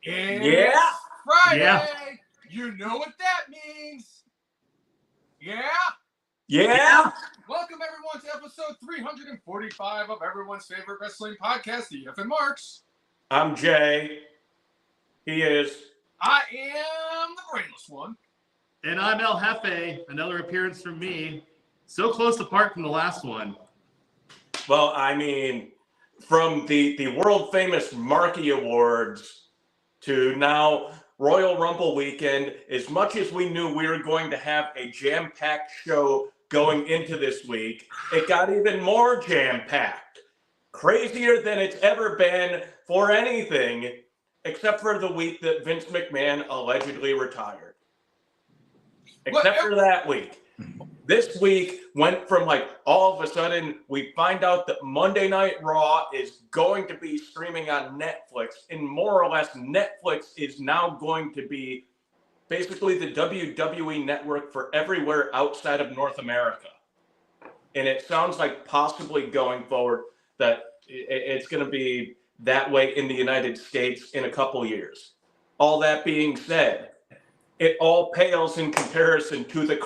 It's Yeah. Friday. Yeah. You know what that means. Yeah. Yeah. Welcome everyone to episode 345 of everyone's favorite wrestling podcast, the F and Marks. I'm Jay. He is. I am the Brainless one. And I'm El Jefe. Another appearance from me. So close apart from the last one. Well, I mean, from the world famous Marquee Awards to now Royal Rumble weekend, as much as we knew we were going to have a jam-packed show going into this week, it got even more jam-packed. Crazier than it's ever been for anything, except for the week that Vince McMahon allegedly retired. Except for that week. This week went from all of a sudden we find out that Monday Night Raw is going to be streaming on Netflix, and more or less Netflix is now going to be basically the WWE network for everywhere outside of North America. And it sounds like possibly going forward that it's going to be that way in the United States in a couple years. All that being said, it all pales in comparison to the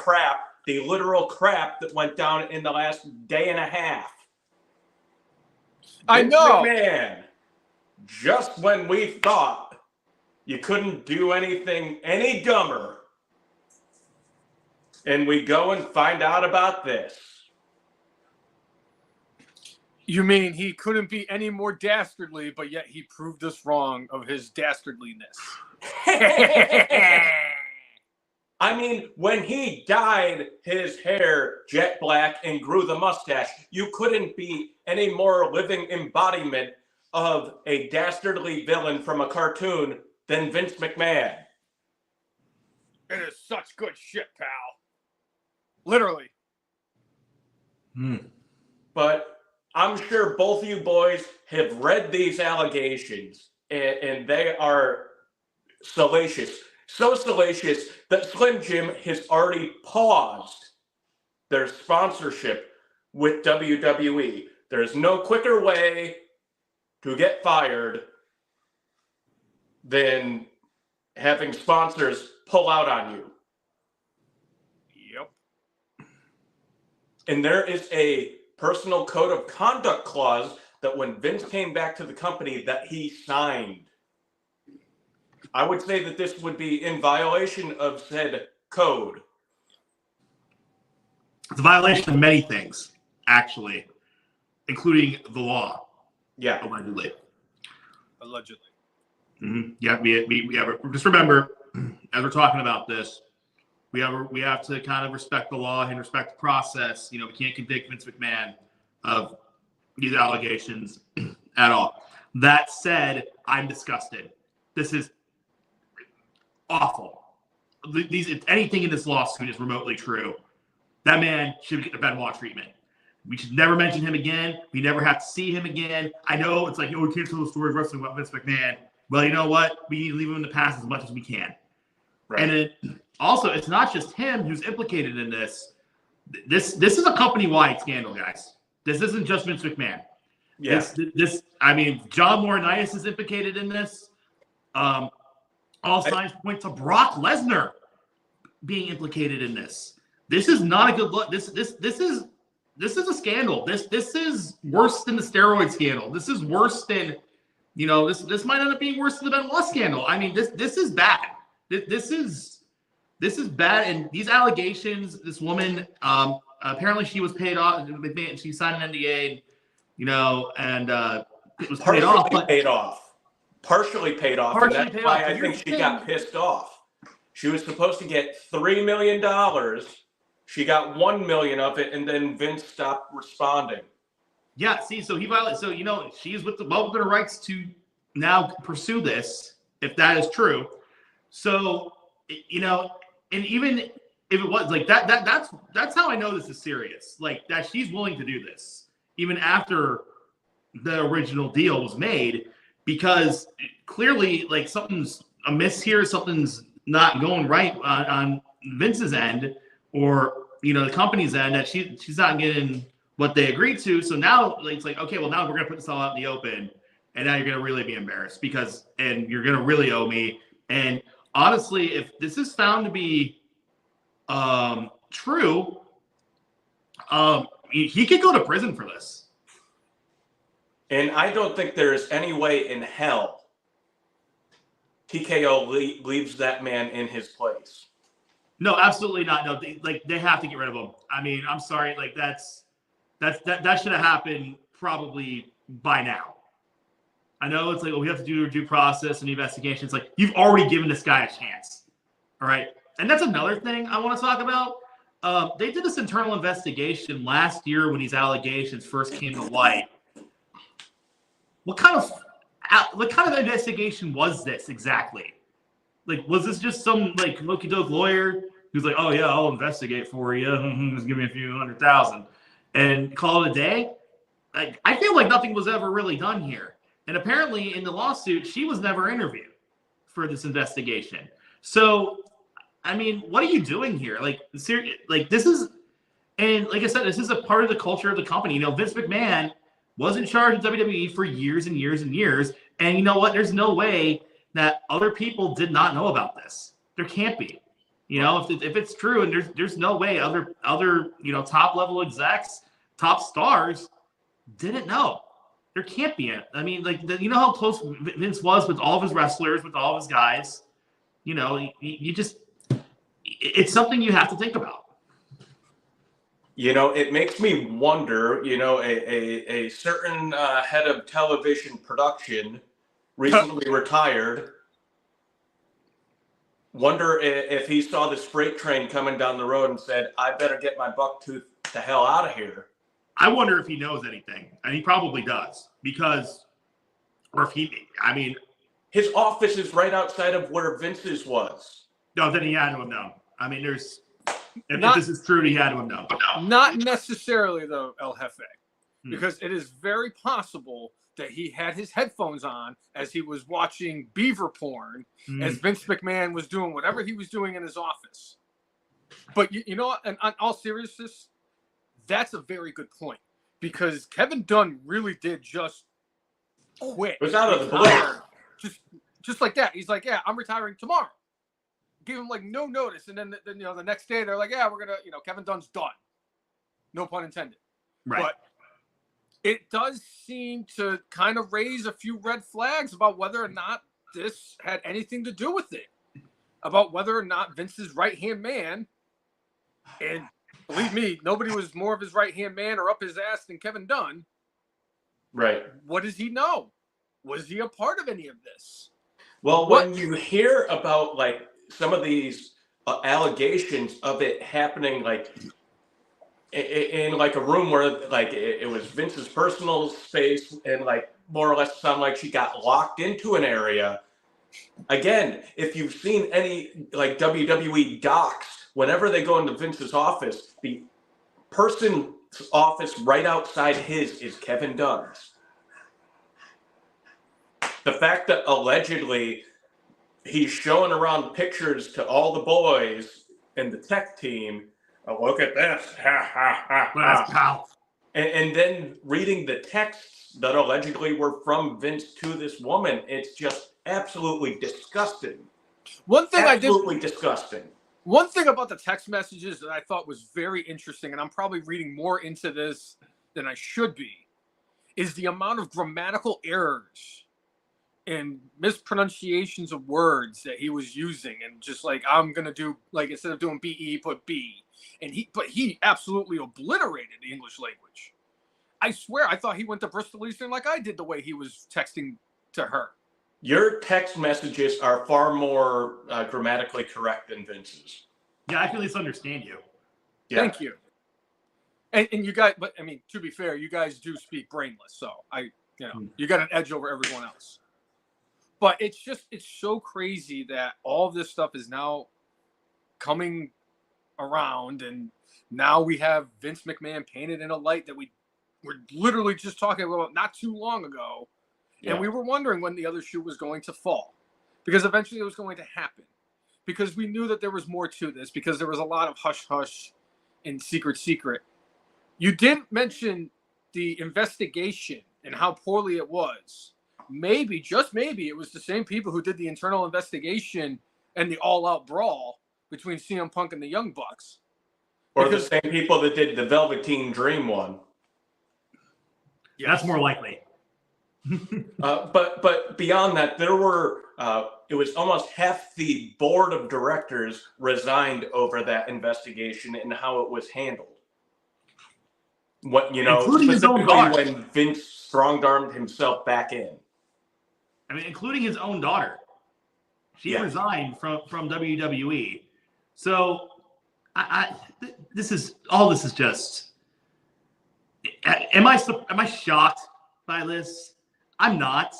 literal crap that went down in the last day and a half. I Vince know. McMahon, just when we thought you couldn't do anything any dumber, and we go and find out about this. You mean he couldn't be any more dastardly, but yet he proved us wrong of his dastardliness. I mean, when he dyed his hair jet black and grew the mustache, you couldn't be any more living embodiment of a dastardly villain from a cartoon than Vince McMahon. It is such good shit, pal. Literally. But I'm sure both of you boys have read these allegations, and they are salacious. So salacious that Slim Jim has already paused their sponsorship with WWE. There's no quicker way to get fired than having sponsors pull out on you. Yep. And there is a personal code of conduct clause that when Vince came back to the company that he signed. I would say that this would be in violation of said code. It's a violation of many things, actually, including the law. Yeah. Allegedly. Allegedly. Yeah, we have, just remember, as we're talking about this, we have to kind of respect the law and respect the process. We can't convict Vince McMahon of these allegations at all. That said, I'm disgusted. This is awful. If anything in this lawsuit is remotely true, that man should get the Benoit treatment. We should never mention him again. We never have to see him again. I know it's we can't tell the story of wrestling about Vince McMahon. Well, you know what? We need to leave him in the past as much as we can. Right. And also, it's not just him who's implicated in this. This is a company-wide scandal, guys. This isn't just Vince McMahon. Yeah. John Laurinaitis is implicated in this. All signs point to Brock Lesnar being implicated in this. This is not a good look. This is a scandal. This is worse than the steroid scandal. This is worse than, this might end up being worse than the Benoit scandal. I mean, this is bad. This is bad. And these allegations, this woman, apparently she was paid off. She signed an NDA, and it was paid off. Partially paid off. And that's why I think she got pissed off. She was supposed to get $3 million. She got $1 million of it, and then Vince stopped responding. Yeah, see, so he violated. So she's with the rights to now pursue this, if that is true. So and even if it was that's how I know this is serious. That she's willing to do this, even after the original deal was made. Because clearly, something's amiss here, something's not going right on Vince's end, or the company's end, that she's not getting what they agreed to. So now it's okay, well, now we're gonna put this all out in the open, and now you're going to really be embarrassed and you're going to really owe me. And honestly, if this is found to be true, he could go to prison for this. And I don't think there's any way in hell TKO leaves that man in his place. No, absolutely not. No, they have to get rid of him. I mean, I'm sorry, like that should have happened probably by now. I know it's like, well, we have to do a due process and investigation. It's like, you've already given this guy a chance. All right. And that's another thing I want to talk about. They did this internal investigation last year when these allegations first came to light. What kind of investigation was this exactly? Like, was this just some like Loki doke lawyer who's like, oh yeah, I'll investigate for you, just give me a few $100,000 and call it a day? Like, I feel like nothing was ever really done here. And apparently in the lawsuit, she was never interviewed for this investigation. So, I mean, what are you doing here? Like, this is, and like I said, this is a part of the culture of the company. You know, Vince McMahon was in charge of WWE for years and years and years. And you know what? There's no way that other people did not know about this. There can't be. You know, if it's true, and there's no way other top level execs, top stars didn't know. There can't be it. I mean, like, you know how close Vince was with all of his wrestlers, with all of his guys. You know, you just, it's something you have to think about. You know, it makes me wonder, you know, a certain head of television production recently retired. Wonder if he saw this freight train coming down the road and said, I better get my buck tooth the hell out of here. I wonder if he knows anything. And he probably does. His office is right outside of where Vince's was. No, then he had to have known. I mean, if this is true, he had to have known. Not necessarily, though, El Jefe, because it is very possible that he had his headphones on as he was watching beaver porn, as Vince McMahon was doing whatever he was doing in his office. But you know what? And on all seriousness, that's a very good point, because Kevin Dunn really did just quit. It was out of the blue. Just like that. He's like, yeah, I'm retiring tomorrow. Give him like no notice, and then the next day they're like, yeah, we're gonna, Kevin Dunn's done. No pun intended. Right. But it does seem to kind of raise a few red flags about whether or not this had anything to do with it. About whether or not Vince's right-hand man, and believe me, nobody was more of his right-hand man or up his ass than Kevin Dunn. Right. What does he know? Was he a part of any of this? Well, when you hear about like some of these allegations of it happening, like in like a room where like it was Vince's personal space, and like more or less sound like she got locked into an area. Again, if you've seen any like WWE docs, whenever they go into Vince's office, the person's office right outside his is Kevin Dunn's. The fact that allegedly he's showing around pictures to all the boys and the tech team, oh, look at this, ha, ha, ha, ha. And then reading the texts that allegedly were from Vince to this woman, it's just absolutely disgusting. Disgusting. One thing about the text messages that I thought was very interesting, and I'm probably reading more into this than I should be, is the amount of grammatical errors and mispronunciations of words that he was using, and just like, I'm gonna do, like, instead of doing B-E, put B, and he absolutely obliterated the English language. I swear, I thought he went to Bristol Eastern like I did the way he was texting to her. Your text messages are far more grammatically correct than Vince's. Yeah, I can at least understand you. Yeah. Thank you. And you guys, but I mean, to be fair, you guys do speak Brainless, so you got an edge over everyone else. But it's so crazy that all this stuff is now coming around, and now we have Vince McMahon painted in a light that we were literally just talking about not too long ago. Yeah. And we were wondering when the other shoe was going to fall, because eventually it was going to happen, because we knew that there was more to this, because there was a lot of hush-hush and secret. You didn't mention the investigation and how poorly it was. maybe, just maybe, it was the same people who did the internal investigation and the all-out brawl between CM Punk and the Young Bucks. Or the same people that did the Velveteen Dream one. Yeah, that's more likely. But beyond that, there were it was almost half the board of directors resigned over that investigation and how it was handled. What including his own daughter, when Vince strong-armed himself back in. I mean, including his own daughter. She resigned from WWE. So this is just. Am I shocked by this? I'm not.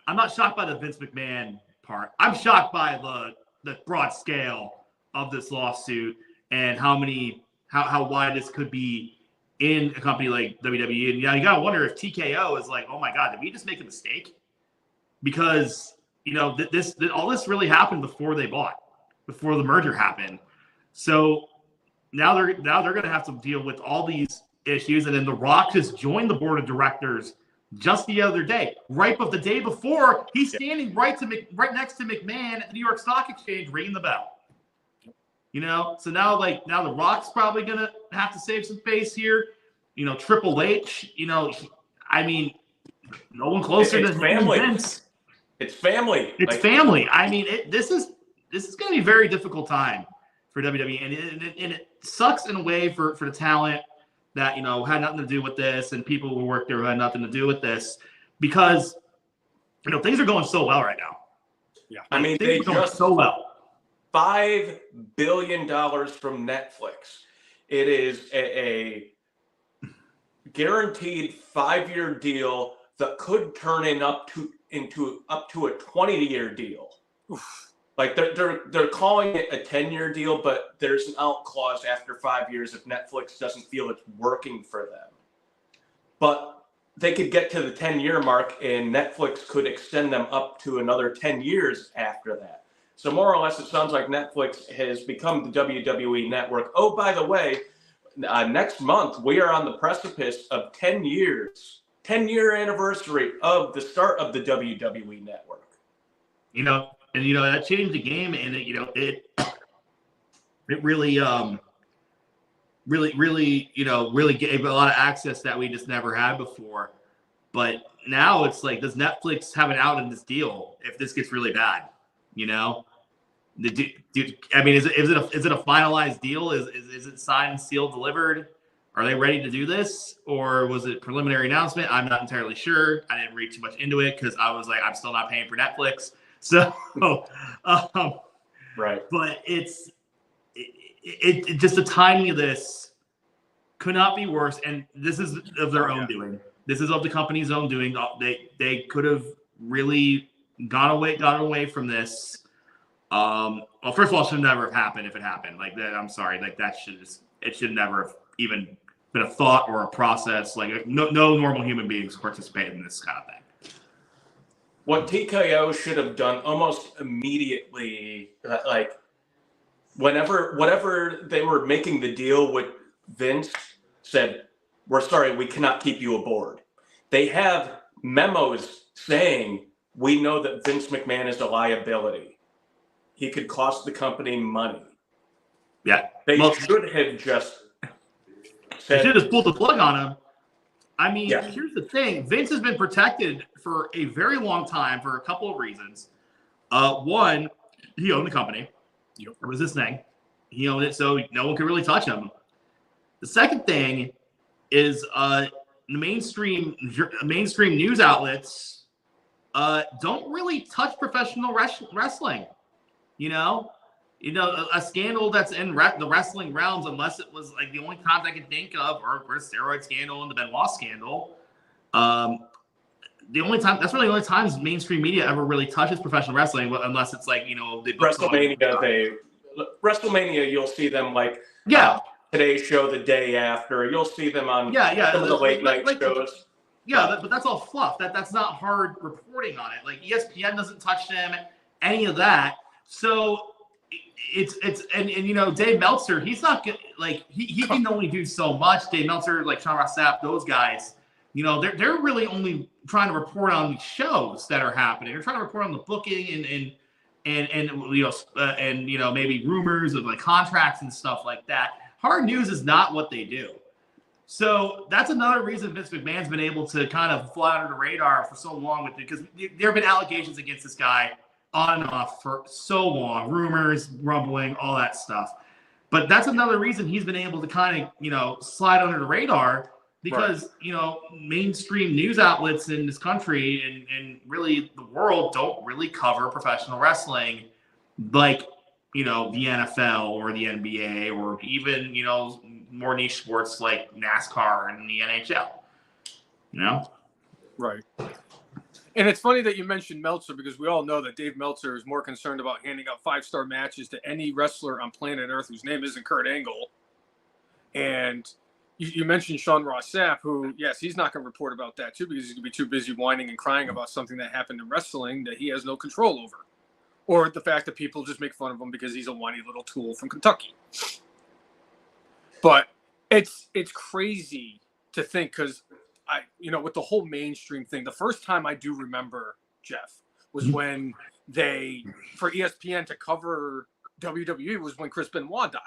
I'm not shocked by the Vince McMahon part. I'm shocked by the broad scale of this lawsuit and how wide this could be in a company like WWE. And you gotta wonder if TKO is like, oh my God, did we just make a mistake? Because all this really happened before the merger happened. So now they're gonna have to deal with all these issues. And then The Rock just joined the board of directors just the other day, right? But the day before, he's standing right next to McMahon at the New York Stock Exchange, ringing the bell. So now The Rock's probably gonna have to save some face here. Triple H. I mean, no one closer than family. Vince. It's family. It's family. I mean, this is going to be a very difficult time for WWE, and it sucks in a way for the talent that had nothing to do with this, and people who work there who had nothing to do with this, because things are going so well right now. Yeah, I mean, they just so well. $5 billion from Netflix. It is a guaranteed 5-year deal that could turn into up to a 20-year deal. Oof. Like they're calling it a 10-year deal, but there's an out clause after 5 years if Netflix doesn't feel it's working for them. But they could get to the 10-year mark, and Netflix could extend them up to another 10 years after that. So more or less, it sounds like Netflix has become the WWE network. Oh, by the way, next month we are on the precipice of 10 years, 10-year anniversary of the start of the WWE network. And that changed the game, and it really really gave a lot of access that we just never had before. But now it's like, does Netflix have an out in this deal if this gets really bad? I mean, is it a finalized deal? Is it signed, sealed, delivered? Are they ready to do this, or was it preliminary announcement? I'm not entirely sure. I didn't read too much into it because I was like, I'm still not paying for Netflix. So, right. But it just the timing of this could not be worse. And this is of their own doing. This is of the company's own doing. They could have really got away from this. Well, first of all, it should never have happened if it happened. Like that, I'm sorry. Like it should never have even been a thought or a process. Like no normal human beings participate in this kind of thing. What TKO should have done almost immediately, like whatever they were making the deal with Vince, said, "We're sorry, we cannot keep you aboard." They have memos saying, "We know that Vince McMahon is a liability. He could cost the company money." Yeah. They should have just said, they should have just pulled the plug on him. I mean, Here's the thing. Vince has been protected for a very long time for a couple of reasons. One, he owned the company. It was his thing. He owned it, so no one could really touch him. The second thing is mainstream news outlets don't really touch professional wrestling. A scandal that's in the wrestling realms, unless it was like the only times I can think of, or the steroid scandal and the Benoit scandal. That's really the only times mainstream media ever really touches professional wrestling, unless it's like, WrestleMania, you'll see them like Today's Show the day after. You'll see them on some of the late night shows. But that's all fluff. That's not hard reporting on it. Like ESPN doesn't touch them, any of that. So it's Dave Meltzer, he's not good. Like he can only do so much. Dave Meltzer, like Sean Ross Sapp, those guys, they're really only trying to report on shows that are happening. They're trying to report on the booking and maybe rumors of like contracts and stuff like that. Hard news is not what they do. So that's another reason Vince McMahon's been able to kind of fly under the radar for so long with it, because there have been allegations against this guy on and off for so long, rumors, rumbling, all that stuff. But that's another reason he's been able to kind of, slide under the radar, because, mainstream news outlets in this country and really the world don't really cover professional wrestling like, the NFL or the NBA or even, more niche sports like NASCAR and the NHL, Right. And it's funny that you mentioned Meltzer, because we all know that Dave Meltzer is more concerned about handing out 5-star matches to any wrestler on planet Earth whose name isn't Kurt Angle. And you mentioned Sean Ross Sapp, who, yes, he's not going to report about that too, because he's going to be too busy whining and crying about something that happened in wrestling that he has no control over. Or the fact that people just make fun of him because he's a whiny little tool from Kentucky. But it's crazy to think, because with the whole mainstream thing, the first time I do remember, Jeff, was when they, for ESPN to cover WWE, was when Chris Benoit died.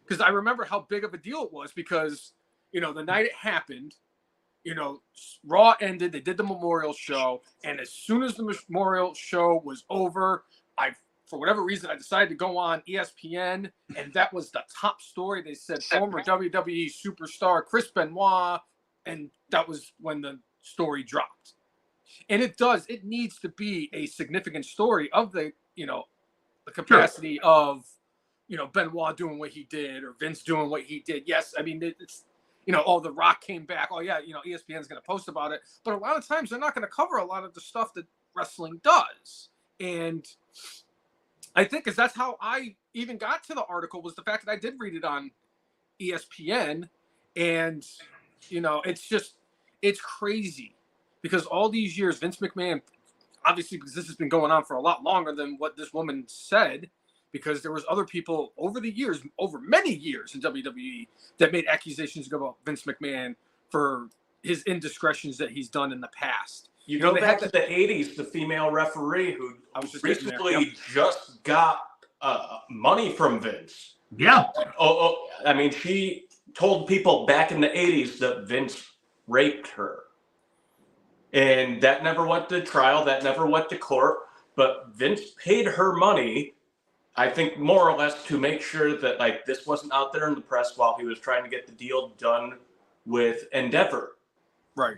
Because I remember how big of a deal it was, because, the night it happened, Raw ended, they did the memorial show, and as soon as the memorial show was over, for whatever reason, I decided to go on ESPN, and that was the top story. They said former WWE superstar Chris Benoit, and that was when the story dropped. And it needs to be a significant story of the capacity of, Benoit doing what he did, or Vince doing what he did. Yes, I mean, it's, The Rock came back. Oh, yeah, ESPN's going to post about it. But a lot of times they're not going to cover a lot of the stuff that wrestling does. And I think because that's how I even got to the article, was the fact that I did read it on ESPN. And, it's crazy, because all these years, Vince McMahon, obviously, because this has been going on for a lot longer than what this woman said, because there was other people over many years in WWE that made accusations about Vince McMahon for his indiscretions that he's done in the past. You go back to the 80s, the female referee who recently just got money from Vince. Yeah. I mean, she told people back in the 80s that Vince raped her. And that never went to trial, that never went to court, but Vince paid her money, I think more or less to make sure that this wasn't out there in the press while he was trying to get the deal done with Endeavor. Right.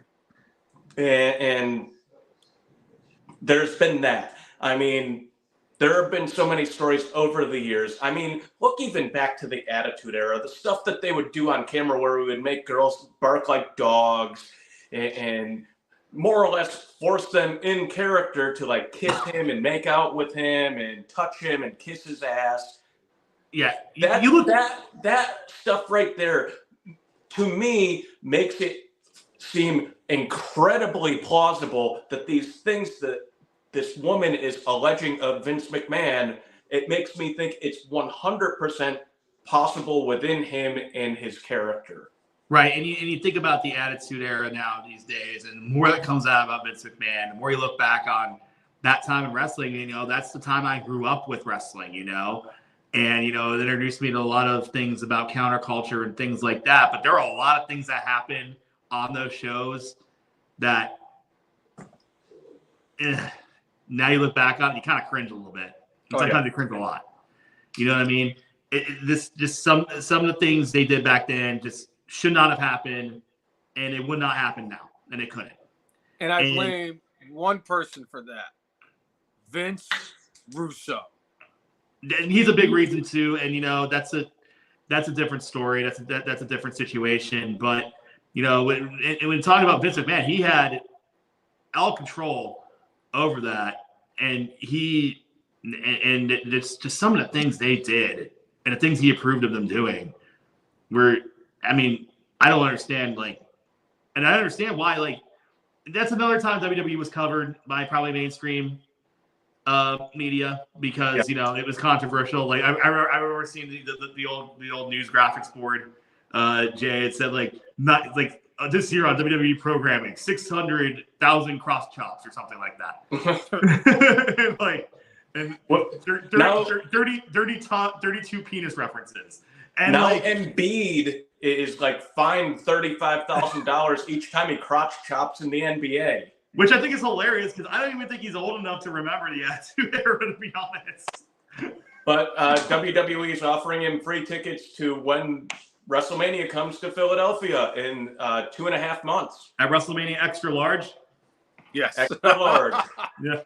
And there's been that. I mean, there have been so many stories over the years. I mean, look even back to the Attitude Era, the stuff that they would do on camera where we would make girls bark like dogs and more or less force them in character to kiss him and make out with him and touch him and kiss his ass. Yeah. That stuff right there, to me, makes it seem incredibly plausible that these things that this woman is alleging of Vince McMahon, it makes me think it's 100% possible within him and his character. Right, and you think about the Attitude Era now these days, and the more that comes out about Vince McMahon, the more you look back on that time in wrestling, that's the time I grew up with wrestling, and, it introduced me to a lot of things about counterculture and things like that, but there are a lot of things that happen on those shows that now you look back on it, you kind of cringe a little bit. Sometimes you cringe a lot. You know what I mean? Some of the things they did back then just should not have happened, and it would not happen now, and it couldn't. And I blame one person for that, Vince Russo. And he's a big reason too, and that's a different story. That's a different situation. But when talking about Vince McMahon, he had all control over that, and it's just some of the things they did and the things he approved of them doing were. I mean, I don't understand, and I understand why, that's another time WWE was covered by probably mainstream media because, it was controversial. I remember seeing the old news graphics board, Jay, it said, this year on WWE programming, 600,000 cross chops or something like that. Like, and What? 32 penis references. And now like, Embiid is like fined $35,000 each time he crotch chops in the NBA. which I think is hilarious because I don't even think he's old enough to remember the Attitude Era, to be honest. But WWE is offering him free tickets to when WrestleMania comes to Philadelphia in 2.5 months. At WrestleMania Extra Large? Yes. Extra large. Yeah.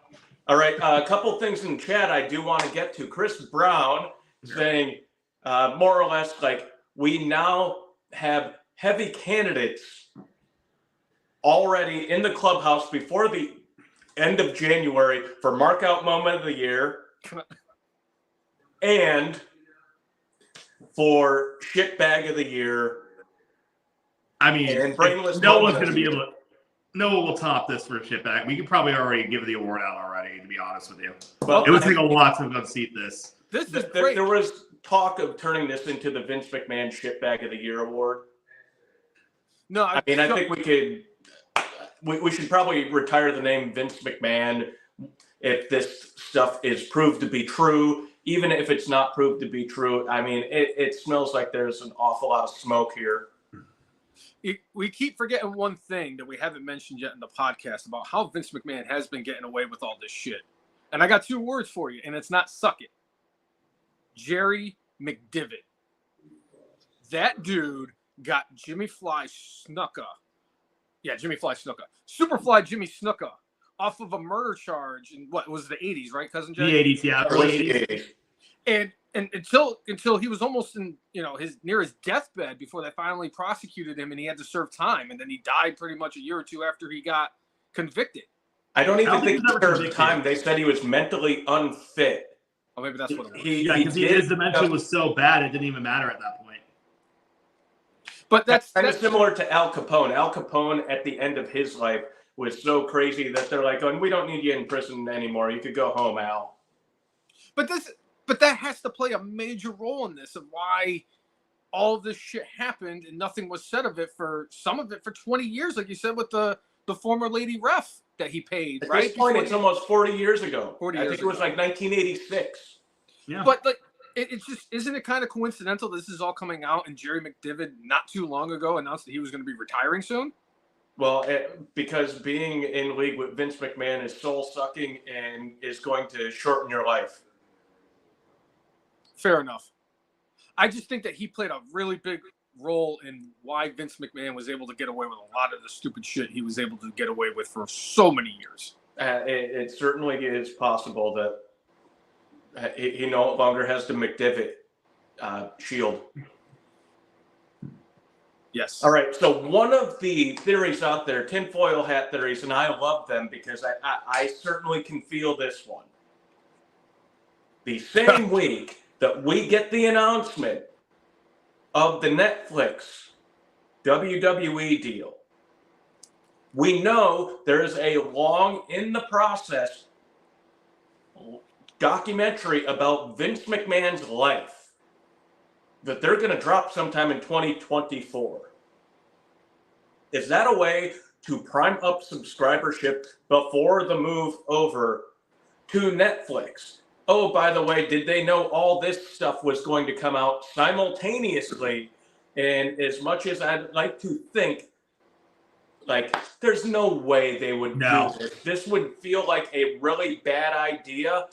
All right, a couple things in chat I do want to get to. Chris Brown saying more or less like we now have heavy candidates already in the clubhouse before the end of January for mark-out moment of the year and for shit bag of the year. I mean, and Brainless no one's moment going to of be the able to. No one will top this for shit bag. We could probably already give the award out already, to be honest with you. Well, It would take a lot to unseat this. This is There, great. there was talk of turning this into the Vince McMahon shit bag of the year award. No, I mean, I think we could. We should probably retire the name Vince McMahon if this stuff is proved to be true. Even if it's not proved to be true, I mean, it smells like there's an awful lot of smoke here. we keep forgetting one thing that we haven't mentioned yet in the podcast about how Vince McMahon has been getting away with all this shit. And I got 2 words for you, and it's not suck it. Jerry McDivitt. That dude got Jimmy Fly Snuka. Yeah, Jimmy Fly Snuka. Superfly Jimmy Snuka off of a murder charge in what was the 80s, right, Cousin Jay? The 80s, yeah, early 80s. And until he was almost in his deathbed before they finally prosecuted him and he had to serve time, and then he died pretty much a year or 2 after he got convicted. I don't even think he served convicted. time. They said he was mentally unfit. Oh, maybe that's what it was. Because his dementia was so bad it didn't even matter at that point. But that's kind of similar to Al Capone. Al Capone at the end of his life was so crazy that they're like, "Oh, we don't need you in prison anymore. You could go home, Al." But that has to play a major role in this of why all of this shit happened and nothing was said of it for some of it for 20 years, like you said with the former lady ref that he paid. At right? this point, it's almost 40 years ago. 40 I years think it was ago. like 1986. Yeah. But like, it's just, isn't it kind of coincidental this is all coming out and Jerry McDivitt not too long ago announced that he was going to be retiring soon? Well, because being in league with Vince McMahon is soul-sucking and is going to shorten your life. Fair enough. I just think that he played a really big role in why Vince McMahon was able to get away with a lot of the stupid shit he was able to get away with for so many years. It certainly is possible that he no longer has the McDivitt shield. Yes. All right. So one of the theories out there, tinfoil hat theories, and I love them because I certainly can feel this one. The same week that we get the announcement of the Netflix WWE deal, we know there is a long in the process documentary about Vince McMahon's life that they're going to drop sometime in 2024. Is that a way to prime up subscribership before the move over to Netflix? Oh, by the way, did they know all this stuff was going to come out simultaneously? And as much as I'd like to think, like, there's no way they would do this. This would feel like a really bad idea.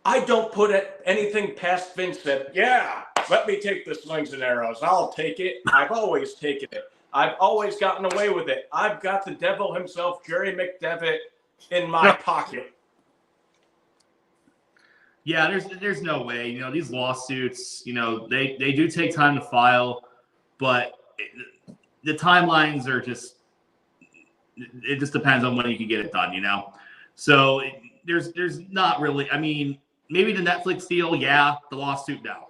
I don't put anything past Vince that, yeah, let me take the slings and arrows. I'll take it. I've always taken it. I've always gotten away with it. I've got the devil himself, Jerry McDevitt, in my pocket. Yeah, there's no way. These lawsuits, they do take time to file, but the timelines are just, it just depends on when you can get it done, So there's not really, I mean, maybe the Netflix deal, yeah. The lawsuit, no.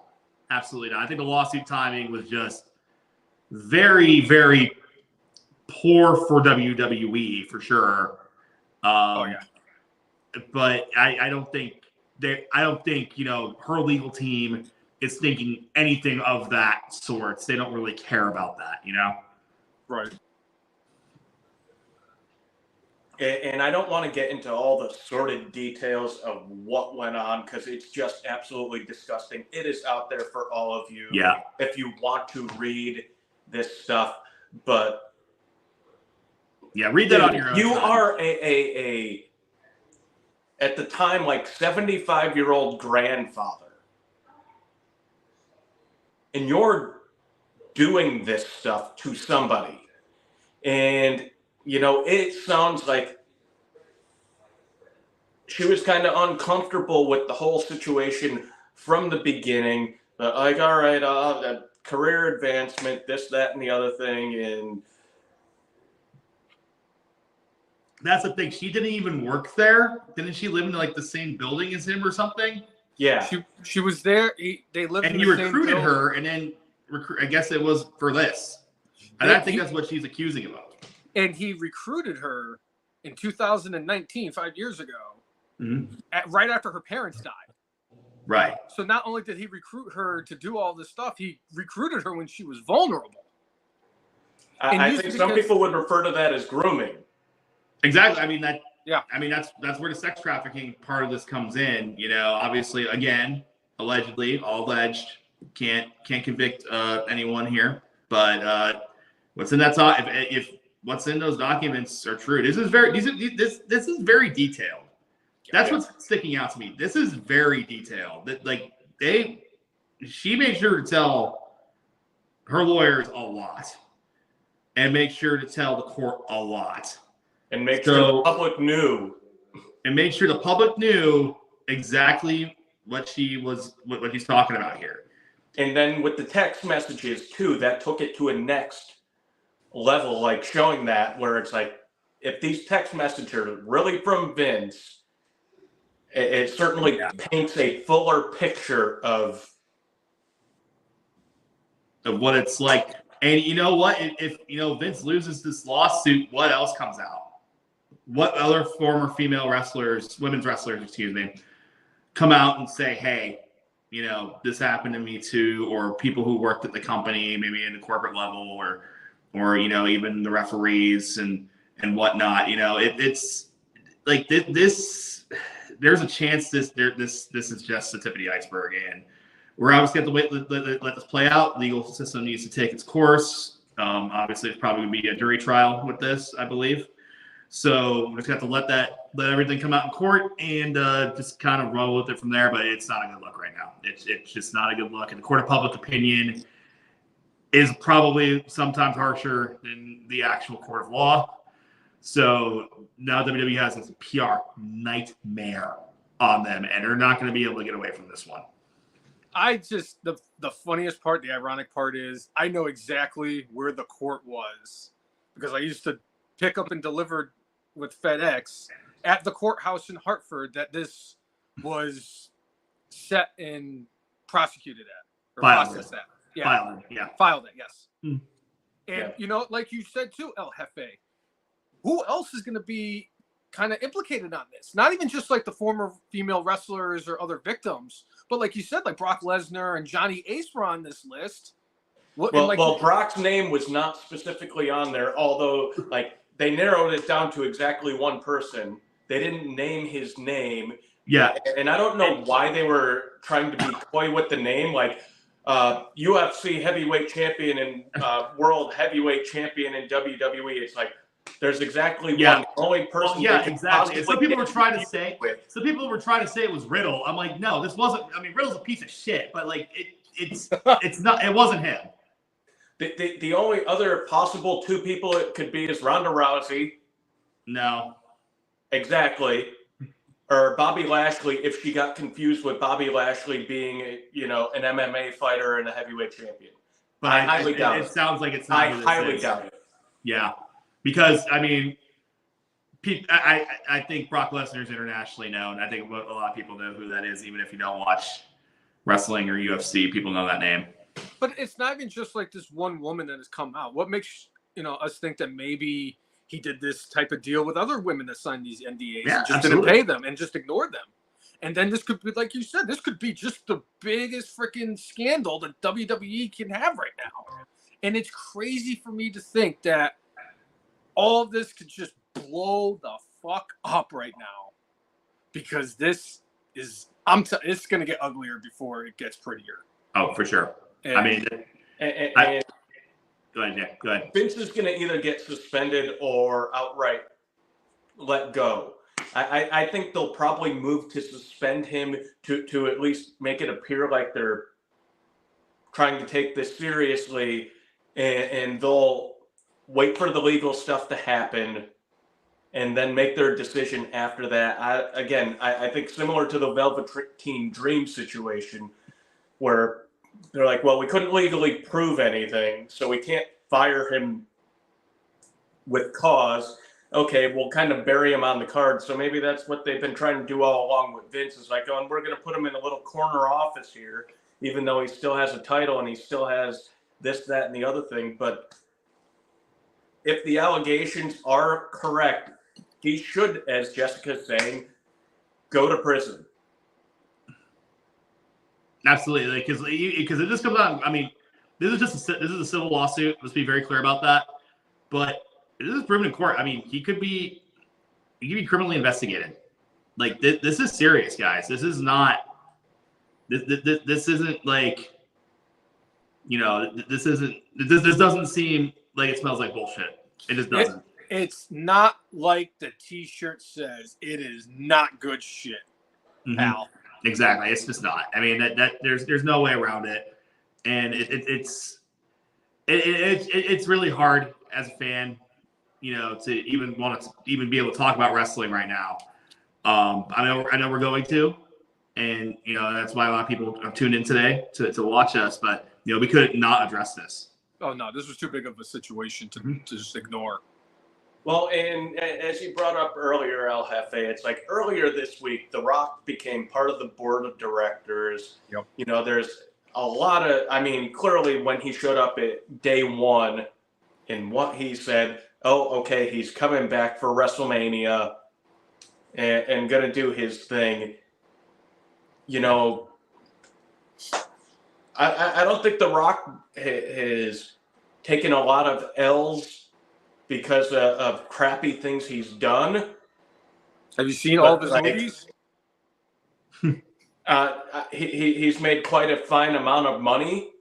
Absolutely not. I think the lawsuit timing was just very, very poor for WWE for sure. Oh yeah. But I don't think her legal team is thinking anything of that sort. They don't really care about that, Right. And I don't want to get into all the sordid details of what went on because it's just absolutely disgusting. It is out there for all of you if you want to read this stuff. But yeah, read that on your own. You are a at the time like 75-year-old grandfather, and you're doing this stuff to somebody, and it sounds like she was kind of uncomfortable with the whole situation from the beginning. But like, all right, I'll have a career advancement, this, that, and the other thing, and that's the thing. She didn't even work there. Didn't she live in like the same building as him or something? Yeah, she was there. They lived. And in he the same recruited building. her, and then I guess it was for this. And I think that's what she's accusing him of. And he recruited her in 2019, 5 years ago, right after her parents died. Right. So not only did he recruit her to do all this stuff, he recruited her when she was vulnerable. I think some people would refer to that as grooming. Exactly. I mean that's where the sex trafficking part of this comes in. Obviously, again, allegedly, all alleged, can't convict anyone here. But what's in that if what's in those documents are true, this is very detailed. That's what's sticking out to me. This is very detailed. She made sure to tell her lawyers a lot, and make sure to tell the court a lot. And make sure the public knew. And make sure the public knew exactly what what he's talking about here. And then with the text messages too, that took it to a next level, like showing that where it's like, if these text messages are really from Vince, it certainly paints a fuller picture of what it's like. And you know what? If Vince loses this lawsuit, what else comes out? What other former women's wrestlers, come out and say, hey, this happened to me too, or people who worked at the company, maybe in the corporate level, or even the referees and whatnot. It's like this. There's a chance this is just the tip of the iceberg, and we're obviously going to have to let this play out. Legal system needs to take its course. Obviously, it's probably going to be a jury trial with this, I believe. So we're just going to have to let everything come out in court and just kind of roll with it from there. But it's not a good look right now. It's just not a good look. And the court of public opinion is probably sometimes harsher than the actual court of law. So now WWE has this PR nightmare on them, and they're not going to be able to get away from this one. The funniest part, the ironic part is I know exactly where the court was because I used to pick up and deliver with FedEx at the courthouse in Hartford that this was set and prosecuted at or processed at. Yeah. Filed it, yes. And like you said too, El Jefe, who else is going to be kind of implicated on this? Not even just like the former female wrestlers or other victims, but like you said, like Brock Lesnar and Johnny Ace were on this list. Well, Brock's name was not specifically on there, although they narrowed it down to exactly one person. They didn't name his name. Yeah. And I don't know why they were trying to be coy with the name, UFC heavyweight champion and world heavyweight champion in WWE. It's like, there's exactly one only person. Exactly. Some people were trying to say it was Riddle. I'm like, no, this wasn't. I mean, Riddle's a piece of shit, but it's not. It wasn't him. The only other possible two people it could be is Ronda Rousey. No. Exactly. Or Bobby Lashley if she got confused with Bobby Lashley being an MMA fighter and a heavyweight champion. But I highly doubt it. It sounds like it's not. I highly doubt it. Yeah. Because, I mean, I think Brock Lesnar is internationally known. I think a lot of people know who that is, even if you don't watch wrestling or UFC. People know that name. But it's not even just like this one woman that has come out. What makes us think that maybe he did this type of deal with other women that signed these NDAs and just didn't pay them and just ignored them? And then this could be, like you said, this could be just the biggest freaking scandal that WWE can have right now. And it's crazy for me to think that all of this could just blow the fuck up right now, because this is it's going to get uglier before it gets prettier. Oh, for sure. And, I mean, And go ahead, yeah, go ahead. Vince is going to either get suspended or outright let go. I think they'll probably move to suspend him to at least make it appear like they're trying to take this seriously, and they'll wait for the legal stuff to happen and then make their decision after that. I think similar to the Velveteen Dream situation, where they're like, well, we couldn't legally prove anything, so we can't fire him with cause. Okay, we'll kind of bury him on the card. So maybe that's what they've been trying to do all along with Vince, is like, oh, and we're going to put him in a little corner office here, even though he still has a title and he still has this, that, and the other thing. But if the allegations are correct, he should, as Jessica's saying, go to prison. Absolutely, because it just comes out. I mean, this is a civil lawsuit. Let's be very clear about that. But this is proven in court. I mean, he could be criminally investigated. Like this is serious, guys. This is not. This isn't like, this isn't. This doesn't seem like it smells like bullshit. It just doesn't. It's not like the T-shirt says. It is not good shit, pal. Exactly. It's just not. I mean, that there's no way around it, and it's really hard as a fan, to even want to even be able to talk about wrestling right now. I know we're going to, and that's why a lot of people have tuned in today to watch us. But we could not address this. Oh no, this was too big of a situation to just ignore. Well, and as you brought up earlier, El Jefe, it's like earlier this week, The Rock became part of the board of directors. Yep. There's a lot of, clearly when he showed up at day one and what he said, oh, okay, he's coming back for WrestleMania and going to do his thing. I don't think The Rock has taken a lot of L's because of crappy things he's done. Have you seen all of his movies? He's made quite a fine amount of money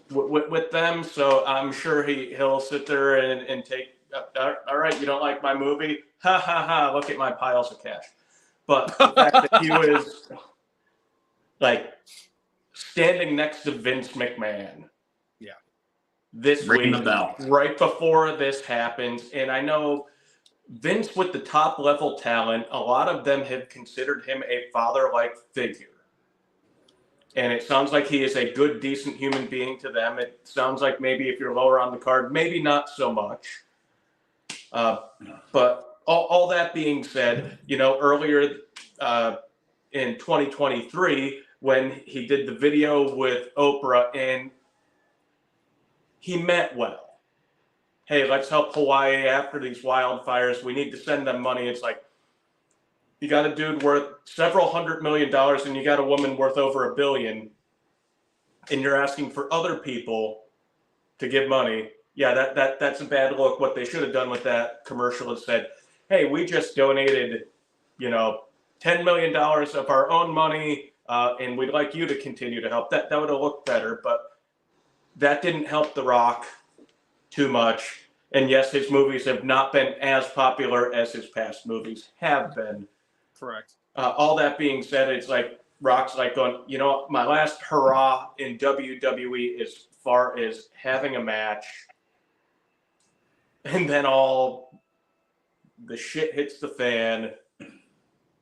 with them, so I'm sure he'll sit there and take, all right, you don't like my movie? Ha, ha, ha, look at my piles of cash. But the fact that he was, like, standing next to Vince McMahon this week, right before this happens. And I know Vince, with the top level talent, a lot of them have considered him a father-like figure. And it sounds like he is a good, decent human being to them. It sounds like maybe if you're lower on the card, maybe not so much. But all that being said, earlier in 2023, when he did the video with Oprah, and he meant well. Hey, let's help Hawaii after these wildfires. We need to send them money. It's like, you got a dude worth several $100 million and you got a woman worth over $1 billion, and you're asking for other people to give money. Yeah, that's a bad look. What they should have done with that commercial is said, hey, we just donated, $10 million of our own money, and we'd like you to continue to help. That would have looked better, but that didn't help The Rock too much. And yes, his movies have not been as popular as his past movies have been. Correct. All that being said, it's like Rock's like going, my last hurrah in WWE as far as having a match. And then all the shit hits the fan.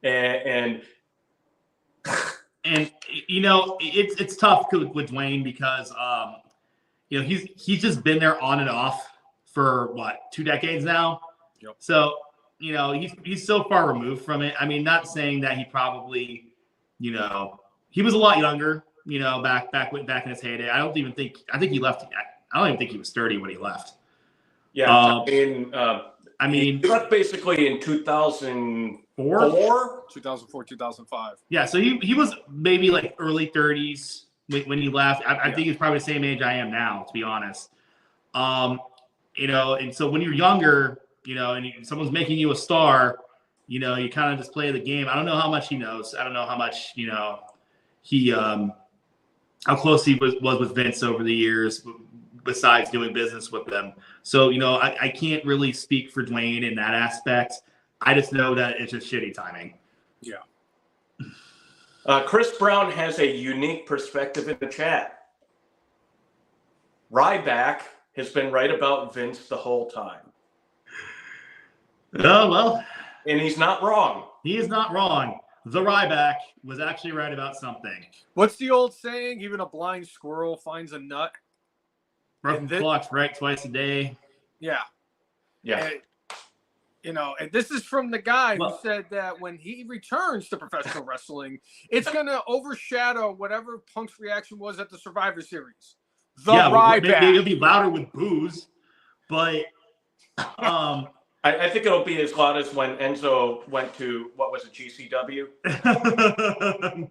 And it's tough with Dwayne because he's just been there on and off for 2 decades now. Yep. So he's so far removed from it. I mean, not saying that he probably he was a lot younger back in his heyday. I think he left. I don't even think he was 30 when he left. Yeah, he left basically in 2004, 2005. Yeah, so he was maybe like early 30s when he left. I think he's probably the same age I am now, to be honest. And so when you're younger, and someone's making you a star, you kind of just play the game. I don't know how much he knows. I don't know how much, he how close he was with Vince over the years, besides doing business with them. So, I can't really speak for Dwayne in that aspect. I just know that it's just shitty timing. Yeah. Chris Brown has a unique perspective in the chat. Ryback has been right about Vince the whole time. Oh, well. And he's not wrong. He is not wrong. The Ryback was actually right about something. What's the old saying? Even a blind squirrel finds a nut. Broken clock's right twice a day. Yeah. Yeah. And this is from the guy who said that when he returns to professional wrestling, it's going to overshadow whatever Punk's reaction was at the Survivor Series. Ryback. Maybe it'll be louder with booze, but I think it'll be as loud as when Enzo went to, what was it, GCW?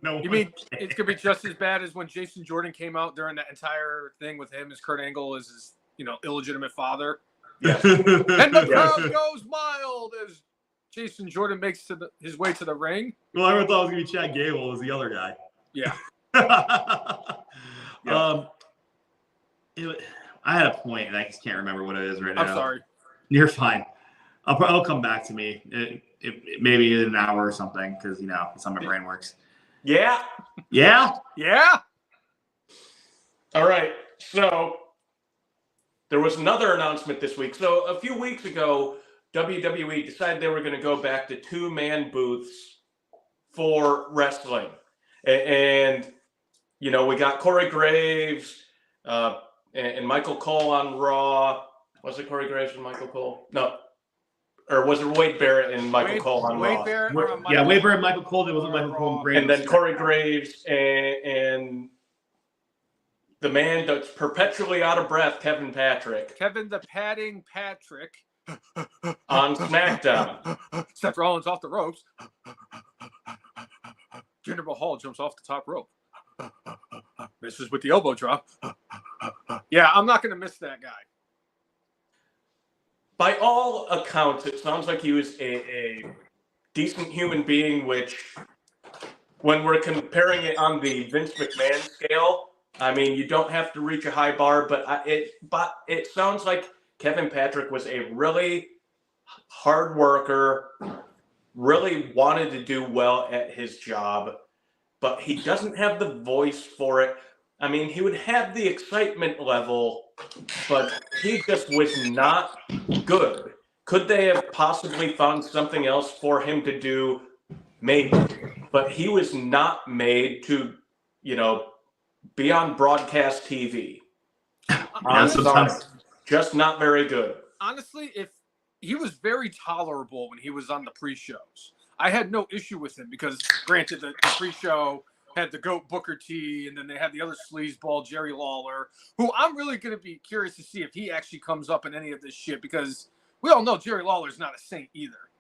No. You mean it's going to be just as bad as when Jason Jordan came out during that entire thing with him as Kurt Angle as his, illegitimate father? Yeah. And the crowd goes wild as Jason Jordan makes his way to the ring. Well, I thought it was going to be Chad Gable as the other guy. Yeah. I had a point, and I just can't remember what it is right now. I'm sorry. You're fine. It'll come back to me. Maybe in an hour or something, because that's how my brain works. Yeah. Yeah. Yeah. All right. So there was another announcement this week. So a few weeks ago, WWE decided they were going to go back to 2-man booths for wrestling. And we got Corey Graves and Michael Cole on Raw. Was it Corey Graves and Michael Cole? No. Or was it Wade Barrett and Michael Cole on Raw? Wade Barrett and Michael Cole. It wasn't Michael Cole and Graves. And then Corey Graves and the man that's perpetually out of breath, Kevin Patrick. Kevin the Padding Patrick. On SmackDown. Seth Rollins off the ropes. Jinder Mahal jumps off the top rope. Misses with the elbow drop. Yeah, I'm not going to miss that guy. By all accounts, it sounds like he was a decent human being, which, when we're comparing it on the Vince McMahon scale, I mean, you don't have to reach a high bar, but it sounds like Kevin Patrick was a really hard worker, really wanted to do well at his job, but he doesn't have the voice for it. I mean, he would have the excitement level, but he just was not good. Could they have possibly found something else for him to do? Maybe. But he was not made to, be on broadcast TV. I'm sorry. Just not very good. Honestly, if he was very tolerable when he was on the pre-shows. I had no issue with him because, granted, the pre-show had the GOAT Booker T, and then they had the other sleazeball Jerry Lawler, who I'm really going to be curious to see if he actually comes up in any of this shit, because we all know Jerry Lawler's not a saint either.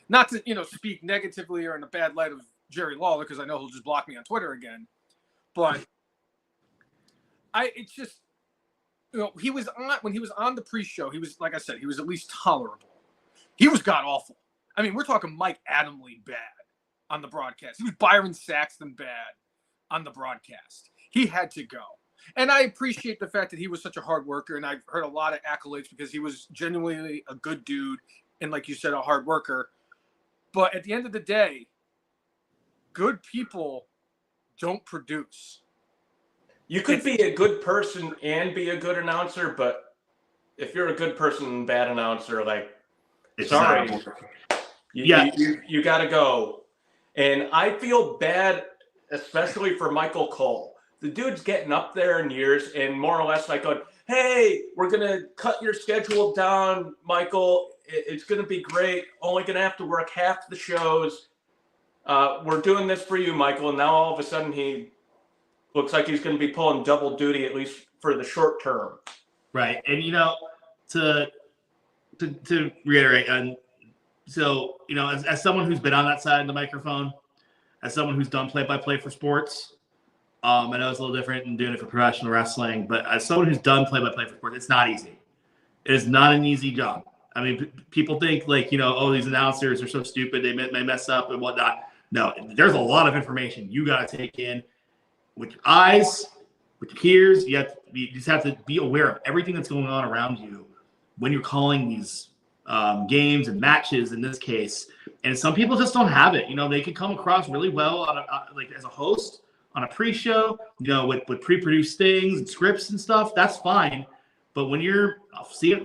Not to, speak negatively or in a bad light of Jerry Lawler, because I know he'll just block me on Twitter again. But it's just, he was on, when he was on the pre-show, he was, like I said, he was at least tolerable. He was god-awful. I mean, we're talking Mike Adamle bad on the broadcast. He was Byron Saxton bad on the broadcast. He had to go. And I appreciate the fact that he was such a hard worker, and I've heard a lot of accolades because he was genuinely a good dude and, like you said, a hard worker. But at the end of the day, good people don't produce. You could be a good person and be a good announcer, but if you're a good person and bad announcer, sorry, you got to go. And I feel bad, especially for Michael Cole. The dude's getting up there in years and more or less going, hey, we're going to cut your schedule down, Michael. It's going to be great. Only going to have to work half the shows. We're doing this for you, Michael. And now all of a sudden he looks like he's going to be pulling double duty, at least for the short term. Right. And, to reiterate, and so, as someone who's been on that side of the microphone, as someone who's done play-by-play for sports, I know it's a little different than doing it for professional wrestling, but as someone who's done play-by-play for sports, it's not easy. It is not an easy job. I mean, people think like, oh, these announcers are so stupid. They may mess up and whatnot. No, there's a lot of information you got to take in with your eyes, with your ears. You just have to be aware of everything that's going on around you when you're calling these games and matches in this case. And some people just don't have it. They can come across really well like as a host on a pre-show, with pre-produced things and scripts and stuff. That's fine. But when you're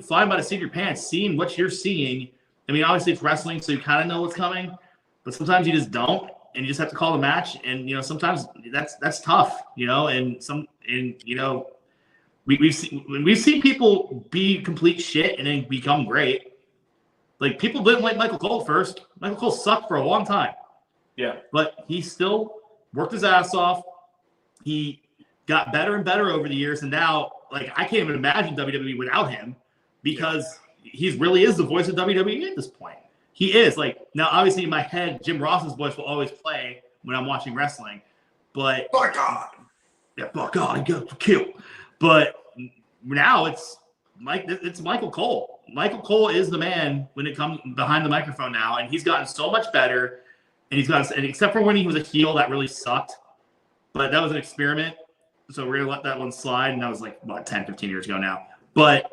flying by the seat of your pants, seeing what you're seeing, I mean, obviously it's wrestling, so you kind of know what's coming. But sometimes you just don't, and you just have to call the match. And sometimes that's tough. We've seen people be complete shit and then become great. Like, people didn't like Michael Cole at first. Michael Cole sucked for a long time. Yeah. But he still worked his ass off. He got better and better over the years, and now, like, I can't even imagine WWE without him, because he really is the voice of WWE at this point. He is. Like, now, obviously, in my head, Jim Ross's voice will always play when I'm watching wrestling. But by God. Yeah, by God, he got killed. But now it's Michael Cole. Michael Cole is the man when it comes behind the microphone now, and he's gotten so much better. And except for when he was a heel, that really sucked. But that was an experiment. So we're going to let that one slide. And that was like, 10, 15 years ago now. But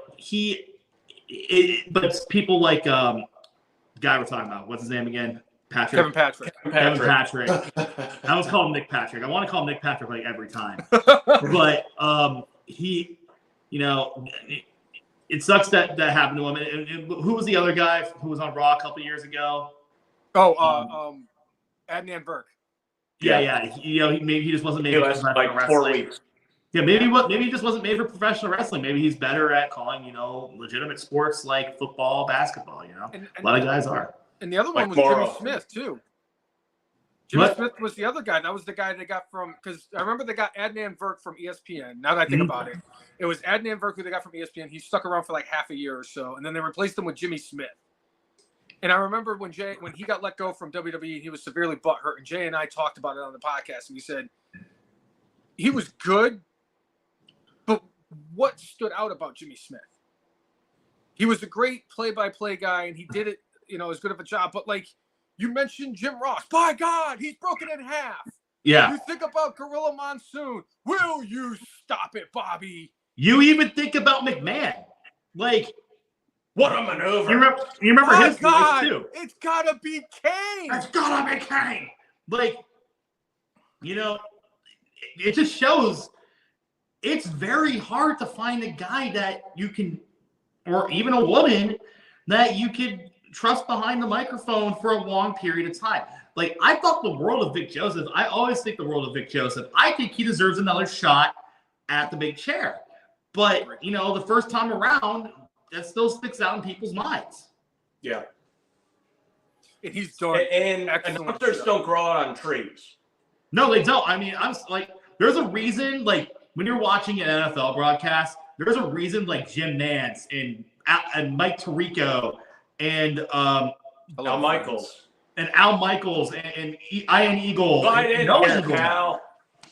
but people like the guy we're talking about, what's his name again? Kevin Patrick. I always call him Nick Patrick. I want to call him Nick Patrick like every time. But he, it sucks that happened to him. And who was the other guy who was on Raw a couple years ago? Adnan Burke. Yeah. Maybe he just wasn't made for professional like wrestling. 4 weeks. Yeah, maybe he just wasn't made for professional wrestling. Maybe he's better at calling, legitimate sports like football, basketball. And a lot of guys are. And the other one was Morrow. Jimmy Smith too. Jimmy Smith was the other guy. That was the guy they got from, because I remember they got Adnan Burke from ESPN. Now that I think about it, it was Adnan Burke who they got from ESPN. He stuck around for like half a year or so, and then they replaced him with Jimmy Smith. And I remember when he got let go from WWE, he was severely butthurt. And Jay and I talked about it on the podcast, and we said he was good, but what stood out about Jimmy Smith? He was a great play-by-play guy, and he did it, as good of a job. But like you mentioned, Jim Ross. By God, he's broken in half. Yeah. You think about Gorilla Monsoon. Will you stop it, Bobby? You even think about McMahon, like. What a maneuver. You remember his voice too. It's gotta be Kane. It's gotta be Kane. Like, it just shows it's very hard to find a guy that you can, or even a woman that you could trust behind the microphone for a long period of time. Like, I thought the world of Vic Joseph. I always think the world of Vic Joseph. I think he deserves another shot at the big chair. But, the first time around, that still sticks out in people's minds. Yeah. And he's done. And announcers don't grow on trees. No, they don't. I mean, I'm like, there's a reason, like, when you're watching an NFL broadcast, there's a reason, like, Jim Nantz and Mike Tirico and Al Michaels. And Al Michaels and Ian Eagle.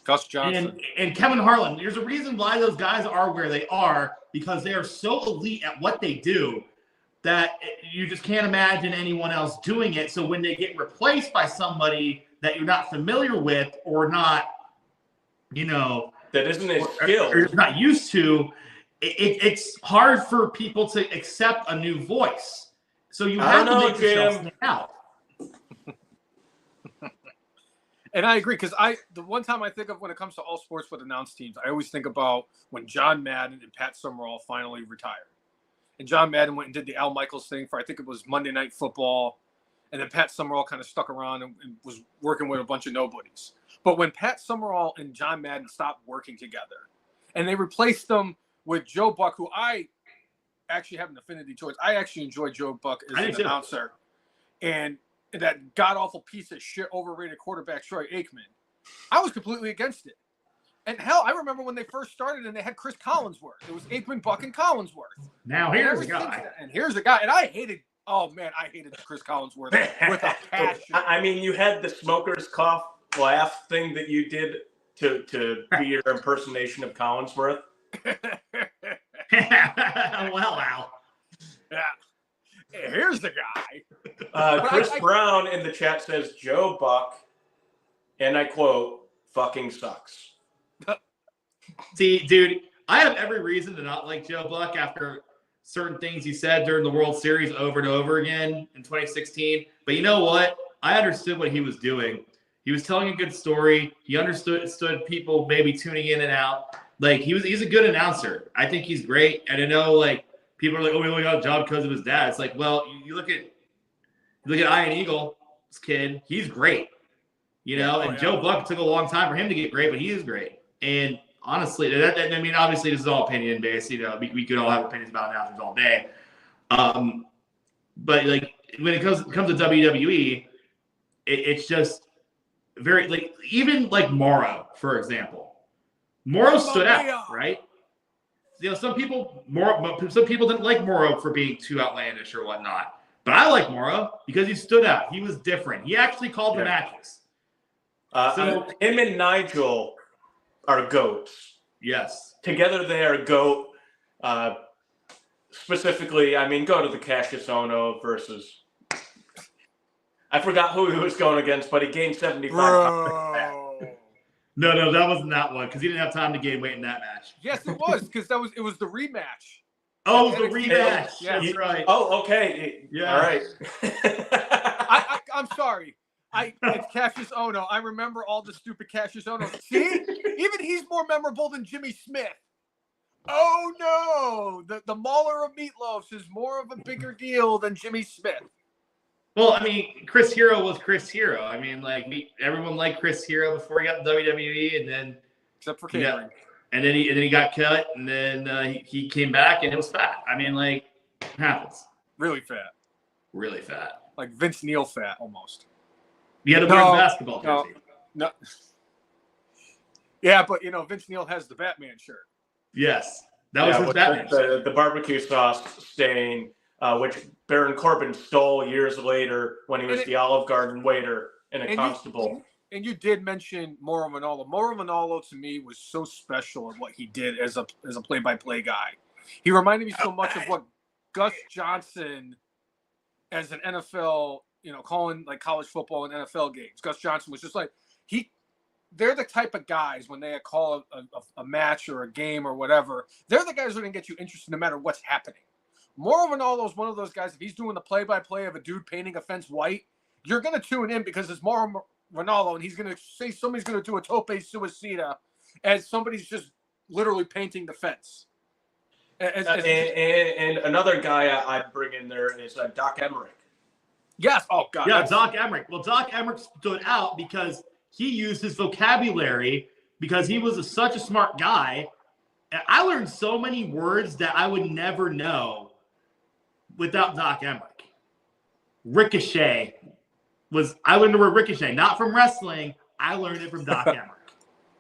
Gus Johnson. And Kevin Harlan. There's a reason why those guys are where they are, because they are so elite at what they do that you just can't imagine anyone else doing it. So when they get replaced by somebody that you're not familiar with or not, that isn't his skill, or not used to, it's hard for people to accept a new voice. So you have to make yourself stand out. And I agree, because the one time I think of when it comes to all sports with announced teams, I always think about when John Madden and Pat Summerall finally retired. And John Madden went and did the Al Michaels thing for, I think it was Monday Night Football. And then Pat Summerall kind of stuck around and was working with a bunch of nobodies. But when Pat Summerall and John Madden stopped working together, and they replaced them with Joe Buck, who I actually have an affinity towards. I actually enjoy Joe Buck as an announcer. And that god-awful piece of shit overrated quarterback Troy Aikman, I was completely against it. And hell, I remember when they first started and they had Chris Collinsworth. It was Aikman, Buck, and Collinsworth. Now here's a guy. And here's a guy. And I hated Chris Collinsworth with a passion. I mean, you had the smoker's cough laugh thing that you did to be your impersonation of Collinsworth. Well, Al. Yeah. Here's the guy. Chris Brown in the chat says Joe Buck, and I quote, "fucking sucks." See, dude, I have every reason to not like Joe Buck after certain things he said during the World Series over and over again in 2016. But you know what? I understood what he was doing. He was telling a good story. He understood people maybe tuning in and out. Like he's a good announcer. I think he's great. And I know like people are like, oh, he only got a job because of his dad. It's like, well, you look at Ian Eagle's kid. He's great. You know, and Joe Buck took a long time for him to get great, but he is great. And honestly, I mean, obviously, this is all opinion based. You know, we could all have opinions about announcers all day. But like when it comes to WWE, it's just very like even like Morrow, for example. Morrow stood out, right? You know, some people didn't like Morrow for being too outlandish or whatnot. But I like Morrow because he stood out. He was different. He actually called the matches. So him and Nigel are goats. Yes. Together they are goat. Specifically, I mean, go to the Cassius Ohno versus. I forgot who he was going against, but he gained 75 pounds. No, that wasn't that one because he didn't have time to gain weight in that match. Yes, it was because it was the rematch. Oh, the rematch. Yeah. That's right. Oh, okay. Yeah. All right. I'm sorry. It's Cassius Ohno. I remember all the stupid Cassius Ohno. See, even he's more memorable than Jimmy Smith. Oh no, the Mauler of Meatloafs is more of a bigger deal than Jimmy Smith. Well, I mean, Chris Hero was Chris Hero. I mean, like everyone liked Chris Hero before he got to WWE, and then except for catering. And then he got cut, and then he came back, and it was fat. I mean, like it happens. Really fat. Really fat. Like Vince Neil fat almost. He had to wear the basketball jersey. No. Yeah, but Vince Neil has the Batman shirt. Yes, that was his Batman shirt. The barbecue sauce stain, which Baron Corbin stole years later when he was the Olive Garden waiter in a Constable. And you did mention Mauro Ranallo. Mauro Ranallo to me was so special in what he did as a play-by-play guy. He reminded me so much of what Gus Johnson as an NFL, calling like college football and NFL games. Gus Johnson was just like they're the type of guys when they call a match or a game or whatever, they're the guys who are going to get you interested no matter what's happening. Mauro Ranallo is one of those guys, if he's doing the play-by-play of a dude painting a fence white, you're going to tune in because it's Mauro Ranallo, and he's going to say somebody's going to do a tope suicida as somebody's just literally painting the fence. And another guy I'd bring in there is Doc Emmerich. Yes. Oh, God. Yeah, Doc Emmerich. Well, Doc Emmerich stood out because he used his vocabulary because he was such a smart guy. And I learned so many words that I would never know without Doc Emmerich. Ricochet I learned the word ricochet, not from wrestling. I learned it from Doc Emmerich.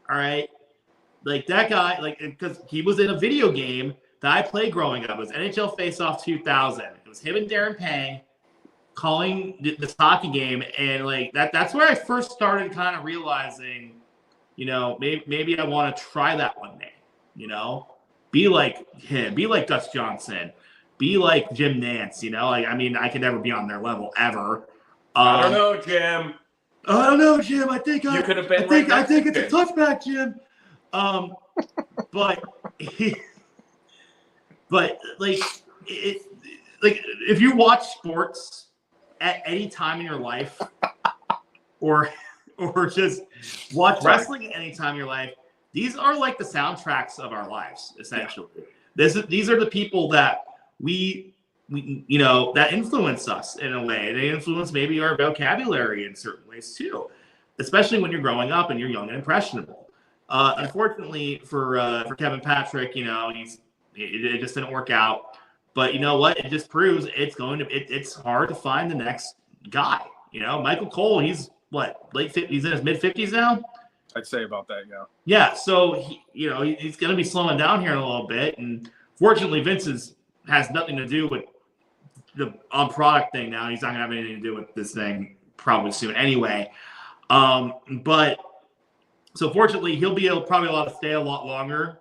All right. Like that guy, because he was in a video game that I played growing up. It was NHL Face Off 2000. It was him and Darren Pang calling this hockey game, and that's where I first started kind of realizing, maybe I want to try that one day. Be like him, be like Gus Johnson, be like Jim Nance. I could never be on their level ever. I don't know, Jim. I think you could have been. I think it's a touchback, Jim. But if you watch sports at any time in your life, or just watch wrestling at any time in your life, these are like the soundtracks of our lives, essentially. Yeah. These are the people that we that influence us in a way. They influence maybe our vocabulary in certain ways too, especially when you're growing up and you're young and impressionable. Unfortunately for Kevin Patrick, it just didn't work out. But you know what? It just proves it's hard to find the next guy. Michael Cole, he's he's in his mid-50s now? I'd say about that, yeah. Yeah, so he's going to be slowing down here in a little bit. And fortunately, Vince has nothing to do with the on-product thing now. He's not going to have anything to do with this thing probably soon anyway. But so fortunately, he'll be probably allowed to stay a lot longer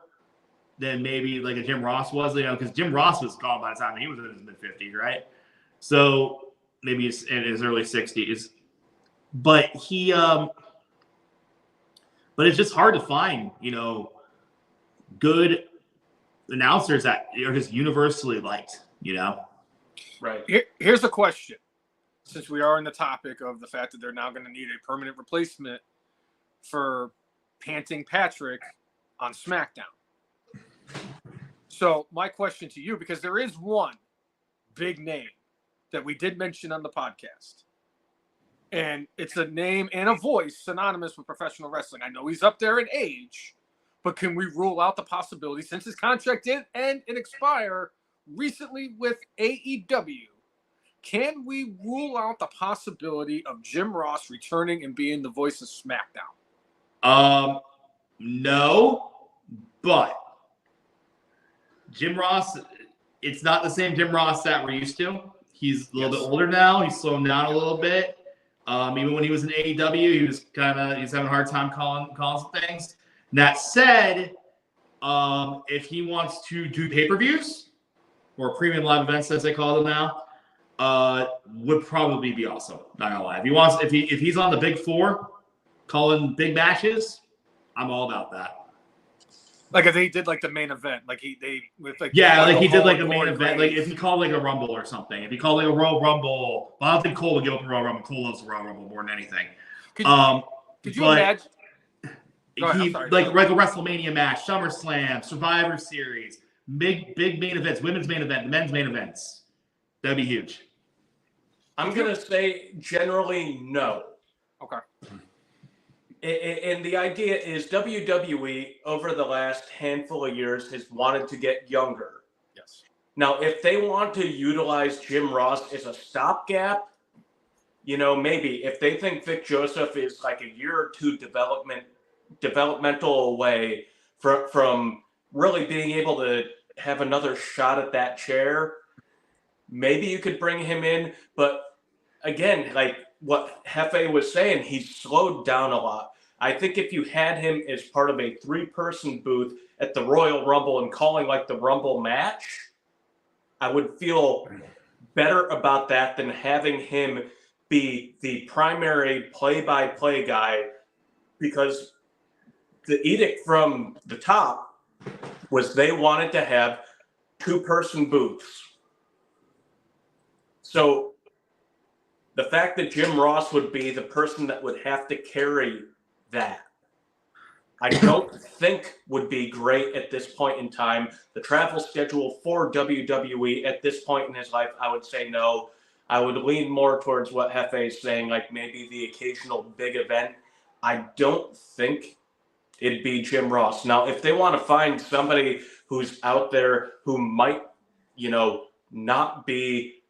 than maybe like a Jim Ross was, because Jim Ross was gone by the time he was in his mid-50s, right? So maybe it's in his early 60s. But but it's just hard to find, good announcers that are just universally liked, Right. Here's a question. Since we are in the topic of the fact that they're now going to need a permanent replacement for Panting Patrick on SmackDown. So my question to you, because there is one big name that we did mention on the podcast, and it's a name and a voice synonymous with professional wrestling. I know he's up there in age, but can we rule out the possibility, since his contract did end and expire recently with AEW, can we rule out the possibility of Jim Ross returning and being the voice of SmackDown? No, but Jim Ross, it's not the same Jim Ross that we're used to. He's a little bit older now. He's slowing down a little bit. Even when he was in AEW, he's having a hard time calling some things. That said, if he wants to do pay-per-views or premium live events, as they call them now, would probably be awesome. Not gonna lie. If he's on the big four, calling big matches, I'm all about that. Like if they did like the main event, like he did like a main event, like if he called like a Rumble or something. If he called like a Royal Rumble, well, I don't think Cole would give up a Royal Rumble. Cole loves the Royal Rumble more than anything. Could you imagine? Like a WrestleMania match, SummerSlam, Survivor Series, big main events, women's main event, men's main events. That'd be huge. I'm gonna say generally no. Okay. And the idea is WWE over the last handful of years has wanted to get younger. Yes. Now, if they want to utilize Jim Ross as a stopgap, maybe if they think Vic Joseph is like a year or two developmental away from really being able to have another shot at that chair, maybe you could bring him in. But again, like what Hefe was saying, he's slowed down a lot. I think if you had him as part of a 3-person booth at the Royal Rumble and calling like the Rumble match, I would feel better about that than having him be the primary play-by-play guy, because the edict from the top was they wanted to have 2-person booths. So the fact that Jim Ross would be the person that would have to carry that, I don't think would be great at this point in time. The travel schedule for WWE at this point in his life, I would say no. I would lean more towards what Hefe is saying, like maybe the occasional big event. I don't think it'd be Jim Ross. Now, if they want to find somebody who's out there who might, not be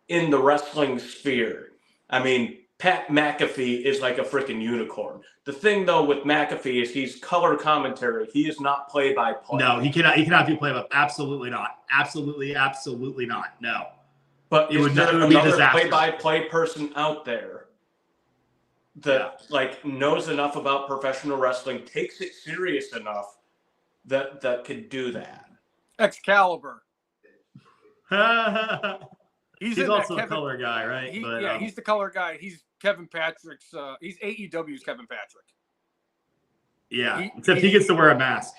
in the wrestling sphere, I mean, Pat McAfee is like a freaking unicorn. The thing, though, with McAfee is he's color commentary. He is not play-by-play. No, he cannot do play-by-play. Absolutely not. Absolutely not. No. But it would be another disastrous. play-by-play person out there that knows enough about professional wrestling, takes it serious enough that could do that? Excalibur. He's also a color guy, right? He's the color guy. He's Kevin Patrick's. He's AEW's Kevin Patrick. Yeah, except he gets to wear a mask.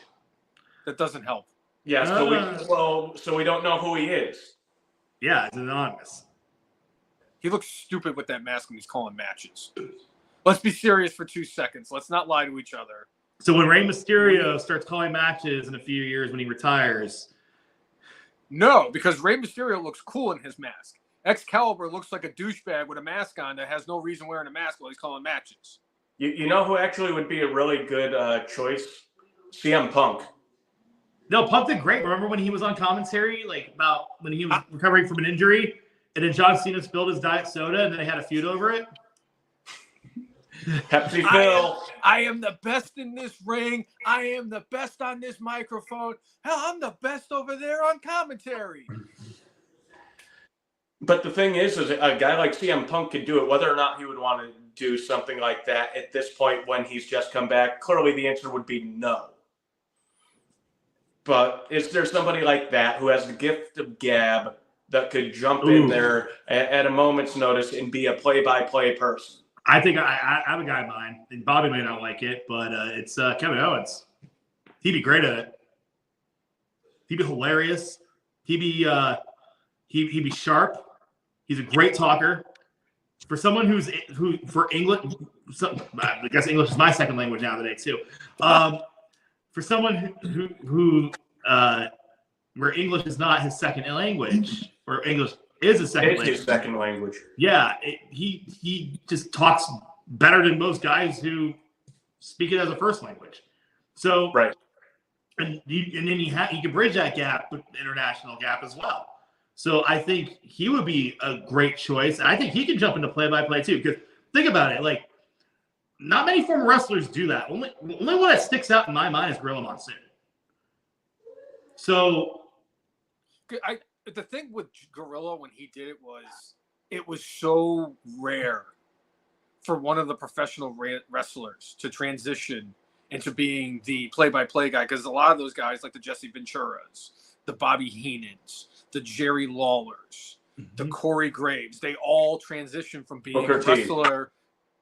That doesn't help. Yeah, so we don't know who he is. Yeah, it's anonymous. He looks stupid with that mask when he's calling matches. Let's be serious for 2 seconds. Let's not lie to each other. So when Rey Mysterio starts calling matches in a few years when he retires. No, because Rey Mysterio looks cool in his mask. Excalibur looks like a douchebag with a mask on that has no reason wearing a mask while he's calling matches. You know who actually would be a really good choice? CM Punk. No, Punk did great. Remember when he was on commentary, about when he was recovering from an injury, and then John Cena spilled his diet soda, and then they had a feud over it? Pepsi Phil. I am the best in this ring. I am the best on this microphone. Hell, I'm the best over there on commentary. But the thing is a guy like CM Punk could do it. Whether or not he would want to do something like that at this point when he's just come back, clearly the answer would be no. But is there somebody like that who has the gift of gab that could jump in there at a moment's notice and be a play-by-play person? I think I have a guy in mind, and Bobby may not like it, but it's Kevin Owens. He'd be great at it. He'd be hilarious. He'd be sharp. He's a great talker. For someone for English, I guess English is my second language nowadays too. For someone who where English is not his second language, or English is his second language. His second language. Yeah, he just talks better than most guys who speak it as a first language. So right, and then he can bridge that gap, international gap as well. So I think he would be a great choice. And I think he can jump into play-by-play too. Because think about it, like not many former wrestlers do that. Only one that sticks out in my mind is Gorilla Monsoon. So the thing with Gorilla when he did it was so rare for one of the professional wrestlers to transition into being the play-by-play guy, because a lot of those guys, like the Jesse Venturas, the Bobby Heenans, the Jerry Lawlers, the Corey Graves, they all transition from being a wrestler.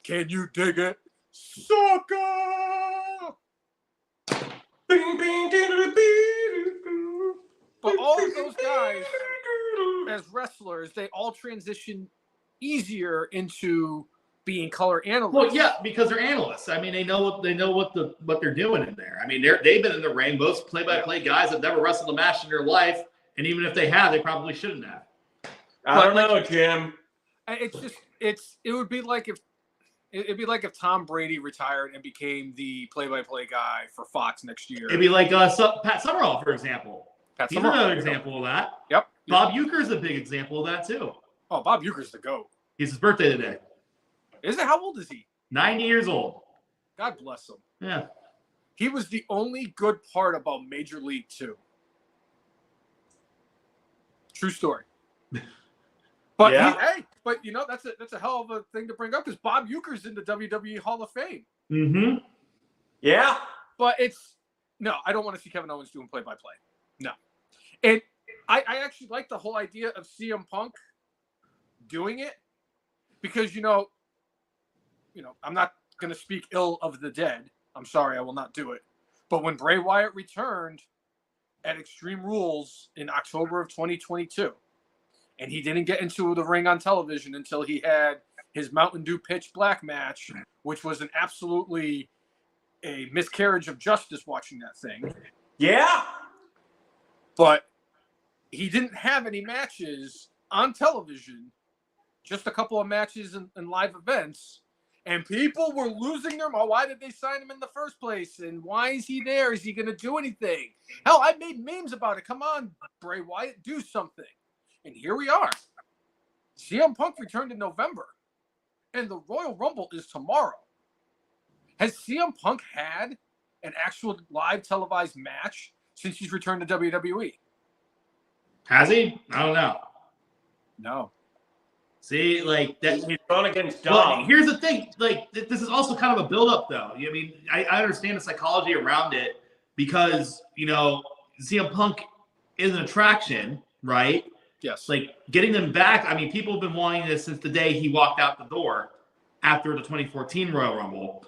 Can you dig it? Sucker! But all of those guys, as wrestlers, they all transition easier into being color analysts. Well, yeah, because they're analysts. I mean, they know what they're doing in there. I mean, they've been in the ring. Most play-by-play guys have never wrestled a match in their life, and even if they have, they probably shouldn't have. I don't know, Jim. It would be like if Tom Brady retired and became the play-by-play guy for Fox next year. It'd be like Pat Summerall, for example. He's another example of that. Yep. Bob Uecker's a big example of that too. Oh, Bob Uecker's the GOAT. It's his birthday today. Is it? How old is he? 90 years old. God bless him. Yeah. He was the only good part about Major League 2. True story. But yeah. but you know that's a hell of a thing to bring up, because Bob Uecker's in the WWE Hall of Fame. Mm-hmm. Yeah. But I don't want to see Kevin Owens doing play-by-play. No. And I actually like the whole idea of CM Punk doing it, because you know, I'm not going to speak ill of the dead. I'm sorry, I will not do it. But when Bray Wyatt returned at Extreme Rules in October of 2022, and he didn't get into the ring on television until he had his Mountain Dew Pitch Black match, which was an absolutely a miscarriage of justice watching that thing. Yeah. But he didn't have any matches on television, just a couple of matches in live events. And people were losing their mind. Why did they sign him in the first place? And why is he there? Is he going to do anything? Hell, I made memes about it. Come on, Bray Wyatt, do something. And here we are. CM Punk returned in November. And the Royal Rumble is tomorrow. Has CM Punk had an actual live televised match since he's returned to WWE? Has he? I don't know. No. See, like that. He's going against Dom. Well, here's the thing. Like, this is also kind of a build-up, though. I mean, I understand the psychology around it, because CM Punk is an attraction, right? Yes. Like, getting them back. I mean, people have been wanting this since the day he walked out the door after the 2014 Royal Rumble.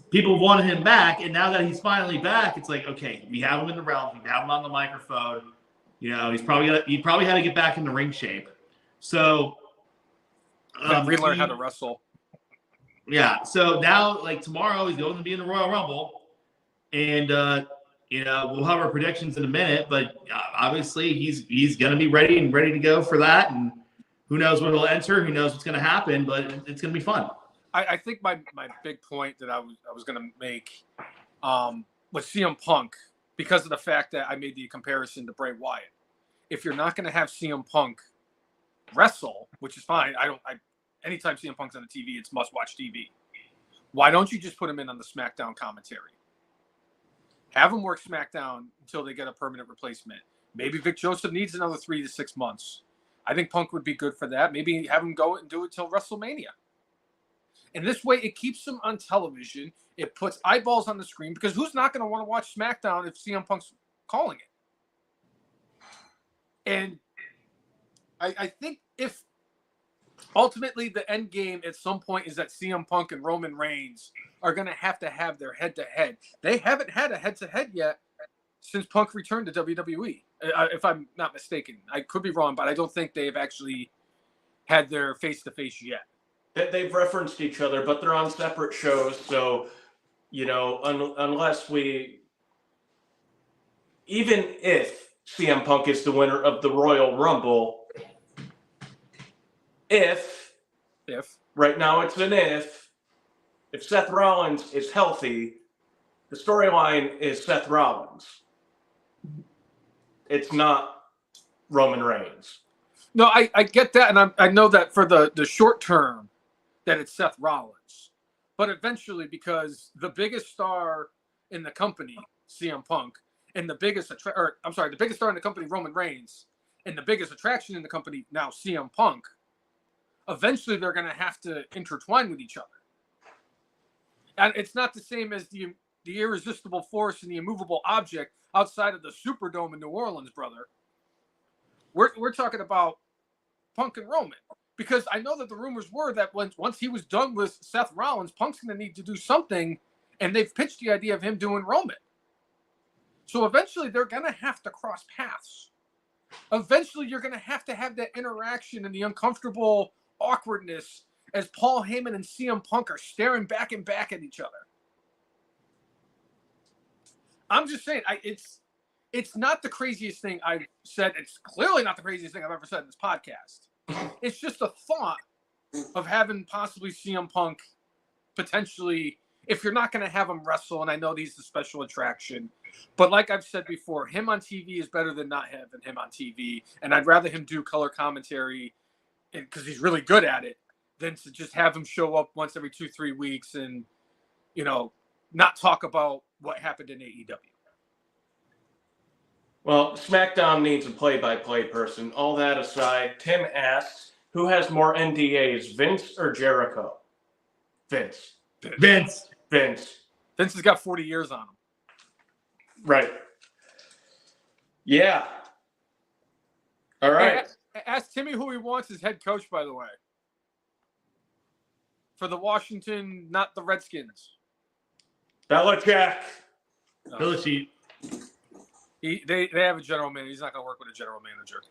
People wanted him back, and now that he's finally back, it's like, okay, we have him in the realm. We have him on the microphone. He probably had to get back into ring shape. So. Relearn how to wrestle. Yeah. So now, like tomorrow, he's going to be in the Royal Rumble, and we'll have our predictions in a minute. But obviously, he's going to be ready to go for that. And who knows what he'll enter? Who knows what's going to happen? But it's going to be fun. I think my big point that I was going to make with CM Punk, because of the fact that I made the comparison to Bray Wyatt. If you're not going to have CM Punk wrestle, which is fine. Anytime CM Punk's on the TV, it's must-watch TV. Why don't you just put him in on the SmackDown commentary? Have him work SmackDown until they get a permanent replacement. Maybe Vic Joseph needs another 3 to 6 months. I think Punk would be good for that. Maybe have him go and do it till WrestleMania. And this way, it keeps him on television. It puts eyeballs on the screen, because who's not going to want to watch SmackDown if CM Punk's calling it? And I think if ultimately the end game at some point is that CM Punk and Roman Reigns are going to have their head-to-head. They haven't had a head-to-head yet since Punk returned to WWE, if I'm not mistaken. I could be wrong, but I don't think they've actually had their face-to-face yet. They've referenced each other, but they're on separate shows. So, unless even if CM Punk is the winner of the Royal Rumble, if right now it's an if Seth Rollins is healthy, the storyline is Seth Rollins. It's not Roman Reigns. No, I get that, and I know that for the short term that it's Seth Rollins. But eventually, because the biggest star in the company, CM Punk, and the biggest star in the company, Roman Reigns, and the biggest attraction in the company, now CM Punk, eventually they're going to have to intertwine with each other. And it's not the same as the irresistible force and the immovable object outside of the Superdome in New Orleans, brother. We're talking about Punk and Roman. Because I know that the rumors were that once he was done with Seth Rollins, Punk's going to need to do something, and they've pitched the idea of him doing Roman. So eventually they're going to have to cross paths. Eventually you're going to have that interaction and the uncomfortable awkwardness as Paul Heyman and CM Punk are staring back and back at each other. I'm just saying, it's not the craziest thing I've said. It's clearly not the craziest thing I've ever said in this podcast. It's just a thought of having possibly CM Punk potentially, if you're not going to have him wrestle, and I know he's the special attraction, but like I've said before, him on TV is better than not having him on TV, and I'd rather him do color commentary because he's really good at it than to just have him show up once every 2-3 weeks and, not talk about what happened in AEW. Well, SmackDown needs a play-by-play person. All that aside, Tim asks, who has more NDAs, Vince or Jericho? Vince. Vince has got 40 years on him. Right. Yeah. All right. Hey, ask Timmy who he wants as head coach, by the way. For the Washington, not the Redskins. Belichick. Belichick. They have a general manager. He's not going to work with a general manager.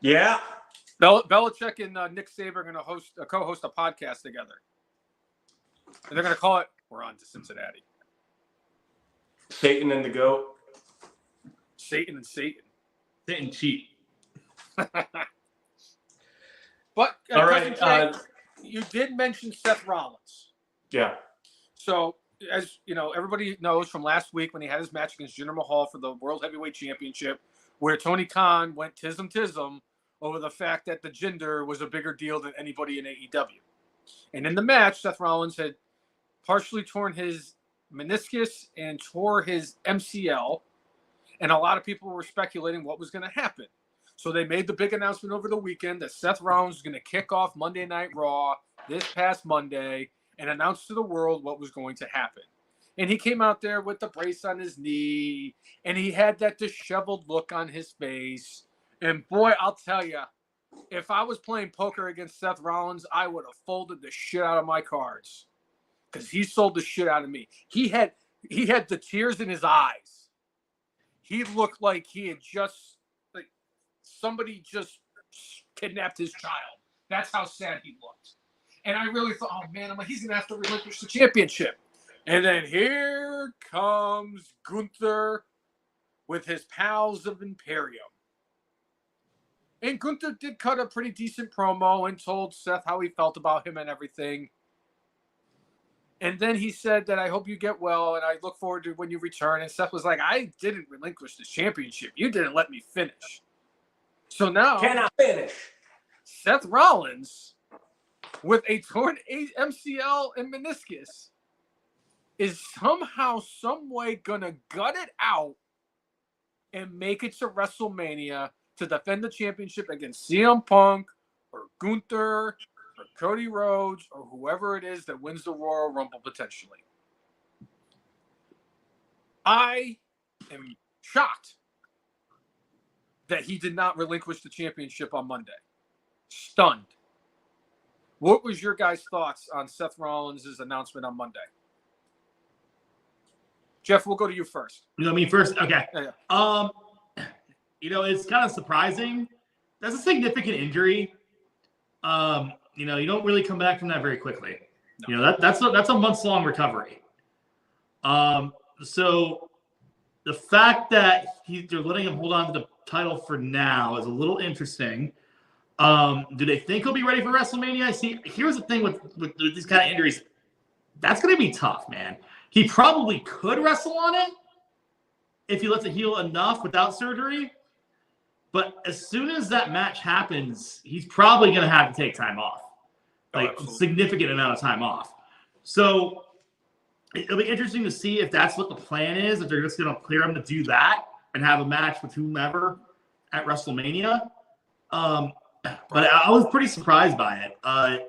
Yeah. Belichick and Nick Saban are going to co-host a podcast together. And they're going to call it, We're On to Cincinnati. Satan and the Goat. Satan and Satan. Satan cheat. But, all right. You did mention Seth Rollins. Yeah. So, as you know, everybody knows from last week when he had his match against Jinder Mahal for the World Heavyweight Championship, where Tony Khan went tism over the fact that the Jinder was a bigger deal than anybody in AEW. And in the match, Seth Rollins had partially torn his meniscus and tore his MCL, and a lot of people were speculating what was going to happen. So they made the big announcement over the weekend that Seth Rollins was going to kick off Monday Night Raw this past Monday and announce to the world what was going to happen. And he came out there with the brace on his knee, and he had that disheveled look on his face. And boy, I'll tell you, if I was playing poker against Seth Rollins, I would have folded the shit out of my cards because he sold the shit out of me. He had the tears in his eyes. He looked like he had somebody just kidnapped his child. That's how sad he looked. And I really thought, oh man, he's going to have to relinquish the championship. And then here comes Gunther with his pals of Imperium. And Gunther did cut a pretty decent promo and told Seth how he felt about him and everything. And then he said that I hope you get well and I look forward to when you return. And Seth was like, I didn't relinquish the championship. You didn't let me finish. So now, can I finish? Seth Rollins, with a torn MCL and meniscus, is somehow, some way going to gut it out and make it to WrestleMania to defend the championship against CM Punk or Gunther or Cody Rhodes or whoever it is that wins the Royal Rumble potentially. I am shocked that he did not relinquish the championship on Monday. Stunned. What was your guys' thoughts on Seth Rollins' announcement on Monday? Jeff, we'll go to you first. You know me first? Okay. Yeah. It's kind of surprising. That's a significant injury. You don't really come back from that very quickly. No. That's a months-long recovery. So the fact that they're letting him hold on to the title for now is a little interesting. Do they think he'll be ready for WrestleMania? See, here's the thing with these kind of injuries. That's going to be tough, man. He probably could wrestle on it if he lets it heal enough without surgery. But as soon as that match happens, he's probably going to have to take time off, like a significant amount of time off. So it'll be interesting to see if that's what the plan is, if they're just going to clear him to do that and have a match with whomever at WrestleMania. But I was pretty surprised by it.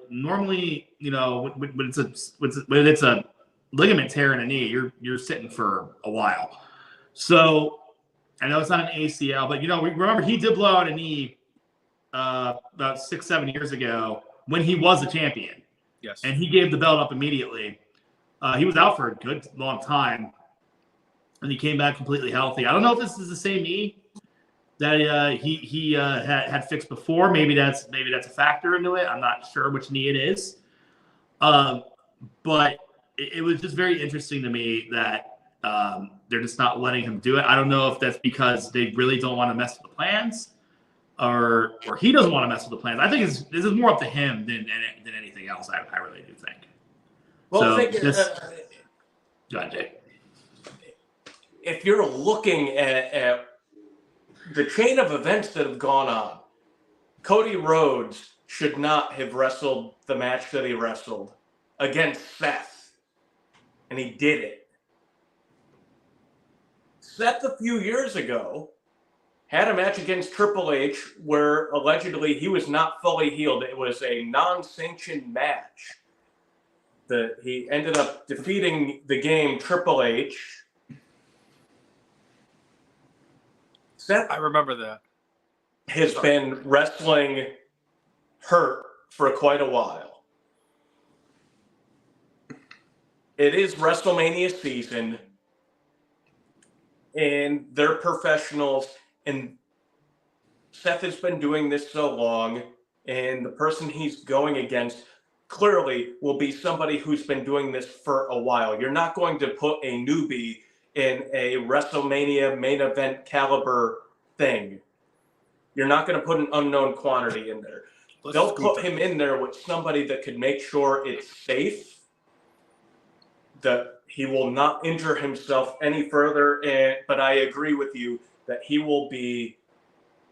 Normally, when it's a ligament tear in a knee, you're sitting for a while. So I know it's not an ACL, but remember he did blow out a knee about 6-7 years ago when he was a champion. Yes. And he gave the belt up immediately. He was out for a good long time, and he came back completely healthy. I don't know if this is the same knee that he had fixed before. Maybe that's a factor into it. I'm not sure which knee it is. But it was just very interesting to me that they're just not letting him do it. I don't know if that's because they really don't want to mess with the plans, or he doesn't want to mess with the plans. I think this is more up to him than anything else. I really do think. Well, Go ahead, Jay. If you're looking at the chain of events that have gone on, Cody Rhodes should not have wrestled the match that he wrestled against Seth, and he did it. Seth, a few years ago, had a match against Triple H where allegedly he was not fully healed. It was a non-sanctioned match. He ended up defeating the game Triple H. Seth, I remember that. Has been wrestling hurt for quite a while. It is WrestleMania season, and they're professionals, and Seth has been doing this so long, and the person he's going against clearly will be somebody who's been doing this for a while. You're not going to put a newbie in a WrestleMania main event caliber thing. You're not going to put an unknown quantity in there. They'll put him in there with somebody that could make sure it's safe, that he will not injure himself any further. But I agree with you that he will be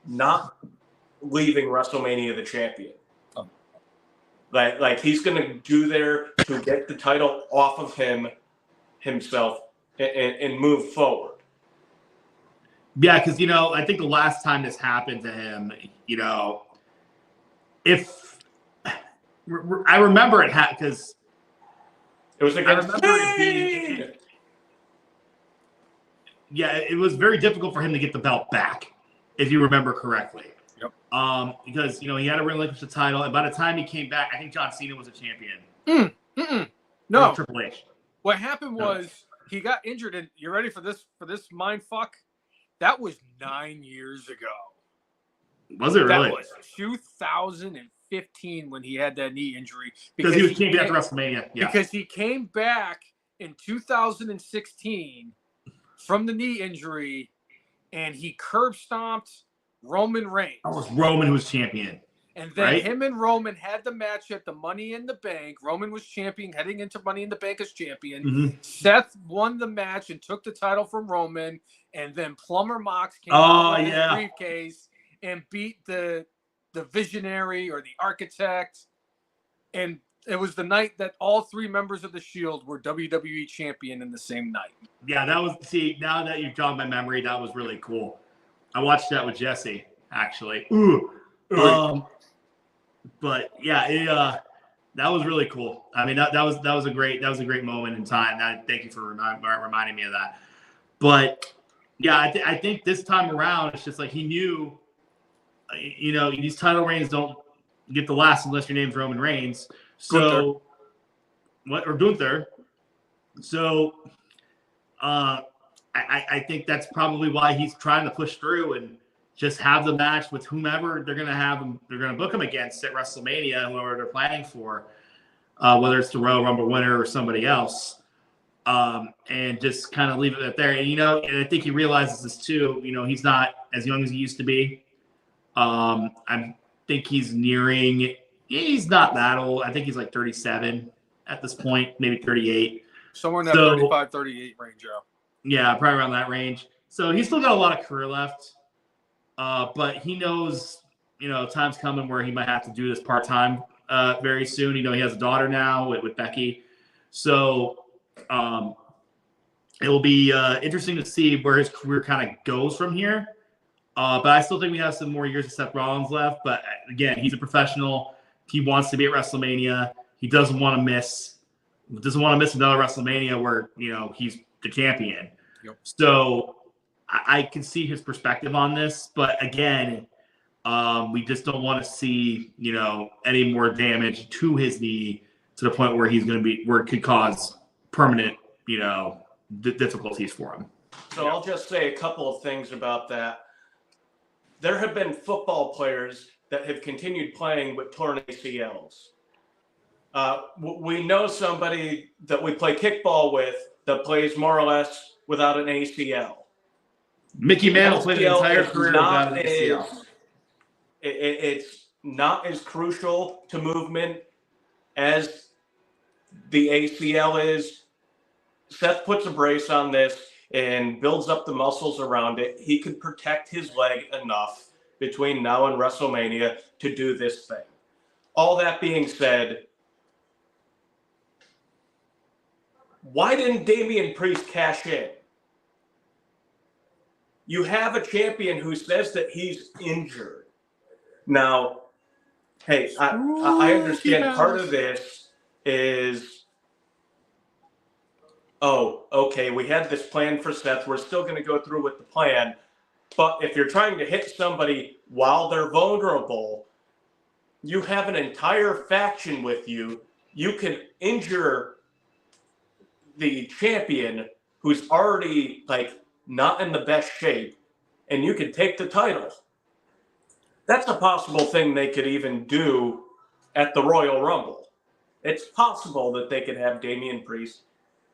not leaving WrestleMania the champion. Like he's going to do there to get the title off of himself and move forward. Yeah, because, I think the last time this happened to him, if I remember it because it was like, I remember it being, it was very difficult for him to get the belt back, if you remember correctly. Yep. Because, he had to relinquish the title, and by the time he came back, I think John Cena was a champion. No. Triple H. What happened was he got injured, and you ready for this mind fuck? That was 9 years ago. Was it really? That was 2015 when he had that knee injury. Because he was champion after WrestleMania. Yeah. Because he came back in 2016 from the knee injury, and he curb stomped Roman Reigns. That was Roman who was champion. And then him and Roman had the match at the Money in the Bank. Roman was champion, heading into Money in the Bank as champion. Mm-hmm. Seth won the match and took the title from Roman. And then Plumber Mox came out with his briefcase and beat the visionary or the architect. And it was the night that all three members of the Shield were WWE champion in the same night. Yeah, that was, now that you've jogged my memory, that was really cool. I watched that with Jesse, actually. But yeah, that was really cool. I mean, that was a great moment in time. Thank you for reminding me of that. But yeah, I think this time around, it's just like he knew, these title reigns don't get the last unless your name's Roman Reigns. So what, or Gunther. So I think that's probably why he's trying to push through and just have the match with whomever they're going to have him. They're going to book him against at WrestleMania, whoever they're planning for, whether it's the Royal Rumble winner or somebody else, and just kind of leave it at there. And, you know, and I think he realizes this too. You know, he's not as young as he used to be. I think he's nearing. He's not that old. I think he's like 37 at this point, maybe 38. Somewhere in that 35, 38 range, Joe. Yeah, probably around that range. So he's still got a lot of career left. But he knows, you know, time's coming where he might have to do this part-time very soon. You know, he has a daughter now with Becky. So it will be interesting to see where his career kind of goes from here. But I still think we have some more years of Seth Rollins left. But again, he's a professional. He wants to be at WrestleMania. He doesn't want to miss another WrestleMania where, you know, he's the champion. Yep. So I can see his perspective on this, but again, we just don't want to see, you know, any more damage to his knee to the point where where it could cause permanent, you know, difficulties for him. So I'll just say a couple of things about that. There have been football players that have continued playing with torn ACLs. We know somebody that we play kickball with that plays more or less without an ACL. Mickey Mantle played an entire career without an ACL. It's not as crucial to movement as the ACL is. Seth puts a brace on this and builds up the muscles around it. He could protect his leg enough between now and WrestleMania to do this thing. All that being said, why didn't Damian Priest cash in? You have a champion who says that he's injured. Now, hey, I understand part of this is, oh, okay, we had this plan for Seth. We're still going to go through with the plan. But if you're trying to hit somebody while they're vulnerable, you have an entire faction with you. You can injure the champion who's already, like, not in the best shape, and you can take the title. That's a possible thing they could even do at the Royal Rumble. It's possible that they could have Damian Priest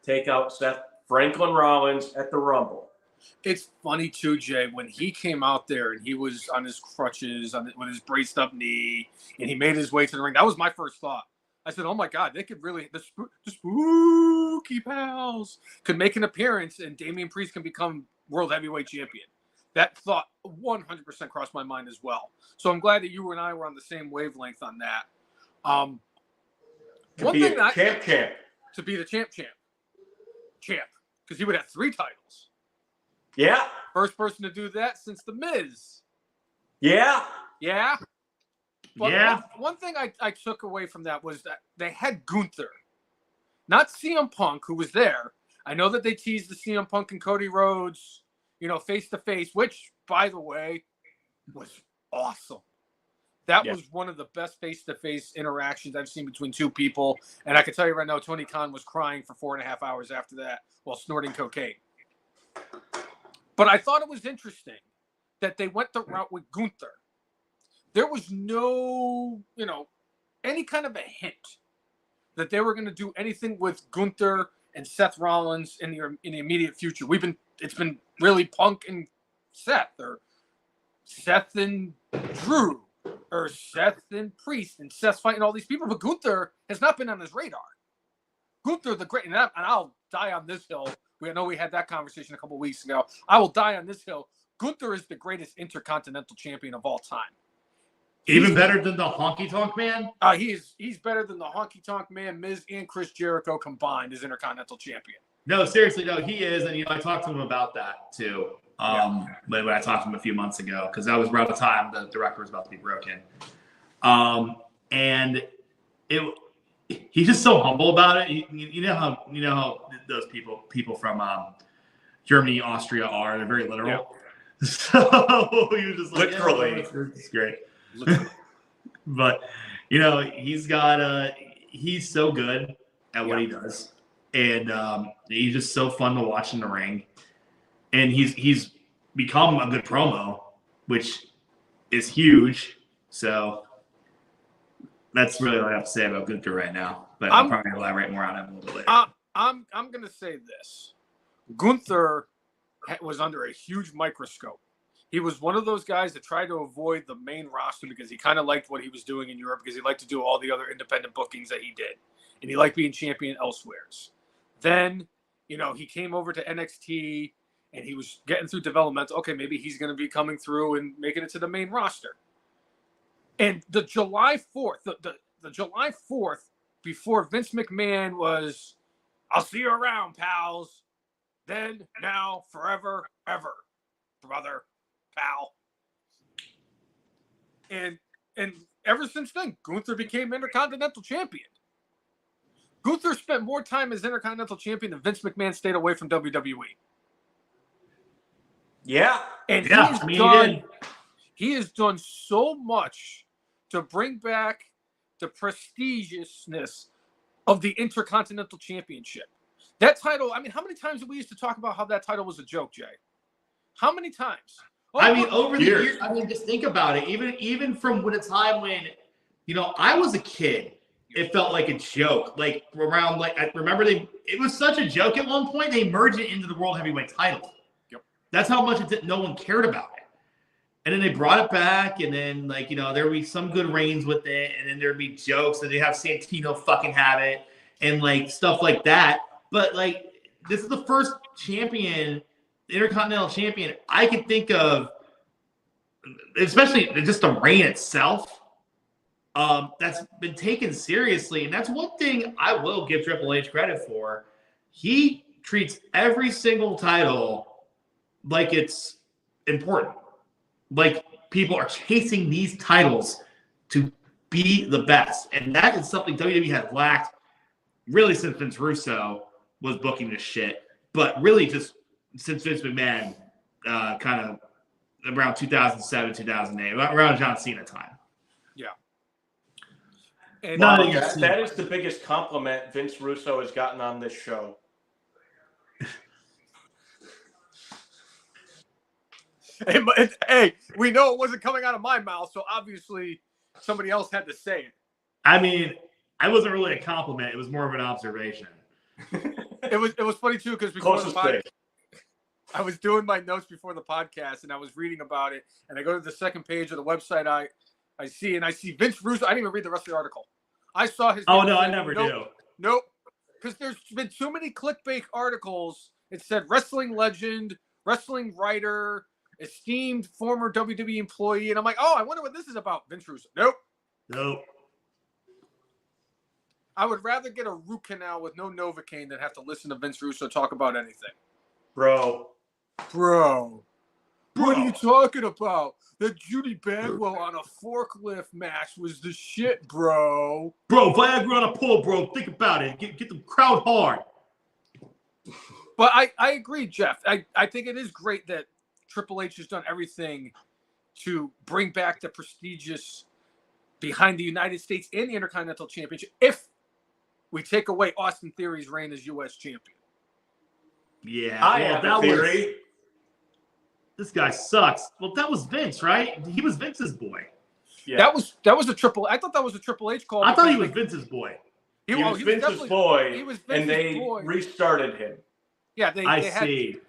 take out Seth Franklin Rollins at the Rumble. It's funny too, Jay, when he came out there and he was on his crutches with his braced up knee and he made his way to the ring. That was my first thought. I said, oh my God, they could really, the spooky pals could make an appearance and Damian Priest can become world heavyweight champion. That thought 100% crossed my mind as well. So I'm glad that you and I were on the same wavelength on that. To be a champ. To be the champ. Because he would have 3 titles. Yeah. First person to do that since The Miz. Yeah. Yeah. But yeah. One thing I took away from that was that they had Gunther, not CM Punk, who was there. I know that they teased the CM Punk and Cody Rhodes, you know, face to face, which, by the way, was awesome. That was one of the best face to face interactions I've seen between two people. And I can tell you right now, Tony Khan was crying for 4.5 hours after that while snorting cocaine. But I thought it was interesting that they went the route with Gunther. There was no, you know, any kind of a hint that they were going to do anything with Gunther and Seth Rollins in the immediate future. It's been really Punk and Seth, or Seth and Drew, or Seth and Priest, and Seth's fighting all these people. But Gunther has not been on his radar. Gunther the Great, and I'll die on this hill. I know we had that conversation a couple weeks ago. I will die on this hill. Gunther is the greatest intercontinental champion of all time. Even better than the Honky Tonk Man? He's better than the Honky Tonk Man, Miz, and Chris Jericho combined as Intercontinental Champion. No, seriously, no, he is. And, you know, I talked to him about that, too, when I talked to him a few months ago, because that was around the time the record was about to be broken. And he's just so humble about it. You know how those people from Germany, Austria are. They're very literal. Yeah. So you're just like, literally. It's great. But he's so good at what he does, and he's just so fun to watch in the ring. And he's become a good promo, which is huge. So that's really all I have to say about Gunther right now. But I'm probably gonna elaborate more on him a little bit later. I'm gonna say this: Gunther was under a huge microscope. He was one of those guys that tried to avoid the main roster because he kind of liked what he was doing in Europe, because he liked to do all the other independent bookings that he did, and he liked being champion elsewhere. Then, he came over to NXT, and he was getting through developmental. Okay, maybe he's going to be coming through and making it to the main roster. And the July 4th, the July 4th, before Vince McMahon was, "I'll see you around, pals. Then, now, forever, ever, brother, pal." And ever since then, Gunther became Intercontinental Champion. Gunther spent more time as Intercontinental Champion than Vince McMahon stayed away from WWE. Yeah. And he has done so much to bring back the prestigiousness of the Intercontinental Championship. That title, how many times did we used to talk about how that title was a joke, Jay? How many times? Over the years, just think about it. Even from a time when, I was a kid, it felt like a joke. Like around, I remember it was such a joke at one point. They merged it into the World Heavyweight title. Yep. That's how much no one cared about it. And then they brought it back, and then there would be some good reigns with it, and then there'd be jokes, and they have Santino fucking have it, and stuff like that. But this is the first champion, Intercontinental Champion, I can think of, especially just the reign itself, that's been taken seriously. And that's one thing I will give Triple H credit for. He treats every single title like it's important. Like people are chasing these titles to be the best. And that is something WWE has lacked really since Vince Russo was booking this shit. But really just since Vince McMahon kind of around 2007, 2008, around John Cena time. Yeah. And that is the biggest compliment Vince Russo has gotten on this show. Hey, we know it wasn't coming out of my mouth, so obviously somebody else had to say it. I wasn't really a compliment. It was more of an observation. It was funny, too, because before the podcast, I was doing my notes before the podcast, and I was reading about it, and I go to the second page of the website I see Vince Russo. I didn't even read the rest of the article. I saw his name. Oh, no, I never do. Nope. Because there's been too many clickbait articles. It said wrestling legend, wrestling writer, esteemed former WWE employee. And I'm like, I wonder what this is about. Vince Russo. Nope. I would rather get a root canal with no Novocaine than have to listen to Vince Russo talk about anything. Bro. What are you talking about? That Judy Bagwell on a forklift match was the shit, bro. Bro, Viagra on a pole, bro. Think about it. Get the crowd hard. But I agree, Jeff. I think it is great that Triple H has done everything to bring back the prestigious behind the United States and the Intercontinental Championship if we take away Austin Theory's reign as U.S. champion. Yeah. I have a theory. This guy sucks. Well, that was Vince, right? He was Vince's boy. Yeah. That was a Triple. I thought that was a Triple H call. I thought he was Vince's boy. He was Vince's boy. He was Vince's and they boy. restarted him. Yeah, I see.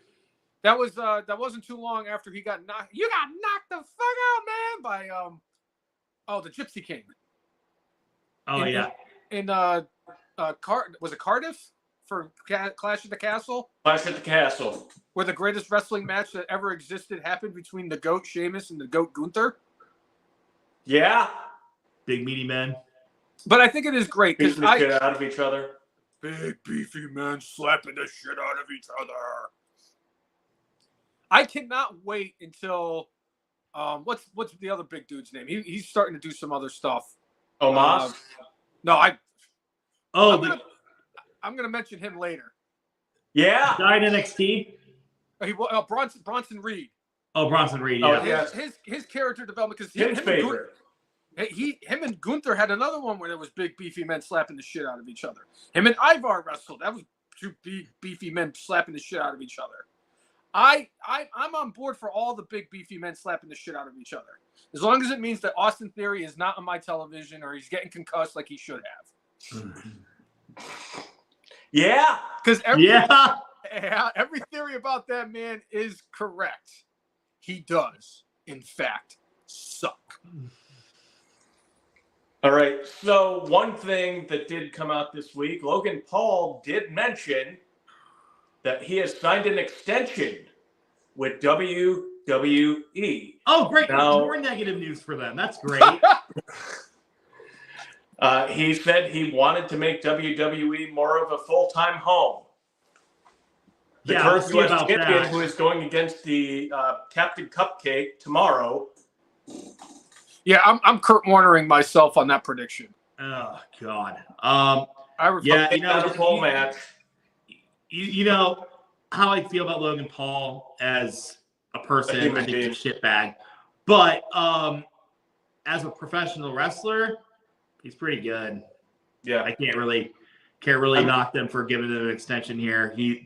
That wasn't too long after he got knocked. You got knocked the fuck out, man, by the Gypsy King. Oh yeah. Was it Cardiff for Clash at the Castle? Clash at the Castle, where the greatest wrestling match that ever existed happened between the GOAT Sheamus and the GOAT Gunther. Yeah. Big meaty men. But I think it is great because the shit out of each other. Big beefy men slapping the shit out of each other. I cannot wait until what's the other big dude's name? He's starting to do some other stuff. Omos? No, I'm gonna mention him later. Yeah. Died in NXT. Bronson Reed. Oh, Bronson Reed. Yeah. His character development, because his favorite. Him and Gunther had another one where there was big beefy men slapping the shit out of each other. Him and Ivar wrestled. That was two big beefy men slapping the shit out of each other. I'm on board for all the big beefy men slapping the shit out of each other, as long as it means that Austin Theory is not on my television or he's getting concussed like he should have. Yeah, because every theory about that man is correct. He does, in fact, suck. All right. So one thing that did come out this week, Logan Paul did mention that he has signed an extension with WWE. Oh, great. Now, more negative news for them. That's great. He said he wanted to make WWE more of a full-time home. The current we'll U.S. champion, who is going against the Captain Cupcake tomorrow. Yeah, I'm Kurt Warnering myself on that prediction. Oh God. A full match. You know how I feel about Logan Paul as a person. I think he's a shitbag, but as a professional wrestler, he's pretty good. Yeah, I can't really knock them for giving him an extension here. He's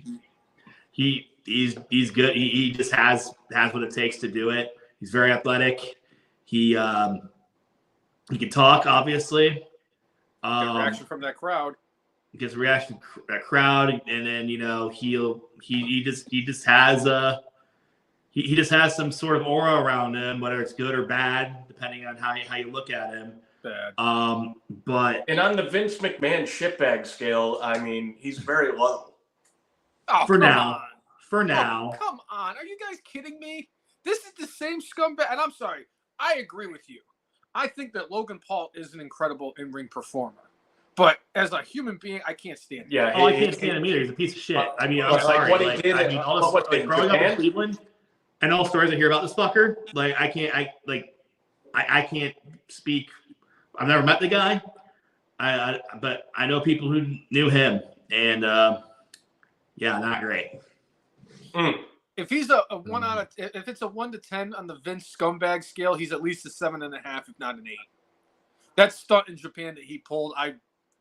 good. He just has what it takes to do it. He's very athletic. He can talk, obviously. Get a reaction from that crowd. Gets a reaction from that crowd, and then he just has some sort of aura around him, whether it's good or bad, depending on how you look at him. Bad. But and on the Vince McMahon shitbag scale, I mean, he's very low. Oh, for now. Oh, come on. Are you guys kidding me? This is the same scumbag. And I'm sorry. I agree with you. I think that Logan Paul is an incredible in-ring performer. But as a human being, I can't stand him. Yeah, I can't stand him either. He's a piece of shit. I mean, I'm sorry. What he did, growing up in Cleveland, and all the stories I hear about this fucker, I can't speak. I've never met the guy, but I know people who knew him, and not great. If he's a 1 out of, if it's a 1 to 10 on the Vince scumbag scale, he's at least a 7.5, if not an 8. That stunt in Japan that he pulled, I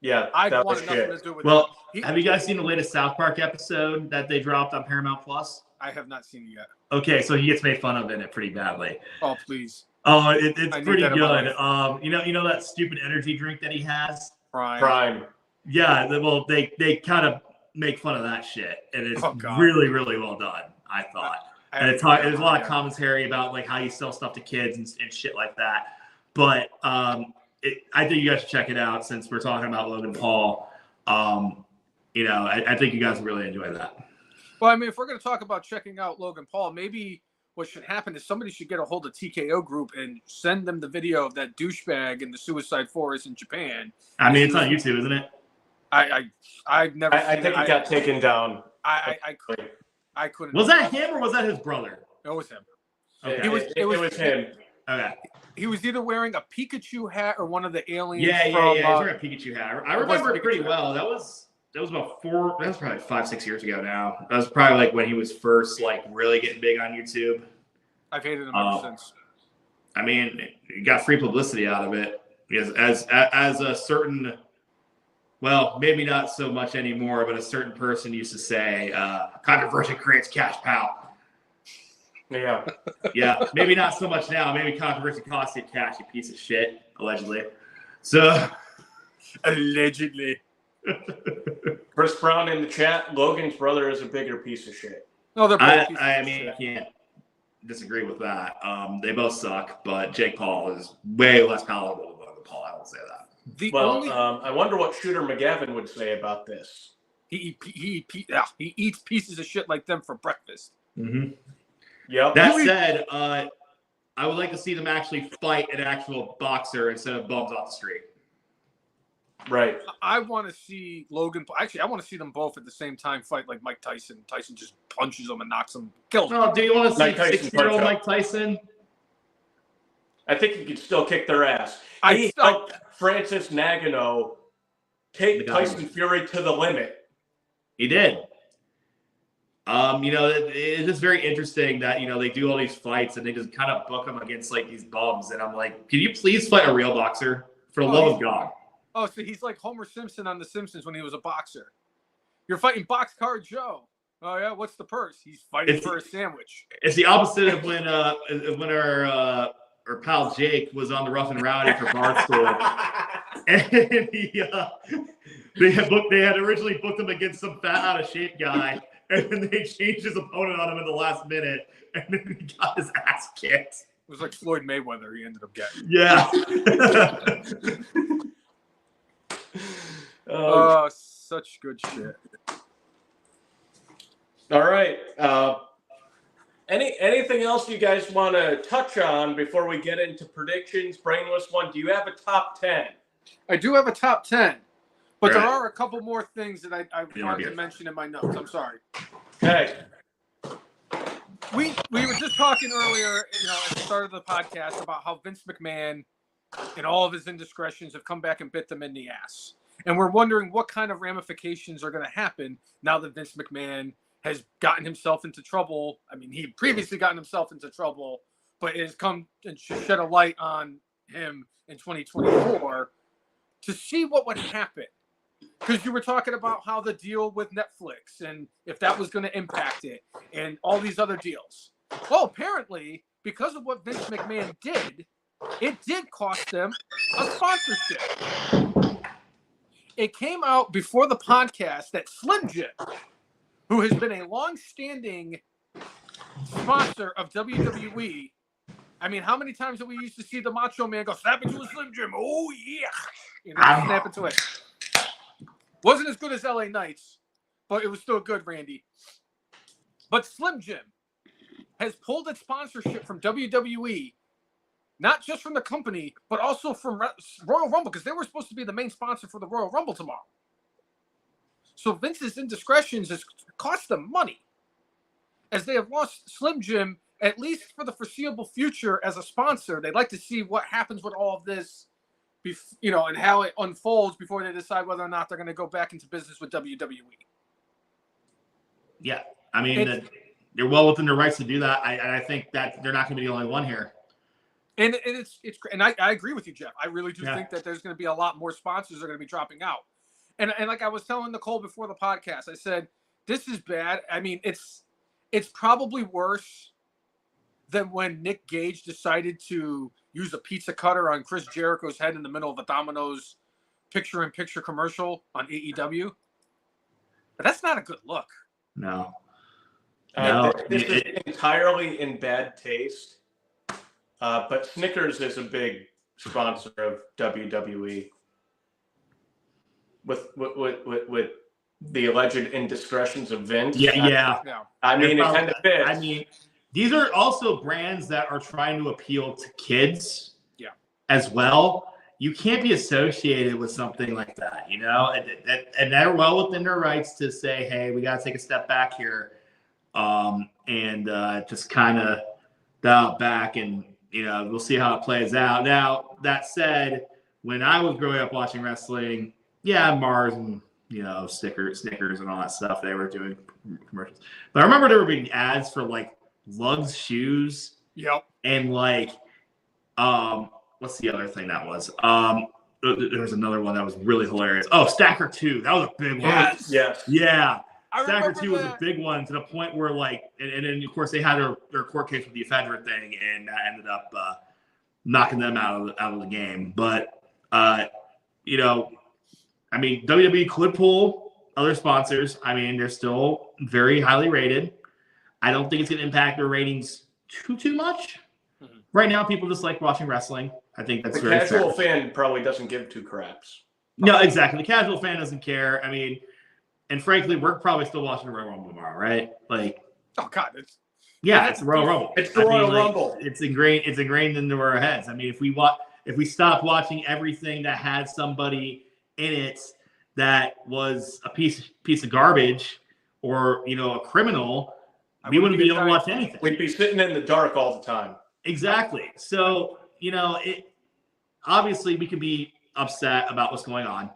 wanted nothing to do with. Well, have you guys seen the latest South Park episode that they dropped on Paramount Plus? I have not seen it yet. Okay, so he gets made fun of in it pretty badly. Oh, please. Oh, it's pretty good. You know that stupid energy drink that he has? Prime. Yeah, well, they kind of make fun of that shit, and it's really, really well done, I thought. And there's a lot of commentary about like how you sell stuff to kids and shit like that. But I think you guys should check it out since we're talking about Logan Paul. I think you guys will really enjoy that. Well, I mean, if we're going to talk about checking out Logan Paul, maybe what should happen is somebody should get a hold of TKO Group and send them the video of that douchebag in the Suicide Forest in Japan. I mean, it's on YouTube, isn't it? I've never. I think it got taken down. I couldn't. Was that him or was that his brother? It was him. Okay. It was him. Okay. He was either wearing a Pikachu hat or one of the aliens. Yeah. He was wearing a Pikachu hat. I remember it pretty well. That was about that was probably 5-6 years ago now. That was probably like when he was first like really getting big on YouTube. I've hated him ever since. I mean, he got free publicity out of it because as a certain, well, maybe not so much anymore, but a certain person used to say, controversy creates cash, pal. Yeah. Yeah, maybe not so much now. Maybe controversy costs you cash, you piece of shit, allegedly. So, allegedly. Chris Brown in the chat, Logan's brother is a bigger piece of shit. No, they're both I can't disagree with that. They both suck, but Jake Paul is way less palatable than Logan Paul. I will say that. I wonder what Shooter McGavin would say about this. He eats pieces of shit like them for breakfast. Mm-hmm. Yeah. That said, I would like to see them actually fight an actual boxer instead of bums off the street. Right. I want to see Logan. Actually, I want to see them both at the same time fight like Mike Tyson. Tyson just punches him and knocks him, kills him. Oh, do you want to see 60-year-old Mike Tyson? I think he could still kick their ass. He helped Francis Ngannou take Tyson Fury to the limit. He did. It's just very interesting that, they do all these fights and they just kind of book them against like these bums. And I'm like, can you please fight a real boxer for the love of God? Oh, so he's like Homer Simpson on The Simpsons when he was a boxer. You're fighting Boxcar Joe. Oh yeah, what's the purse? He's fighting for a sandwich. It's the opposite of when our pal Jake was on the Rough and Rowdy for Barstool, and they had originally booked him against some fat out of shape guy, and then they changed his opponent on him in the last minute, and then he got his ass kicked. It was like Floyd Mayweather. He ended up getting. Yeah. Oh, such good shit. All right. Anything else you guys want to touch on before we get into predictions? Brainless one. Do you have a top 10? I do have a top 10, but Right. there are a couple more things that I wanted to mention in my notes. I'm sorry. Okay. We were just talking earlier, at the start of the podcast about how Vince McMahon and all of his indiscretions have come back and bit them in the ass. And we're wondering what kind of ramifications are going to happen now that Vince McMahon has gotten himself into trouble. I mean, he previously gotten himself into trouble, but it has come and shed a light on him in 2024 to see what would happen. Because you were talking about how the deal with Netflix and if that was going to impact it and all these other deals. Well, apparently, because of what Vince McMahon did, it did cost them a sponsorship. It came out before the podcast that Slim Jim, who has been a long-standing sponsor of WWE. I mean, how many times have we used to see the Macho Man go, snap into a Slim Jim? Oh, yeah. Snap into it. Wasn't as good as LA Knights, but it was still good, Randy. But Slim Jim has pulled its sponsorship from WWE, not just from the company, but also from Royal Rumble, because they were supposed to be the main sponsor for the Royal Rumble tomorrow. So Vince's indiscretions has cost them money, as they have lost Slim Jim, at least for the foreseeable future, as a sponsor. They'd like to see what happens with all of this, and how it unfolds before they decide whether or not they're going to go back into business with WWE. Yeah, I mean, they're well within their rights to do that. I think that they're not going to be the only one here. And I agree with you, Jeff. I really do think that there's going to be a lot more sponsors that are going to be dropping out. And like I was telling Nicole before the podcast, I said, this is bad. I mean, it's probably worse than when Nick Gage decided to use a pizza cutter on Chris Jericho's head in the middle of a Domino's picture-in-picture commercial on AEW. But that's not a good look. No. This is entirely in bad taste. But Snickers is a big sponsor of WWE. With the alleged indiscretions of Vince. Yeah. I mean, it kind of fits. I mean, these are also brands that are trying to appeal to kids as well. You can't be associated with something like that, and they're well within their rights to say, hey, we got to take a step back here and just kind of dial back and, we'll see how it plays out. Now, that said, when I was growing up watching wrestling, Mars and, Snickers and all that stuff, they were doing commercials. But I remember there were being ads for like Lugz shoes. Yep. And like, what's the other thing that was? There was another one that was really hilarious. Oh, Stacker 2. That was a big one. Yes. Yeah. Stacker 2 was a big one to the point where like, and then of course they had their court case with the offender thing, and that ended up knocking them out of the game. But I mean, WWE could pull other sponsors. I mean, they're still very highly rated. I don't think it's going to impact their ratings too much. Mm-hmm. Right now, people just like watching wrestling. I think that's the casual fan probably doesn't give two craps. No, exactly. The casual fan doesn't care. I mean, and frankly, we're probably still watching the Royal Rumble tomorrow, right? Like, oh God, it's the Royal Rumble. It's the Royal Rumble. It's ingrained into our heads. I mean, if we stopped watching everything that had somebody in it that was a piece of garbage or a criminal, we wouldn't be able to watch anything. We'd be sitting in the dark all the time. Exactly. So it obviously we could be upset about what's going on,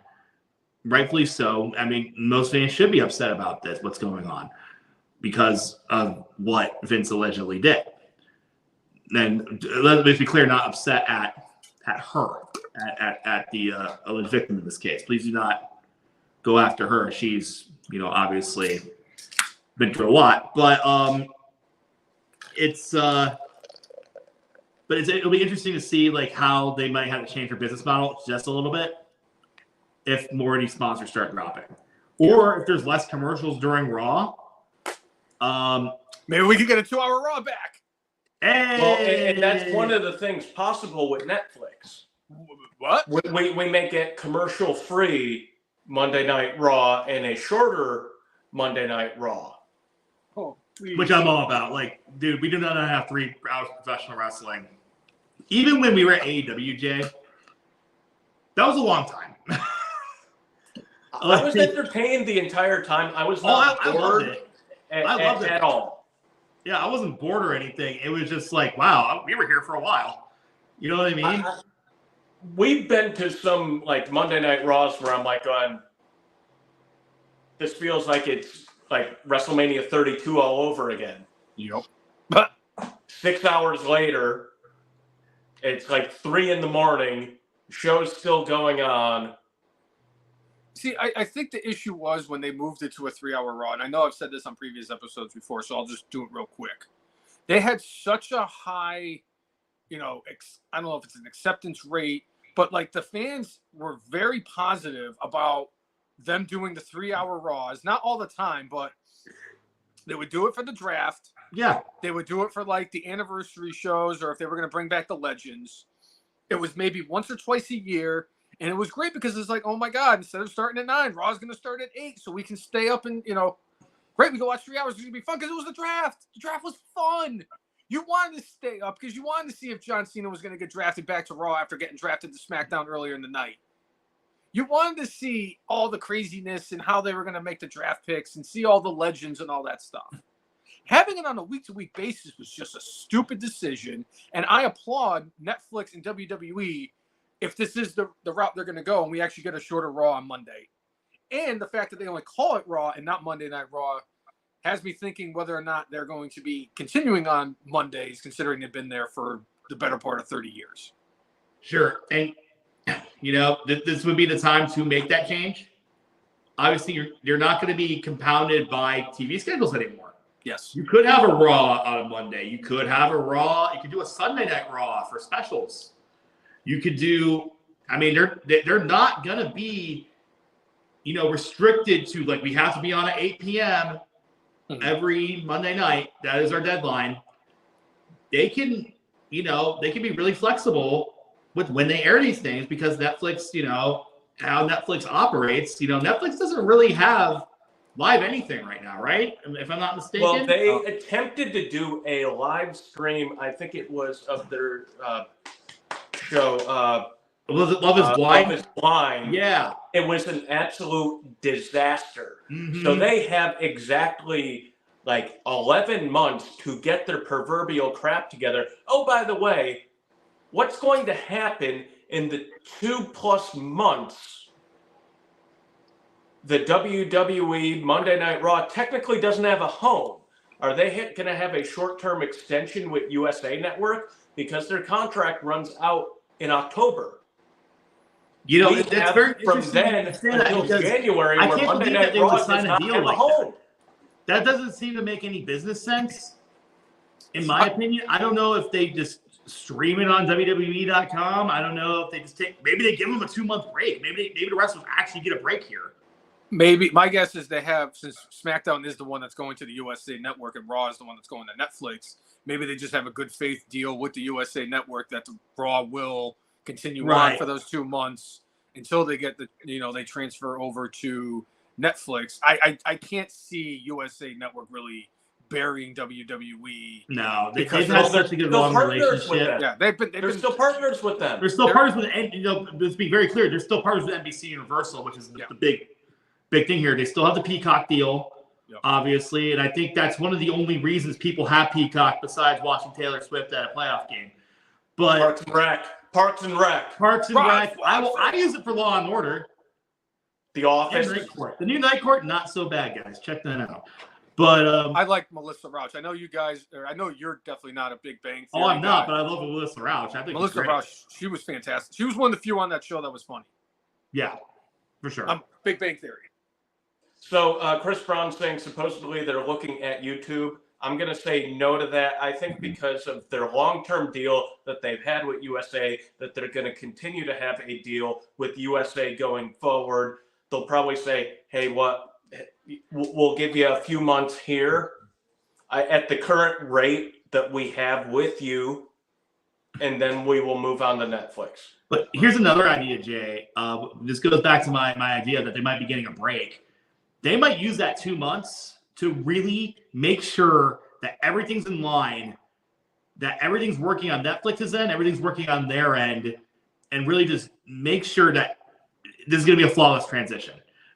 rightfully so. I mean, most fans should be upset about what's going on. because of what Vince allegedly did. And let's be clear, not upset at her, at the alleged victim in this case. Please do not go after her. She's, obviously been through a lot, but it'll be interesting to see like how they might have to change their business model just a little bit if more of these sponsors start dropping, or if there's less commercials during Raw. Maybe we could get a 2-hour Raw back. Hey! Well, and that's one of the things possible with Netflix. What? We make it commercial free Monday Night Raw and a shorter Monday Night Raw. Oh, please. Which I'm all about. Like, dude, we do not have 3 hours of professional wrestling. Even when we were at AEW, Jay, that was a long time. I was entertained the entire time. I was not bored at all. Yeah, I wasn't bored or anything. It was just like, wow, we were here for a while. You know what I mean? We've been to some like Monday Night Raws where I'm like, this feels like it's like WrestleMania 32 all over again. Yep. 6 hours later, it's like 3 a.m. Show's still going on. See, I think the issue was when they moved it to a 3-hour Raw, and I know I've said this on previous episodes before, so I'll just do it real quick. They had such a high, I don't know if it's an acceptance rate, but like the fans were very positive about them doing the 3-hour Raws. Not all the time, but they would do it for the draft. Yeah. They would do it for like the anniversary shows, or if they were going to bring back the legends. It was maybe once or twice a year. And it was great because it's like, oh my God, instead of starting at 9, Raw's going to start at 8. So we can stay up and, great, we can watch 3 hours. It's going to be fun because it was the draft. The draft was fun. You wanted to stay up because you wanted to see if John Cena was going to get drafted back to Raw after getting drafted to SmackDown earlier in the night. You wanted to see all the craziness and how they were going to make the draft picks and see all the legends and all that stuff. Having it on a week-to-week basis was just a stupid decision. And I applaud Netflix and WWE if this is the route they're going to go and we actually get a shorter Raw on Monday. And the fact that they only call it Raw and not Monday Night Raw has me thinking whether or not they're going to be continuing on Mondays, considering they've been there for the better part of 30 years. Sure. And, this would be the time to make that change. Obviously, you're not going to be compounded by TV schedules anymore. Yes. You could have a Raw on a Monday. You could have a Raw. You could do a Sunday Night Raw for specials. You could do, they're not going to be, restricted to like, we have to be on at 8 p.m. every Monday night. That is our deadline. They can be really flexible with when they air these things because Netflix, how Netflix operates, Netflix doesn't really have live anything right now, right? If I'm not mistaken. Well, they attempted to do a live stream. I think it was of their show. Was it Love is Blind? Love is Blind. Yeah. It was an absolute disaster. Mm-hmm. So they have exactly like 11 months to get their proverbial crap together. Oh, by the way, what's going to happen in the 2+ months? The WWE Monday Night Raw technically doesn't have a home. Are they going to have a short-term extension with USA Network? Because their contract runs out in October. That's very from then until January, where Monday Night Raw does not have a home. That doesn't seem to make any business sense, in my opinion. I don't know if they just stream it on WWE.com. I don't know if they just maybe they give them a 2-month break. Maybe the wrestlers actually get a break here. Maybe my guess is they have, since SmackDown is the one that's going to the USA Network and Raw is the one that's going to Netflix. Maybe they just have a good faith deal with the USA Network that the Raw will continue on for those 2 months until they get they transfer over to Netflix. I can't see USA Network really burying WWE. No, because they've had such a good long relationship. Yeah, they're still partners with them. They're still partners with, and let's be very clear, they're still partners with NBC Universal, which is the big thing here. They still have the Peacock deal, obviously, and I think that's one of the only reasons people have Peacock besides watching Taylor Swift at a playoff game. But Parks and Rec. I use it for Law and Order. The Office. The new Night Court, not so bad, guys. Check that out. But I like Melissa Rauch. I know you guys, or I know you're definitely not a Big Bang Theory I'm not, guy. but I love Melissa Rauch. I think Melissa Rauch, she was fantastic. She was one of the few on that show that was funny. Yeah, for sure. Big Bang Theory. So Chris Brown's saying supposedly they're looking at YouTube. I'm going to say no to that. I think because of their long-term deal that they've had with USA, that they're going to continue to have a deal with USA going forward. They'll probably say, hey, we'll give you a few months here at the current rate that we have with you, and then we will move on to Netflix. But here's another idea, Jay. This goes back to my idea that they might be getting a break. They might use that 2 months to really make sure that everything's in line, that everything's working on Netflix's end, everything's working on their end, and really just make sure that this is going to be a flawless transition.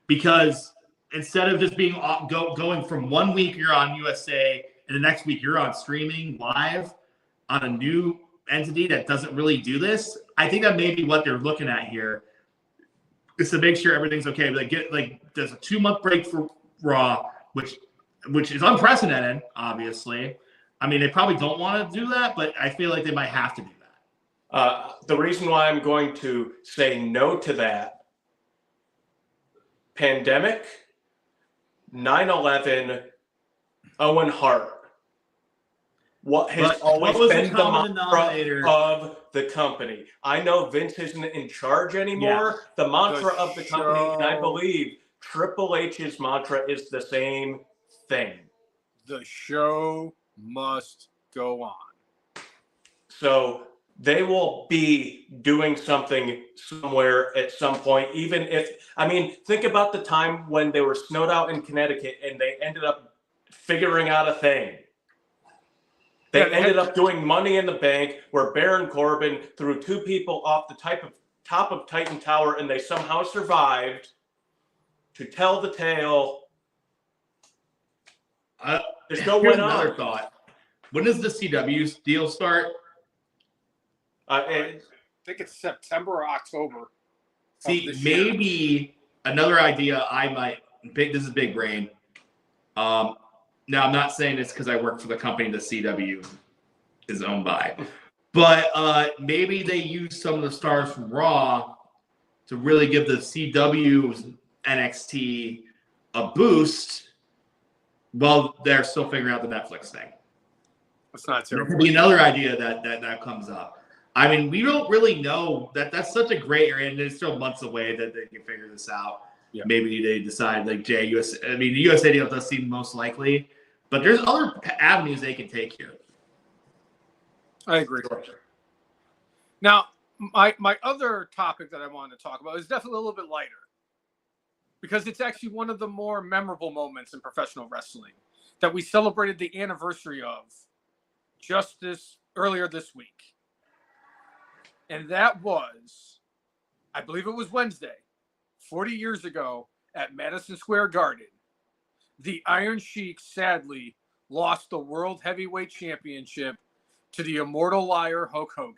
Because instead of just being going from 1 week you're on USA and the next week you're on streaming live on a new entity that doesn't really do this, I think that may be what they're looking at here, is to make sure everything's okay. There's a 2 month break for Raw, which is unprecedented, obviously. I mean, they probably don't want to do that, but I feel like they might have to do that. The reason why I'm going to say no to that: pandemic, 9/11, Owen Hart. What has always been the mantra of the company? I know Vince isn't in charge anymore. Yeah. The mantra of the company, and I believe Triple H's mantra is the same thing. The show must go on. So they will be doing something somewhere at some point, even if, I mean, think about the time when they were snowed out in Connecticut and they ended up figuring out a thing. They ended up doing Money in the Bank, where Baron Corbin threw 2 people off the top of Titan Tower, and they somehow survived to tell the tale. There's no win on. Another thought. When does the CW deal start? I think it's September or October. See, maybe another idea I might pick. This is big brain. Now, I'm not saying this because I work for the company the CW is owned by, but maybe they use some of the stars from Raw to really give the CW's NXT a boost while they're still figuring out the Netflix thing. That's not terrible. There could be another idea that comes up. I mean, we don't really know that's such a gray area, and there's still months away that they can figure this out. Yeah. Maybe they decide, like Jay, the USA deal does seem most likely, but there's other avenues they can take here. I agree. Now, my other topic that I wanted to talk about is definitely a little bit lighter, because it's actually one of the more memorable moments in professional wrestling that we celebrated the anniversary of just earlier this week. And that was, I believe it was Wednesday, 40 years ago at Madison Square Garden, the Iron Sheik sadly lost the World Heavyweight Championship to the immortal liar Hulk Hogan.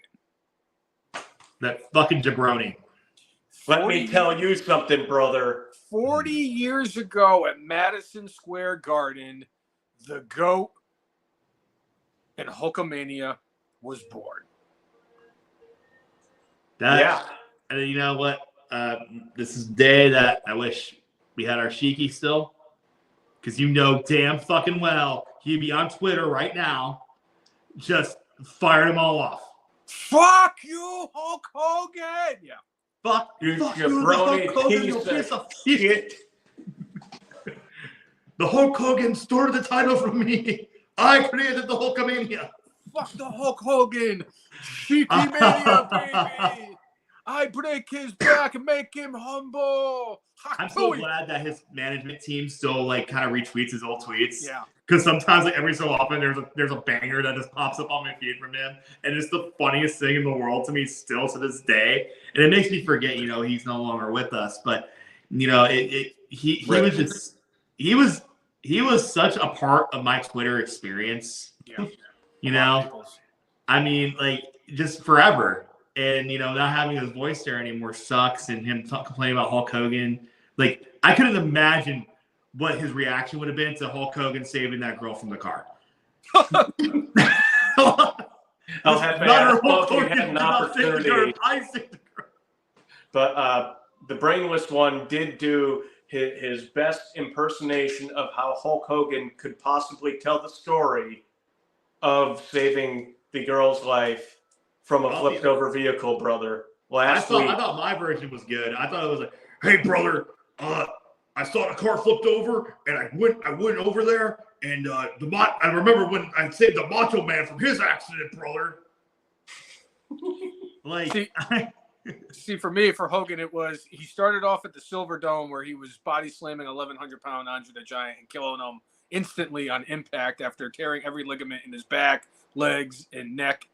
That fucking jabroni. Let me tell you something, brother. 40 years ago at Madison Square Garden, the GOAT and Hulkamania was born. And you know what? This is the day that I wish we had our Sheiky still. Because you know damn fucking well he'd be on Twitter right now just firing them all off. Fuck you, Hulk Hogan! Yeah. Fuck you, jabroni piece of shit. The Hulk Hogan stole the title from me. I created the Hulkamania. Fuck the Hulk Hogan. Sheiky Mania, baby. I break his back and make him humble. I'm so glad that his management team still kind of retweets his old tweets. Yeah. Because sometimes every so often there's a banger that just pops up on my feed from him, and it's the funniest thing in the world to me still to this day. And it makes me forget, he's no longer with us. But he was such a part of my Twitter experience. Yeah. I mean, just forever. And, not having his voice there anymore sucks, and him complaining about Hulk Hogan. I couldn't imagine what his reaction would have been to Hulk Hogan saving that girl from the car. I'll have to ask if you had an opportunity. But the Brainless one did do his best impersonation of how Hulk Hogan could possibly tell the story of saving the girl's life from a flipped over vehicle, brother. I thought my version was good. I thought it was like, hey, brother, I saw the car flipped over, and I went over there, and I remember when I saved the Macho Man from his accident, brother. See, for me, for Hogan, he started off at the Silver Dome where he was body slamming 1,100-pound Andre the Giant and killing him instantly on impact after tearing every ligament in his back, legs, and neck.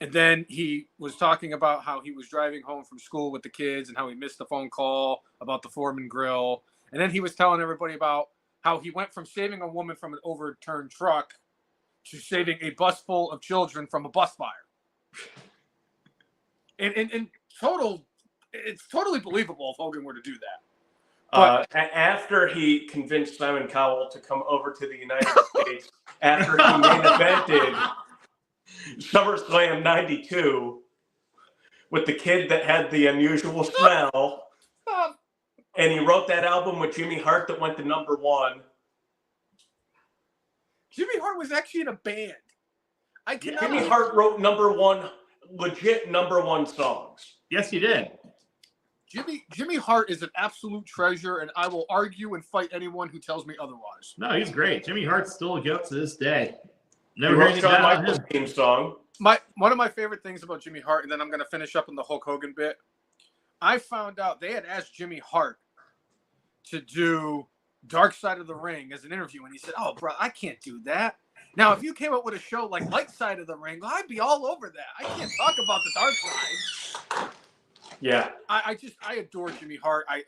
And then he was talking about how he was driving home from school with the kids and how he missed the phone call about the Foreman grill. And then he was telling everybody about how he went from saving a woman from an overturned truck to saving a bus full of children from a bus fire. And it's totally believable if Hogan were to do that. But after he convinced Simon Cowell to come over to the United States, after he main evented SummerSlam 92 with the kid that had the unusual smell, and he wrote that album with Jimmy Hart that went to #1. Jimmy Hart was actually in a band. Jimmy Hart wrote legit #1 songs. Yes, he did. Jimmy Hart is an absolute treasure, and I will argue and fight anyone who tells me otherwise. No, he's great. Jimmy Hart's still a goat to this day. Never heard Shawn Michaels' theme song. One of my favorite things about Jimmy Hart, and then I'm going to finish up in the Hulk Hogan bit. I found out they had asked Jimmy Hart to do Dark Side of the Ring as an interview, and he said, "Oh, bro, I can't do that. Now, if you came up with a show like Light Side of the Ring, I'd be all over that. I can't talk about the dark side." Yeah. I adore Jimmy Hart. I've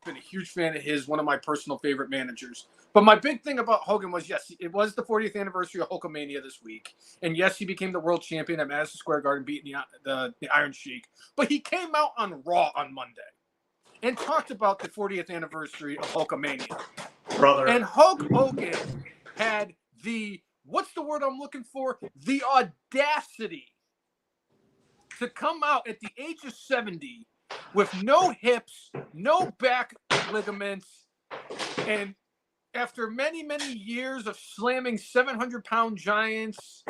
been a huge fan of his, one of my personal favorite managers. But my big thing about Hogan was, yes, it was the 40th anniversary of Hulkamania this week. And yes, he became the world champion at Madison Square Garden, beating the Iron Sheik. But he came out on Raw on Monday and talked about the 40th anniversary of Hulkamania. Brother. And Hulk Hogan had what's the word I'm looking for? The audacity to come out at the age of 70 with no hips, no back ligaments, and after many, many years of slamming 700-pound giants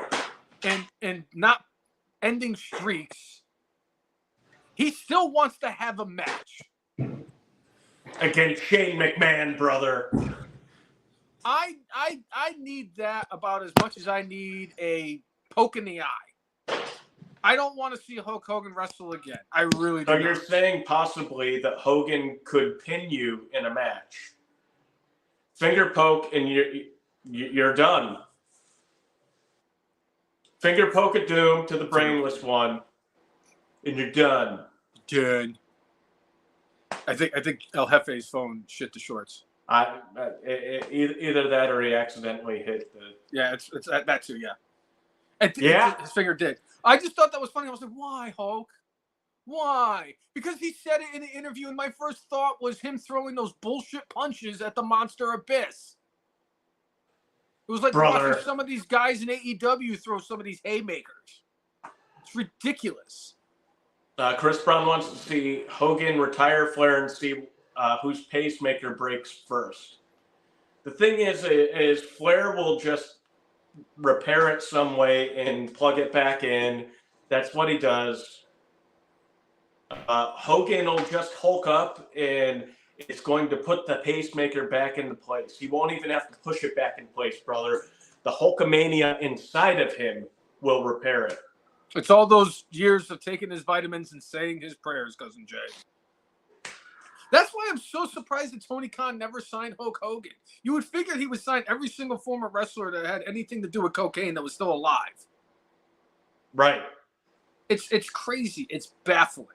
and not ending streaks, he still wants to have a match against Shane McMahon, brother. I need that about as much as I need a poke in the eye. I don't want to see Hulk Hogan wrestle again. I really do. So you're saying possibly that Hogan could pin you in a match, finger poke, and you're done. Finger poke of doom to the Brainless one, and you're done. Dude, I think El Jefe's phone shit the shorts. Either that or he accidentally hit the. Yeah, it's that too. Yeah. His finger did. I just thought that was funny. I was like, why, Hulk? Why? Because he said it in the interview, and my first thought was him throwing those bullshit punches at the Monster Abyss. It was like watching some of these guys in AEW throw some of these haymakers. It's ridiculous. Chris Brown wants to see Hogan retire Flair and see whose pacemaker breaks first. The thing is Flair will just repair it some way and plug it back in. That's what he does. Hogan will just hulk up and it's going to put the pacemaker back into place. He won't even have to push it back in place, brother. The Hulkamania inside of him will repair it. It's all those years of taking his vitamins and saying his prayers, Cousin Jay. That's why I'm so surprised that Tony Khan never signed Hulk Hogan. You would figure he would sign every single former wrestler that had anything to do with cocaine that was still alive. Right. It's crazy. It's baffling.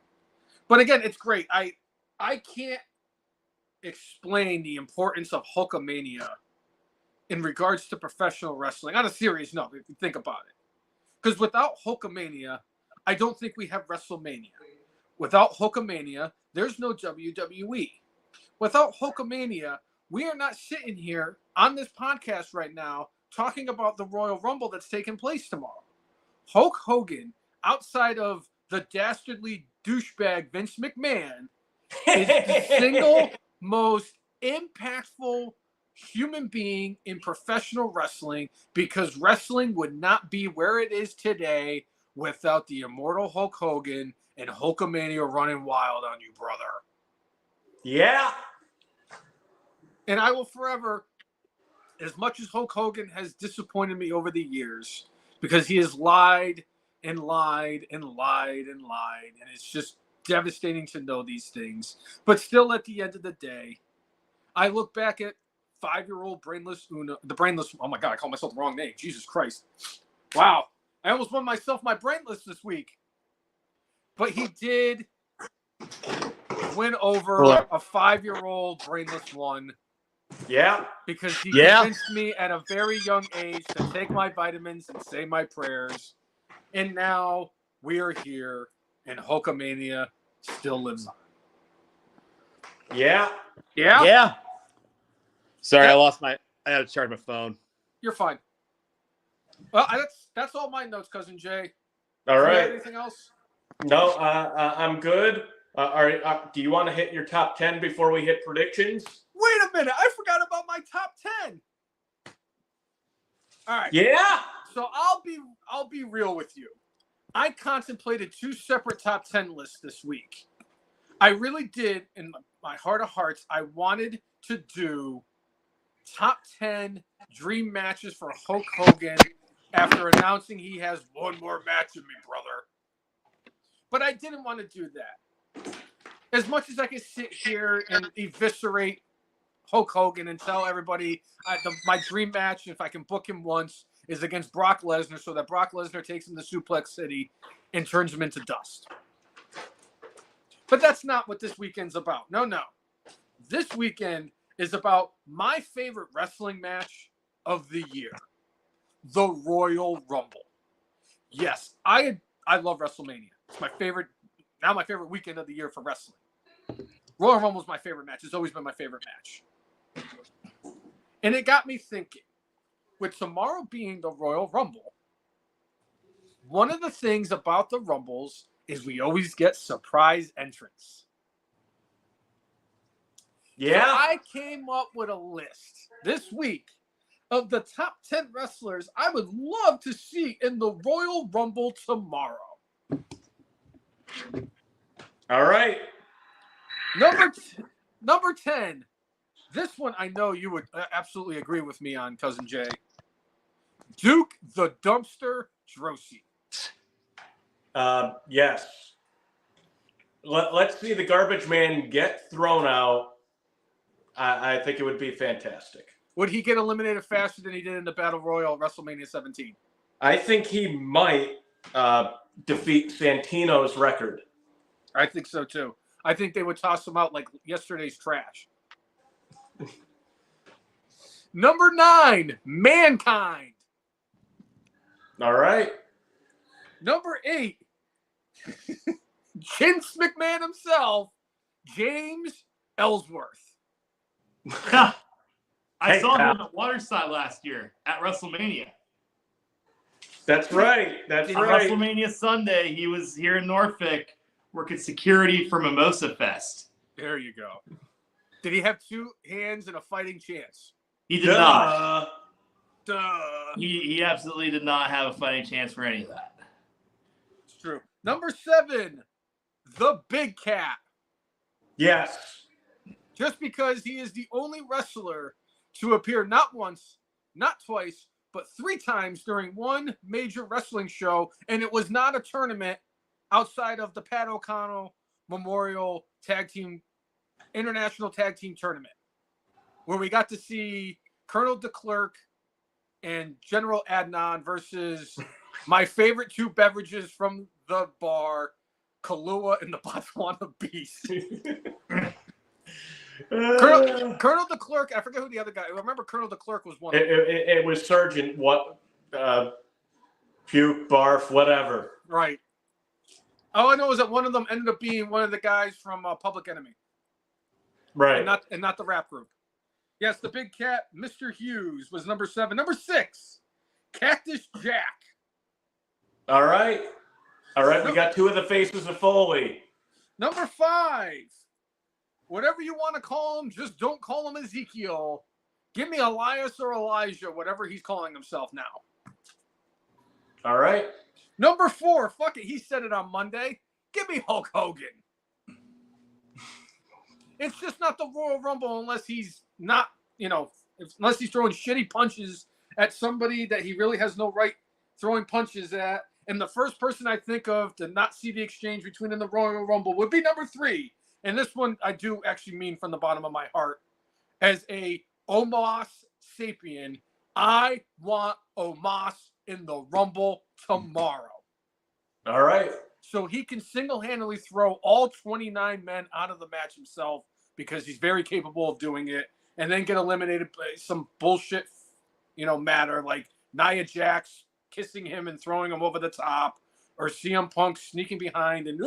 But again, it's great. I can't explain the importance of Hulkamania in regards to professional wrestling. On a serious note, if you think about it. Because without Hulkamania, I don't think we have WrestleMania. Without Hulkamania, there's no WWE. Without Hulkamania, we are not sitting here on this podcast right now talking about the Royal Rumble that's taking place tomorrow. Hulk Hogan, outside of the dastardly douchebag Vince McMahon, is the single most impactful human being in professional wrestling, because wrestling would not be where it is today without the immortal Hulk Hogan and Hulkamania running wild on you, brother. Yeah. And I will forever, as much as Hulk Hogan has disappointed me over the years, because he has lied and lied and lied and lied, and it's just devastating to know these things. But still, at the end of the day, I look back at 5-year-old Brainless Uno, the Brainless, oh my God, I called myself the wrong name. Jesus Christ. Wow. I almost won myself my Brainless this week. But he did win over a 5-year-old Brainless one. Yeah. Because he convinced me at a very young age to take my vitamins and say my prayers. And now we are here, and Hulkamania still lives on. Yeah. Yeah? Yeah. Sorry, I had to charge my phone. You're fine. Well, that's all my notes, Cousin Jay. All Do you right. have anything else? No, I'm good. Do you want to hit your top 10 before we hit predictions? Wait a minute. I forgot about my top 10. All right. Yeah. So I'll be real with you. I contemplated 2 separate top 10 lists this week. I really did, in my heart of hearts, I wanted to do top 10 dream matches for Hulk Hogan after announcing he has one more match in me, brother. But I didn't want to do that. As much as I could sit here and eviscerate Hulk Hogan and tell everybody my dream match, if I can book him once, is against Brock Lesnar, so that Brock Lesnar takes him to Suplex City and turns him into dust. But that's not what this weekend's about. No. This weekend is about my favorite wrestling match of the year, the Royal Rumble. Yes, I love WrestleMania. It's my favorite weekend of the year for wrestling. Royal Rumble is my favorite match. It's always been my favorite match. And it got me thinking, with tomorrow being the Royal Rumble, one of the things about the Rumbles is we always get surprise entrants. Yeah. So I came up with a list this week of the top 10 wrestlers I would love to see in the Royal Rumble tomorrow. All right. Number 10. This one I know you would absolutely agree with me on, Cousin Jay. Duke the Dumpster Droese. Yes. Let's see the garbage man get thrown out. I think it would be fantastic. Would he get eliminated faster than he did in the Battle Royal at WrestleMania 17? I think he might defeat Santino's record. I think so, too. I think they would toss him out like yesterday's trash. Number 9, Mankind. All right. Number 8, Vince McMahon himself, James Ellsworth. I saw him at Waterside last year at WrestleMania. That's right. That's On right. WrestleMania Sunday, he was here in Norfolk working security for Mimosa Fest. There you go. Did he have 2 hands and a fighting chance? He did not. Duh. He absolutely did not have a fighting chance for any of that. It's true. Number 7, the Big Cat. Yes. Just because he is the only wrestler to appear not once, not twice, but 3 times during one major wrestling show, and it was not a tournament outside of the Pat O'Connell Memorial International Tag Team Tournament, where we got to see Colonel DeClerc and General Adnan versus my favorite 2 beverages from the bar, Kahlua and the Botswana Beast. Colonel DeClerc, I forget who the other guy. I remember Colonel DeClerc was one. It was Sergeant Puke, Barf, whatever. Right. All I know is that one of them ended up being one of the guys from Public Enemy. Right. And not the rap group. Yes, the big cat, Mr. Hughes, was number 7. Number 6, Cactus Jack. All right. We got 2 of the faces of Foley. Number 5, whatever you want to call him, just don't call him Ezekiel. Give me Elias or Elijah, whatever he's calling himself now. All right. Number 4, fuck it, he said it on Monday. Give me Hulk Hogan. It's just not the Royal Rumble unless he's not, unless he's throwing shitty punches at somebody that he really has no right throwing punches at. And the first person I think of to not see the exchange between in the Royal Rumble would be number 3. And this one I do actually mean from the bottom of my heart. As a Omos Sapien, I want Omos in the Rumble tomorrow. All right. So he can single-handedly throw all 29 men out of the match himself because he's very capable of doing it, and then get eliminated by some bullshit, matter like Nia Jax kissing him and throwing him over the top, or CM Punk sneaking behind and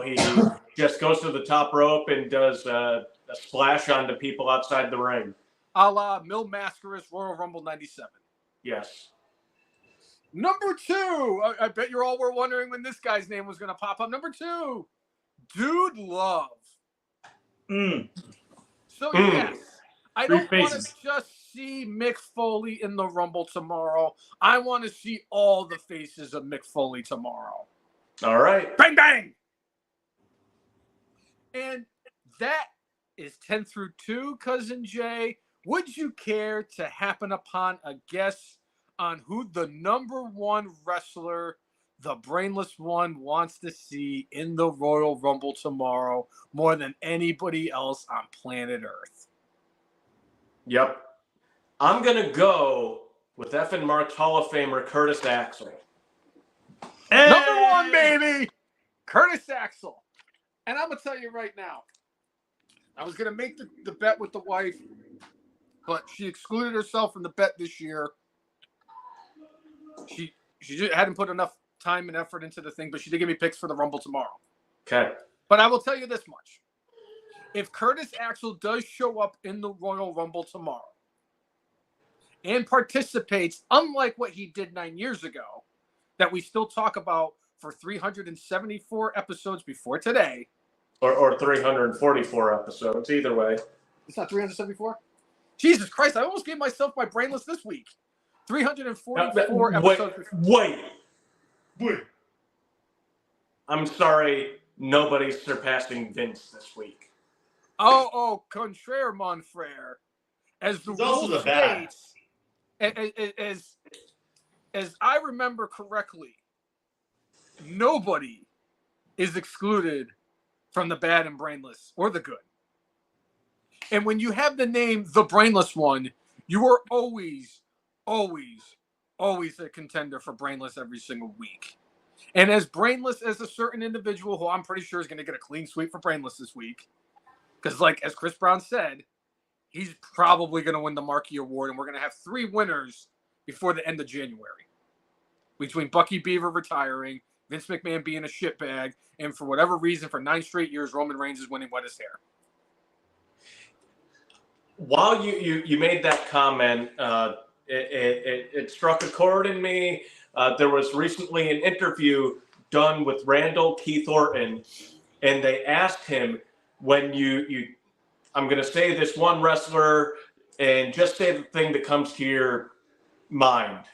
he just goes to the top rope and does a splash onto people outside the ring. A la Mil Mascaras Royal Rumble 97. Yes. Number 2, I bet you all were wondering when this guy's name was going to pop up. Number 2, Dude Love. So, yes, I don't want to just see Mick Foley in the Rumble tomorrow. I want to see all the faces of Mick Foley tomorrow. All right. Bang, bang! And that is 10 through 2, Cousin Jay. Would you care to happen upon a guess on who the number 1 wrestler, the Brainless one, wants to see in the Royal Rumble tomorrow more than anybody else on planet Earth? Yep. I'm going to go with F. Mark's Hall of Famer, Curtis Axel. Hey! Number 1, baby! Curtis Axel. And I'm going to tell you right now, I was going to make the bet with the wife, but she excluded herself from the bet this year. She hadn't put enough time and effort into the thing, but she did give me picks for the Rumble tomorrow. Okay. But I will tell you this much. If Curtis Axel does show up in the Royal Rumble tomorrow and participates, unlike what he did 9 years ago, that we still talk about for 374 episodes before today. Or 344 episodes, either way. It's not 374? Jesus Christ, I almost gave myself my Brainless this week. 344 episodes. Wait. I'm sorry, nobody's surpassing Vince this week. Oh, contraire, mon frere. As the rule states, as I remember correctly, nobody is excluded from the bad and Brainless or the good. And when you have the name the Brainless one, you are always a contender for Brainless every single week. And as Brainless as a certain individual who I'm pretty sure is going to get a clean sweep for Brainless this week, because as Chris Brown said, he's probably going to win the Marquee Award, and we're going to have 3 winners before the end of January. Between Bucky Beaver retiring, Vince McMahon being a shitbag, and for whatever reason, for 9 straight years, Roman Reigns is winning wettest hair. While you made that comment, it struck a chord in me. There was recently an interview done with Randall Keith Orton, and they asked him, when I'm going to say this one wrestler, and just say the thing that comes to your mind.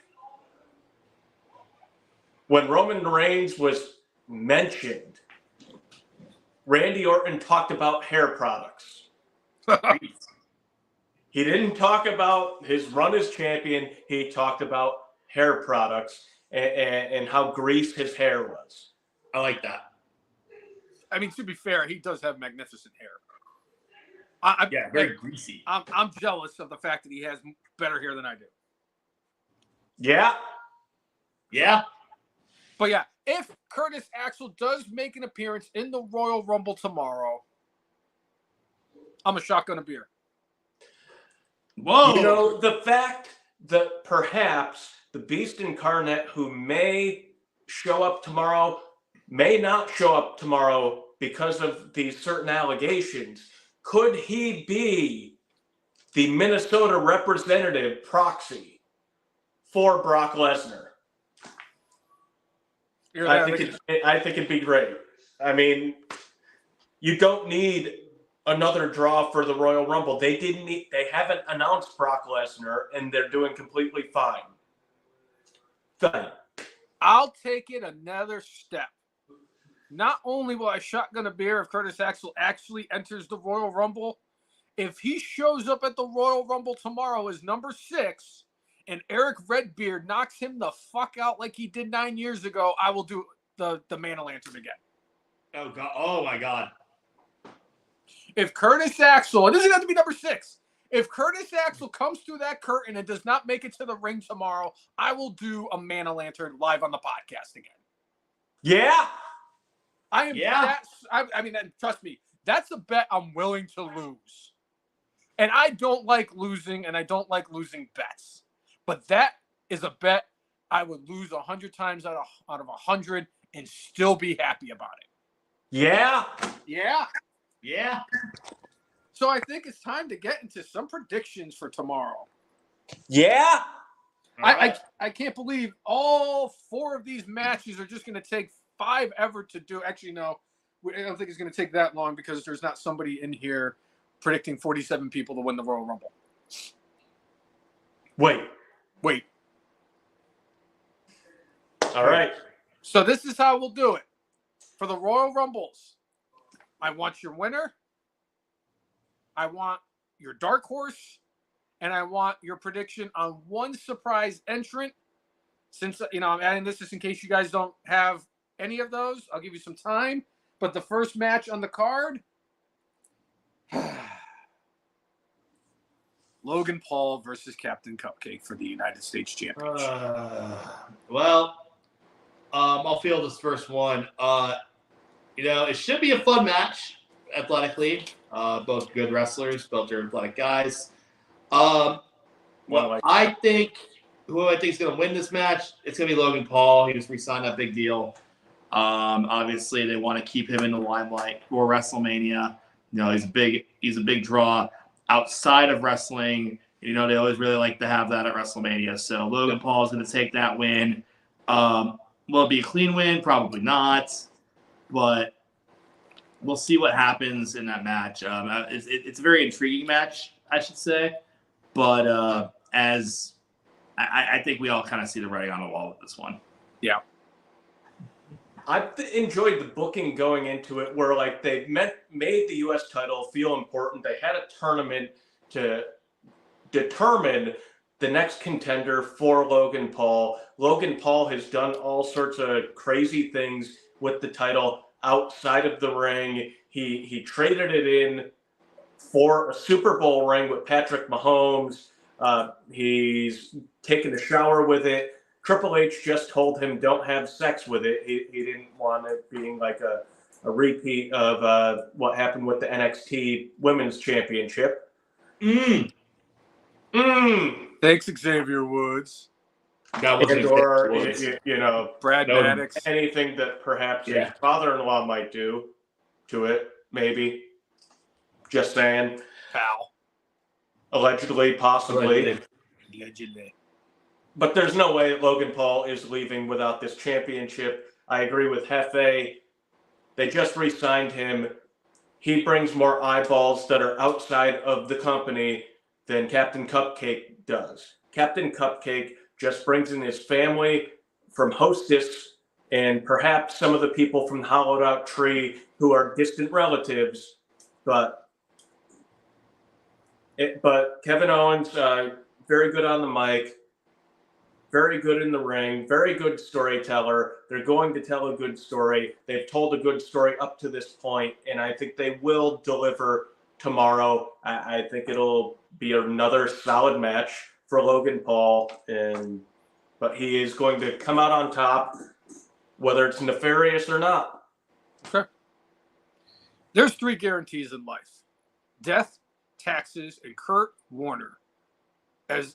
When Roman Reigns was mentioned, Randy Orton talked about hair products. He didn't talk about his run as champion. He talked about hair products and how greased his hair was. I like that. I mean, to be fair, he does have magnificent hair. Very greasy. I'm jealous of the fact that he has better hair than I do. Yeah. But yeah, if Curtis Axel does make an appearance in the Royal Rumble tomorrow, I'm a shotgun of beer. Whoa. The fact that perhaps the Beast Incarnate, who may show up tomorrow, may not show up tomorrow because of these certain allegations, Could he be the Minnesota representative proxy for Brock Lesnar? I think it'd be great. I mean, you don't need another draw for the Royal Rumble. They haven't announced Brock Lesnar, and they're doing completely fine. I'll take it another step. Not only will I shotgun a beer if Curtis Axel actually enters the Royal Rumble, if he shows up at the Royal Rumble tomorrow as number 6 and Eric Redbeard knocks him the fuck out like he did 9 years ago, I will do the Man-O-Lantern again. Oh God! Oh my God! If Curtis Axel, it doesn't have to be number 6. If Curtis Axel comes through that curtain and does not make it to the ring tomorrow, I will do a Man-O-Lantern live on the podcast again. Yeah. I am. Yeah. I mean, trust me, that's a bet I'm willing to lose. And I don't like losing, and I don't like losing bets. But that is a bet I would lose 100 times out of 100 and still be happy about it. Yeah. Yeah. Yeah. So I think it's time to get into some predictions for tomorrow. Yeah. I can't believe all 4 of these matches are just going to take 5 ever to do. Actually, no, I don't think it's going to take that long because there's not somebody in here predicting 47 people to win the Royal Rumble. Wait. All right. So this is how we'll do it. For the Royal Rumbles, I want your winner, I want your dark horse, and I want your prediction on one surprise entrant. Since, I'm adding this just in case you guys don't have any of those, I'll give you some time. But the first match on the card, Logan Paul versus Captain Cupcake for the United States Championship. I'll field this first one. It should be a fun match athletically. Both good wrestlers, both are athletic guys. I think who I think is going to win this match, it's going to be Logan Paul. He just re-signed that big deal. Obviously, they want to keep him in the limelight for WrestleMania. He's a big draw outside of wrestling. They always really like to have that at WrestleMania. So Logan Paul is going to take that win. Will it be a clean win? Probably not. But we'll see what happens in that match. It's a very intriguing match, I should say. But I think we all kind of see the writing on the wall with this one. Yeah. I've enjoyed the booking going into it where they made the U.S. title feel important. They had a tournament to determine the next contender for Logan Paul. Logan Paul has done all sorts of crazy things with the title outside of the ring. He traded it in for a Super Bowl ring with Patrick Mahomes. He's taken a shower with it. Triple H just told him don't have sex with it. He didn't want it being like a repeat of what happened with the NXT Women's Championship. Thanks, Xavier Woods. Or Brad Maddox. Anything that perhaps his father-in-law might do to it, maybe. Just saying. Pal. Allegedly, possibly. Allegedly. But there's no way Logan Paul is leaving without this championship. I agree with Hefe. They just re-signed him. He brings more eyeballs that are outside of the company than Captain Cupcake does. Captain Cupcake just brings in his family from Hostess and perhaps some of the people from the Hollowed Out Tree who are distant relatives. But Kevin Owens, very good on the mic. Very good in the ring, very good storyteller. They're going to tell a good story. They've told a good story up to this point, and I think they will deliver tomorrow. I think it'll be another solid match for Logan Paul, but he is going to come out on top, whether it's nefarious or not. Okay. There's 3 guarantees in life: death, taxes, and Kurt Warner.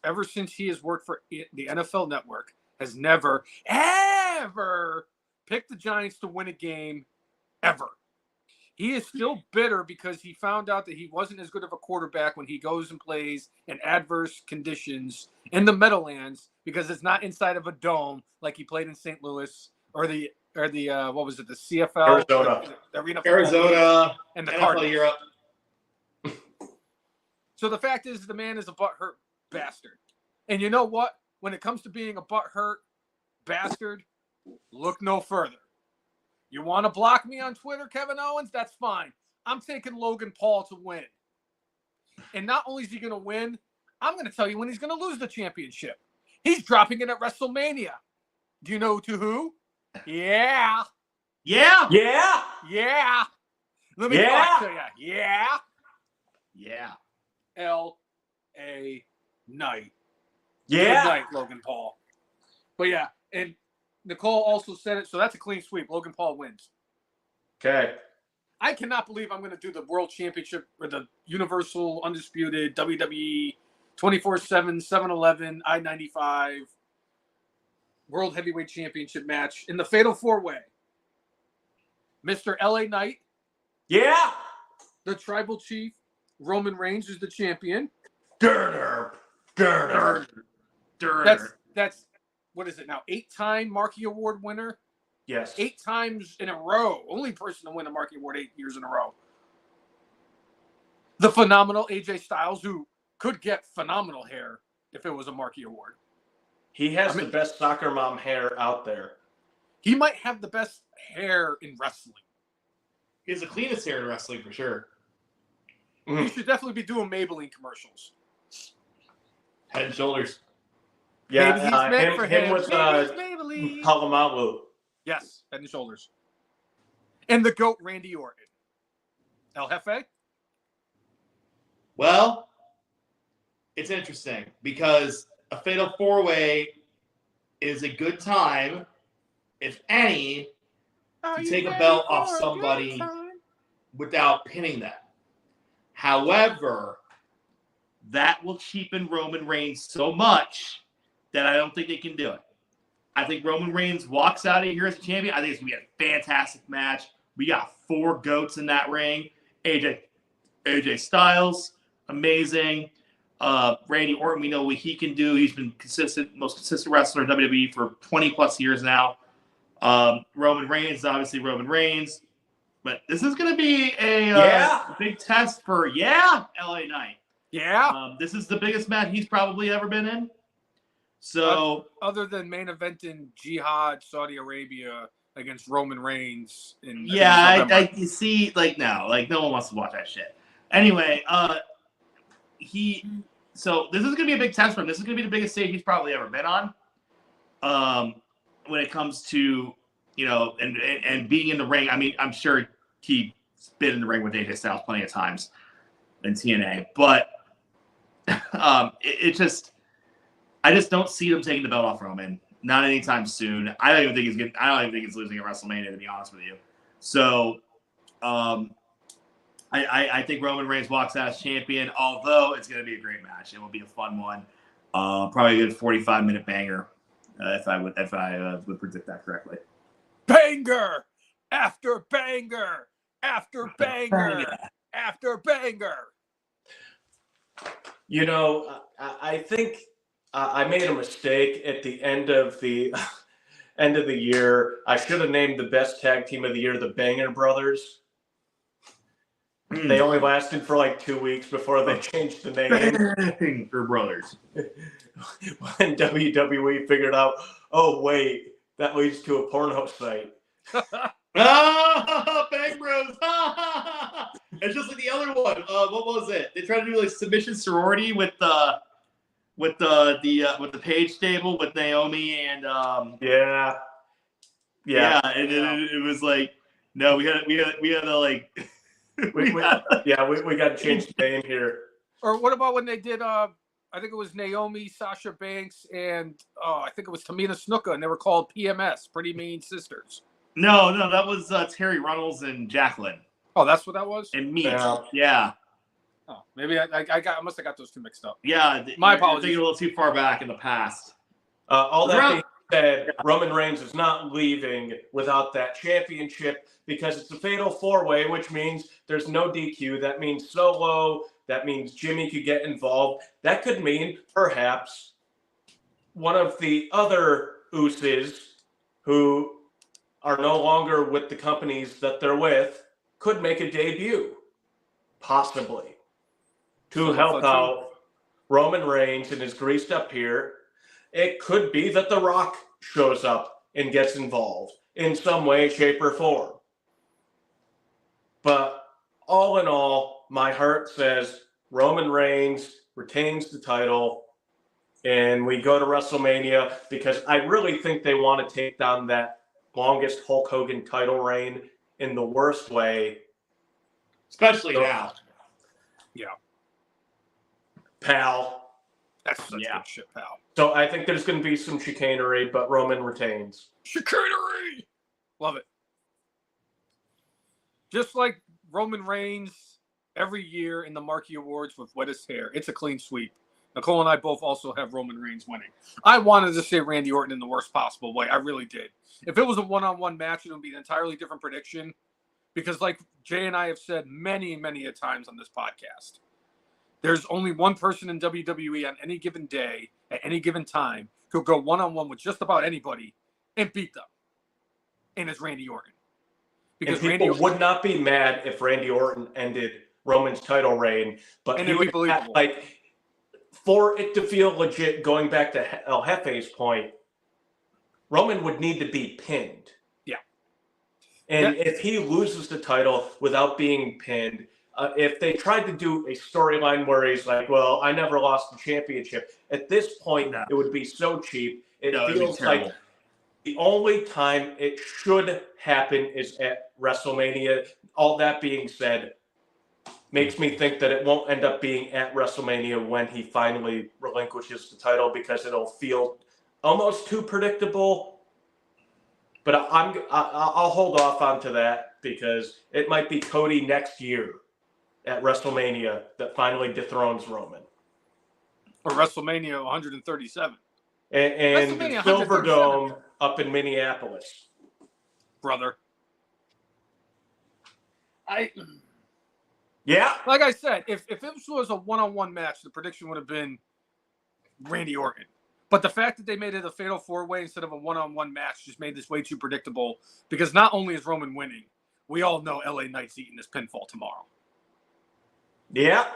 Ever since he has worked for the NFL Network, has never, ever picked the Giants to win a game, ever. He is still bitter because he found out that he wasn't as good of a quarterback when he goes and plays in adverse conditions in the Meadowlands because it's not inside of a dome like he played in St. Louis or the what was it, the CFL, Arizona, the Arena Arizona, and the NFL Cardinals. Europe. So the fact is, the man is a butthurt bastard. And you know what? When it comes to being a butthurt bastard, look no further. You want to block me on Twitter, Kevin Owens? That's fine. I'm taking Logan Paul to win. And not only is he going to win, I'm going to tell you when he's going to lose the championship. He's dropping it at WrestleMania. Do you know to who? Yeah. Yeah. yeah, Yeah. Let me Yeah. talk to you. Yeah. Yeah. L.A. Knight. yeah. Good night, Logan Paul. But yeah, and Nicole also said it, so that's a clean sweep. Logan Paul wins. Okay. I cannot believe I'm going to do the World Championship or the Universal Undisputed WWE 24/7 7-Eleven I-95 World Heavyweight Championship match in the Fatal 4-Way. Mr. L.A. Knight, Yeah. the Tribal Chief, Roman Reigns is the champion. Durner. That's what is it now? 8-time Marquee Award winner. Yes. 8 times in a row. Only person to win a Marquee Award 8 years in a row. The phenomenal AJ Styles, who could get phenomenal hair if it was a Marquee Award. He has the best soccer mom hair out there. He might have the best hair in wrestling. He has the cleanest hair in wrestling for sure. He should definitely be doing Maybelline commercials. Head and shoulders. Yeah, Maybe he's meant for him him. with Maybe Maybelline. Palamalu. Yes, Head and Shoulders. And the GOAT, Randy Orton. El Jefe? Well, it's interesting because a Fatal 4-Way is a good time, if any, to take a belt off somebody without pinning them. However, that will cheapen Roman Reigns so much that I don't think they can do it. I think Roman Reigns walks out of here as a champion. I think it's going to be a fantastic match. We got 4 GOATs in that ring. AJ Styles, amazing. Randy Orton, we know what he can do. He's been most consistent wrestler in WWE for 20 plus years now. Roman Reigns, obviously Roman Reigns. But this is going to be a big test for, LA Knight. Yeah. This is the biggest match he's probably ever been in. So, other than main eventing Jihad, Saudi Arabia against Roman Reigns. You see, no one wants to watch that shit. Anyway, so this is going to be a big test for him. This is going to be the biggest stage he's probably ever been on. When it comes to, and being in the ring, I mean, I'm sure he's been in the ring with AJ Styles plenty of times in TNA, but I just don't see them taking the belt off Roman. Not anytime soon. I don't even think he's losing at WrestleMania, to be honest with you. So, I think Roman Reigns walks out as champion. Although it's going to be a great match, it will be a fun one. Probably a good 45-minute banger, if I would predict that correctly. Banger after banger after banger after banger. I think I made a mistake at the end of the year. I should have named the best tag team of the year the Banger Brothers. They only lasted for like 2 weeks before they changed the name. Banger Brothers. When WWE figured out, oh wait, that leads to a Pornhub site. Bang Bros. It's just like the other one. What was it? They tried to do like submission sorority with the Page stable with Naomi and Yeah. And it was like, no, we had to like we got to change the name here. Or what about when they did I think it was Naomi, Sasha Banks, and I think it was Tamina Snuka, and they were called PMS, Pretty Mean Sisters. No, that was Terry Runnels and Jacqueline. Oh, that's what that was? And me. Yeah. Oh, maybe I must have got those two mixed up. Yeah. My You're apologies. thinking a little too far back in the past. All that said Roman Reigns is not leaving without that championship because it's a fatal four-way, which means there's no DQ. That means Solo. That means Jimmy could get involved. That could mean perhaps one of the other Usos who are no longer with the companies that they're with could make a debut, possibly, to help out Roman Reigns and his greased up here. It could be that The Rock shows up and gets involved in some way, shape, or form. But all in all, my heart says Roman Reigns retains the title and we go to WrestleMania because I really think they want to take down that longest Hulk Hogan title reign in the worst way. Especially now. Yeah. Pal. That's such good shit, pal. So I think there's going to be some chicanery, but Roman retains. Chicanery! Love it. Just like Roman Reigns every year in the Marquee Awards with wettest hair. It's a clean sweep. Nicole and I both also have Roman Reigns winning. I wanted to say Randy Orton in the worst possible way. I really did. If it was a one-on-one match, it would be an entirely different prediction. Because like Jay and I have said many, many a times on this podcast, there's only one person in WWE on any given day, at any given time, who'll go one-on-one with just about anybody and beat them. And it's Randy Orton. Because people would not be mad if Randy Orton ended Roman's title reign, but he would have, like, for it to feel legit, going back to El Jefe's point, Roman would need to be pinned. Yeah. And if he loses the title without being pinned, if they tried to do a storyline where he's like, well, I never lost the championship, at this point, it would be so cheap. It feels like the only time it should happen is at WrestleMania. All that being said, makes me think that it won't end up being at WrestleMania when he finally relinquishes the title because it'll feel almost too predictable. But I'll hold off onto that because it might be Cody next year at WrestleMania that finally dethrones Roman. Or WrestleMania 137. And the Silver Dome up in Minneapolis. Brother. Yeah. Like I said, if this was a one-on-one match, the prediction would have been Randy Orton. But the fact that they made it a fatal four-way instead of a one-on-one match just made this way too predictable because not only is Roman winning, we all know LA Knight's eating this pinfall tomorrow. Yeah.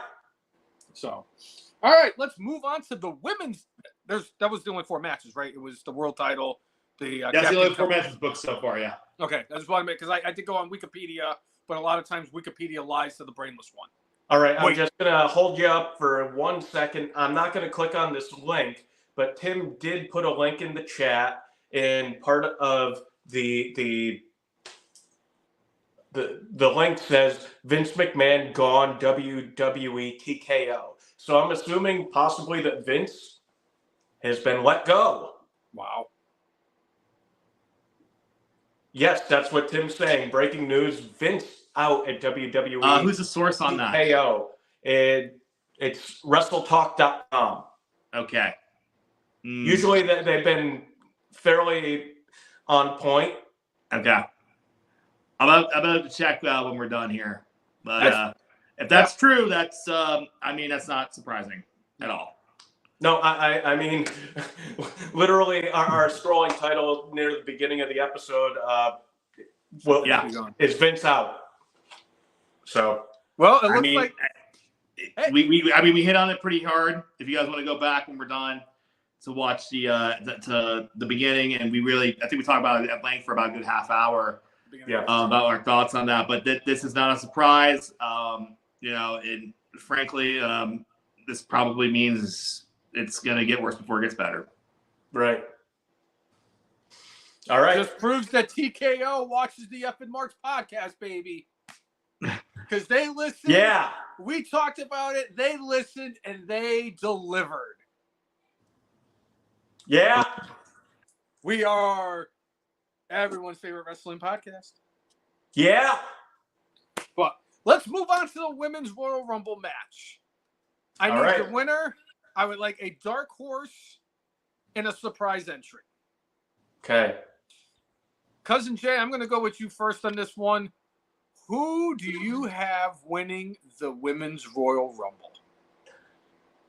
So, all right, let's move on to the women's. That was the only four matches, right? It was the world title. That's the only four matches booked so far, yeah. Okay, I just want to make, because I did go on Wikipedia, but a lot of times Wikipedia lies to the Brainless one. All right, I'm just going to hold you up for 1 second. I'm not going to click on this link, but Tim did put a link in the chat, and part of the link says Vince McMahon gone WWE TKO. So I'm assuming possibly that Vince has been let go. Wow. Yes, that's what Tim's saying. Breaking news: Vince out at WWE. Who's the source on that? TKO. It's WrestleTalk.com. Okay. Usually they've been fairly on point. Okay. I'm about to check when we're done here. But if that's true, that's that's not surprising at all. No, I mean, literally our scrolling title near the beginning of the episode is Vince out. So, well, it looks like we hit on it pretty hard. If you guys want to go back when we're done to watch the beginning, and I think we talked about it at length for about a good half hour. About our thoughts on that, but this is not a surprise. And frankly, this probably means it's going to get worse before it gets better. Right. All right. Just proves that TKO watches the F and Marks podcast, baby. Because they listened. Yeah. We talked about it. They listened and they delivered. Yeah. We are everyone's favorite wrestling podcast. Yeah. But let's move on to the women's Royal Rumble match. I need the winner. I would like a dark horse and a surprise entry. Okay. Cousin Jay, I'm going to go with you first on this one. Who do you have winning the Women's Royal Rumble?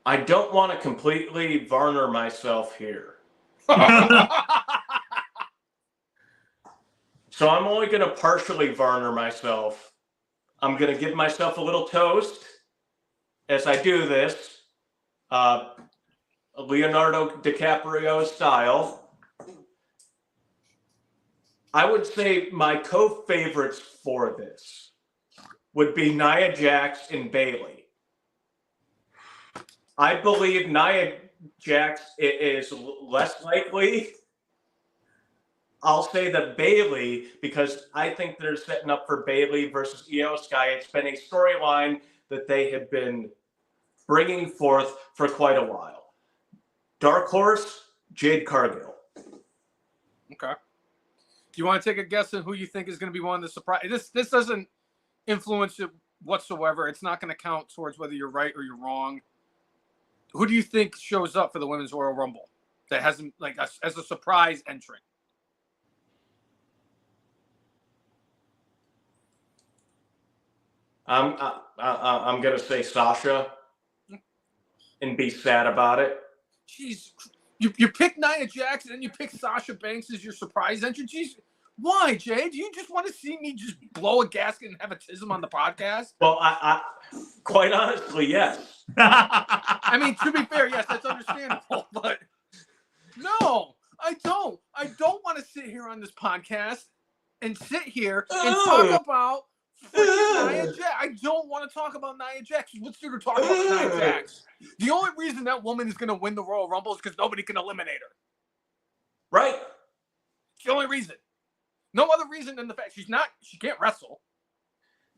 I don't want to completely Varner myself here. So I'm only going to partially Varner myself. I'm going to give myself a little toast as I do this, Leonardo DiCaprio style. I would say my co-favorites for this would be Nia Jax and Bayley. I believe Nia Jax is less likely. I'll say that Bayley, because I think they're setting up for Bayley versus Io Sky. It's been a storyline that they have been bringing forth for quite a while. Dark Horse, Jade Cargill. Okay. Do you want to take a guess on who you think is going to be one of the surprise? This doesn't influence it whatsoever. It's not going to count towards whether you're right or you're wrong. Who do you think shows up for the Women's Royal Rumble that hasn't, like, as a surprise entrant? I'm gonna say Sasha and be sad about it. Jeez, you pick Nia Jax and then you pick Sasha Banks as your surprise entrant. Jeez, why, Jay? Do you just want to see me just blow a gasket and have a tism on the podcast? Well, I quite honestly, yes. I mean, to be fair, yes, that's understandable, but no, I don't. I don't want to sit here on this podcast and sit here and talk about Nia Jax. I don't want to talk about Nia Jax. What's there to talk about Nia Jax? The only reason that woman is going to win the Royal Rumble is because nobody can eliminate her. Right. It's the only reason. No other reason than the fact she can't wrestle.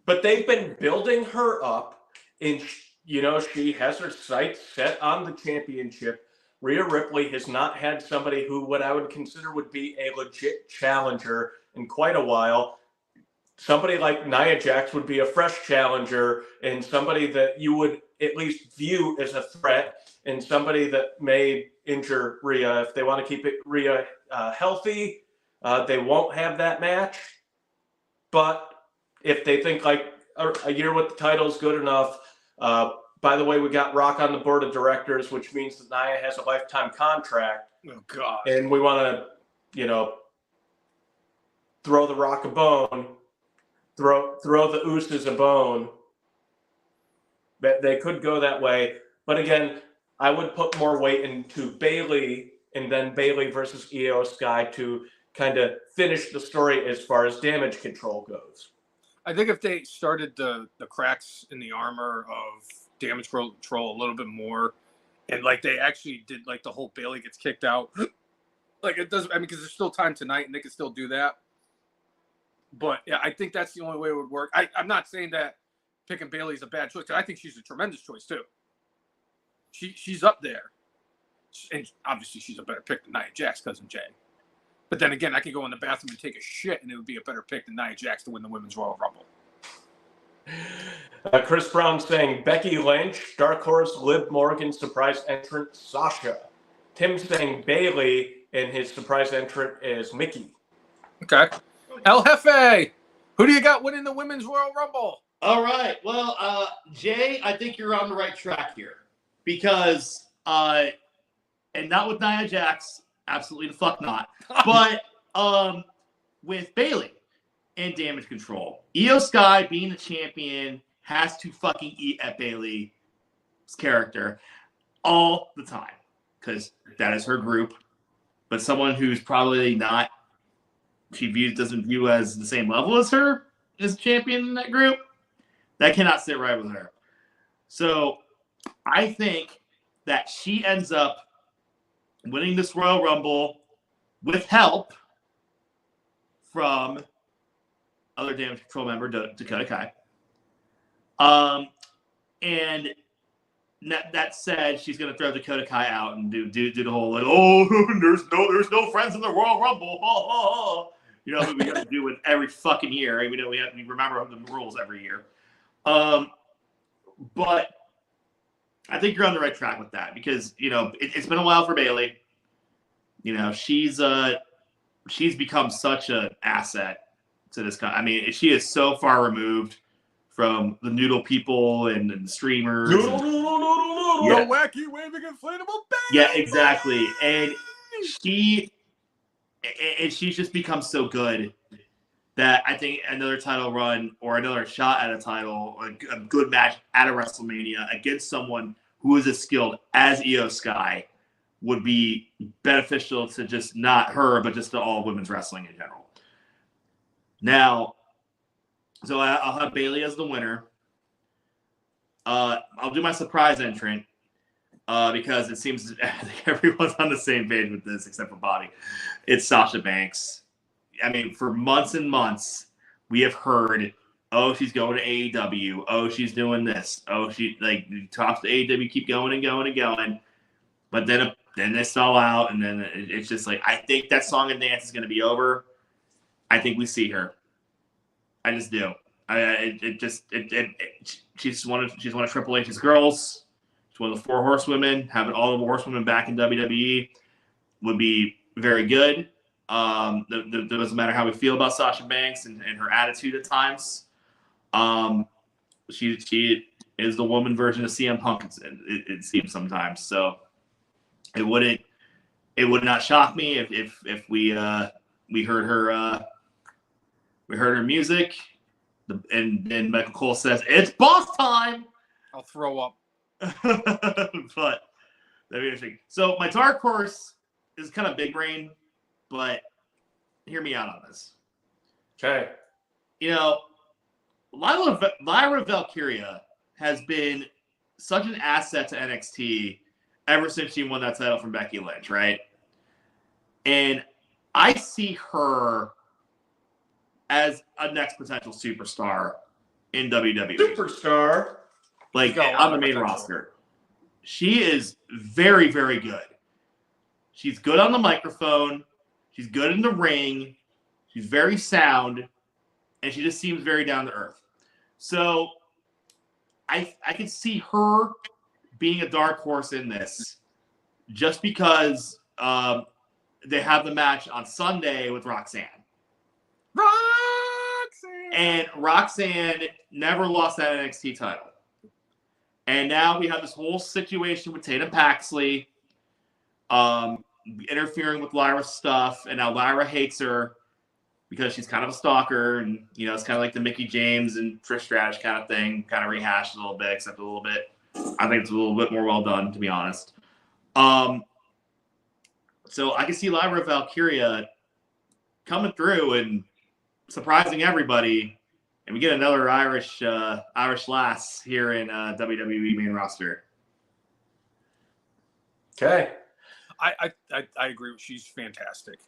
But they've been building her up, and she has her sights set on the championship. Rhea Ripley has not had somebody who what I would consider would be a legit challenger in quite a while. Somebody like Nia Jax would be a fresh challenger and somebody that you would at least view as a threat and somebody that may injure Rhea. If they want to keep Rhea healthy, they won't have that match. But if they think like a year with the title is good enough, by the way, we got Rock on the board of directors, which means that Nia has a lifetime contract. Oh, God. And we want to, throw the Rock a bone. Throw the Usos a bone. They could go that way. But again, I would put more weight into Bayley and then Bayley versus Io Sky to kind of finish the story as far as damage control goes. I think if they started the cracks in the armor of damage control a little bit more, and like they actually did like the whole Bayley gets kicked out, like it doesn't, because there's still time tonight and they can still do that. But yeah, I think that's the only way it would work. I'm not saying that picking Bayley is a bad choice. I think she's a tremendous choice too. She's up there, and obviously she's a better pick than Nia Jax, Cousin Jay. But then again, I could go in the bathroom and take a shit, and it would be a better pick than Nia Jax to win the Women's Royal Rumble. Chris Brown saying Becky Lynch, Dark Horse, Liv Morgan, surprise entrant Sasha. Tim saying Bayley, and his surprise entrant is Mickey. Okay. El Jefe, who do you got winning the Women's Royal Rumble? All right. Well, Jay, I think you're on the right track here because, and not with Nia Jax, absolutely the fuck not. But with Bayley and damage control, Io Sky being the champion has to fucking eat at Bayley's character all the time because that is her group. But someone who's probably not. Doesn't view as the same level as her as champion in that group. That cannot sit right with her. So I think that she ends up winning this Royal Rumble with help from other damage control member Dakota Kai. And that said, she's going to throw Dakota Kai out and do the whole like, there's no friends in the Royal Rumble. We got to do it every fucking year. We remember the rules every year. But I think you're on the right track with that because it's been a while for Bayley. She's she's become such an asset to this. I mean, she is so far removed from the noodle people and the streamers. Noodle, noodle, noodle, noodle. Yeah. The wacky waving inflatable bang. Yeah, exactly. And she's just become so good that I think another title run or another shot at a title, a good match at a WrestleMania against someone who is as skilled as Io Sky would be beneficial to just not her, but just to all women's wrestling in general. Now, so I'll have Bayley as the winner. I'll do my surprise entrant because it seems I think everyone's on the same page with this except for Bobby. It's Sasha Banks. I mean, for months and months, we have heard, oh, she's going to AEW. Oh, she's doing this. Oh, she talks to AEW, keep going and going and going. But then they stall out, and then it's just like, I think that song and dance is going to be over. I think we see her. I just do. She's one of Triple H's girls. She's one of the 4 horsewomen. Having all of the horsewomen back in WWE would be very good. It doesn't matter how we feel about Sasha Banks and her attitude at times. She is the woman version of CM Punk. It seems sometimes. So it would not shock me if we heard her music. And then Michael Cole says, "It's boss time." I'll throw up. But that'd be interesting. So my dark horse is kind of big brain, but hear me out on this. Okay. You know, Lyra Valkyria has been such an asset to NXT ever since she won that title from Becky Lynch, right? And I see her as a next potential superstar in WWE. Superstar. Like on the main roster. She is very, very good. She's good on the microphone. She's good in the ring. She's very sound. And she just seems very down to earth. So I can see her being a dark horse in this just because they have the match on Sunday with Roxanne. And Roxanne never lost that NXT title. And now we have this whole situation with Tatum Paxley interfering with Lyra's stuff. And now Lyra hates her because she's kind of a stalker. And, you know, it's kind of like the Mickie James and Trish Stratus kind of thing, kind of rehashed a little bit, except a little bit. I think it's a little bit more well done, to be honest. So I can see Lyra Valkyria coming through and surprising everybody, and we get another Irish lass here in WWE main roster. Okay. I agree. She's fantastic.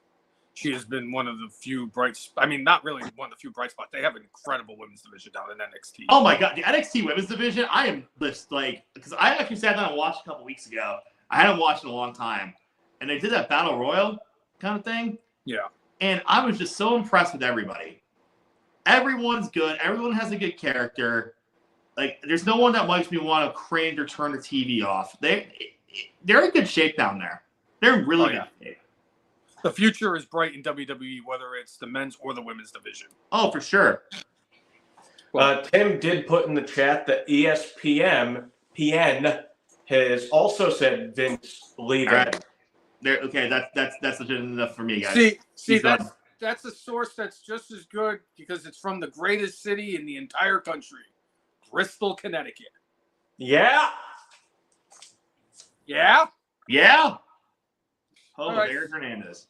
She has been one of the few not really one of the few bright spots. They have an incredible women's division down in NXT. Oh my God, the NXT women's division! I am just because I actually sat down and watched a couple weeks ago. I hadn't watched in a long time, and they did that battle royal kind of thing. Yeah. And I was just so impressed with everybody. Everyone's good. Everyone has a good character. Like, there's no one that makes me want to cringe or turn the TV off. They're in good shape down there. They're in really good shape. The future is bright in WWE, whether it's the men's or the women's division. Oh, for sure. Tim did put in the chat that ESPN has also said Vince leaving. All right. Okay, that's legitimate enough for me, guys. See, that's a source that's just as good because it's from the greatest city in the entire country, Bristol, Connecticut. Yeah. Yeah. Yeah. Home of right. Aaron Hernandez.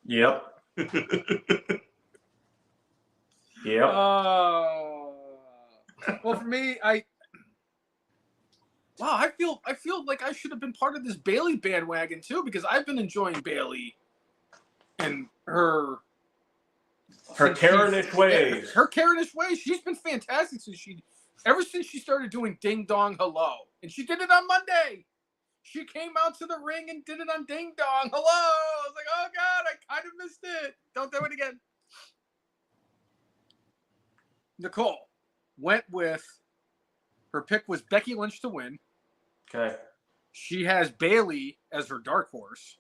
Yep. Yep. Well, for me, I feel like I should have been part of this Bayley bandwagon too, because I've been enjoying Bayley and her Karenish ways. Her Karenish ways. She's been fantastic ever since she started doing Ding Dong Hello, and she did it on Monday. She came out to the ring and did it on Ding Dong Hello. I was like, oh God, I kind of missed it. Don't do it again. Nicole went with her pick was Becky Lynch to win. Okay. She has Bayley as her dark horse.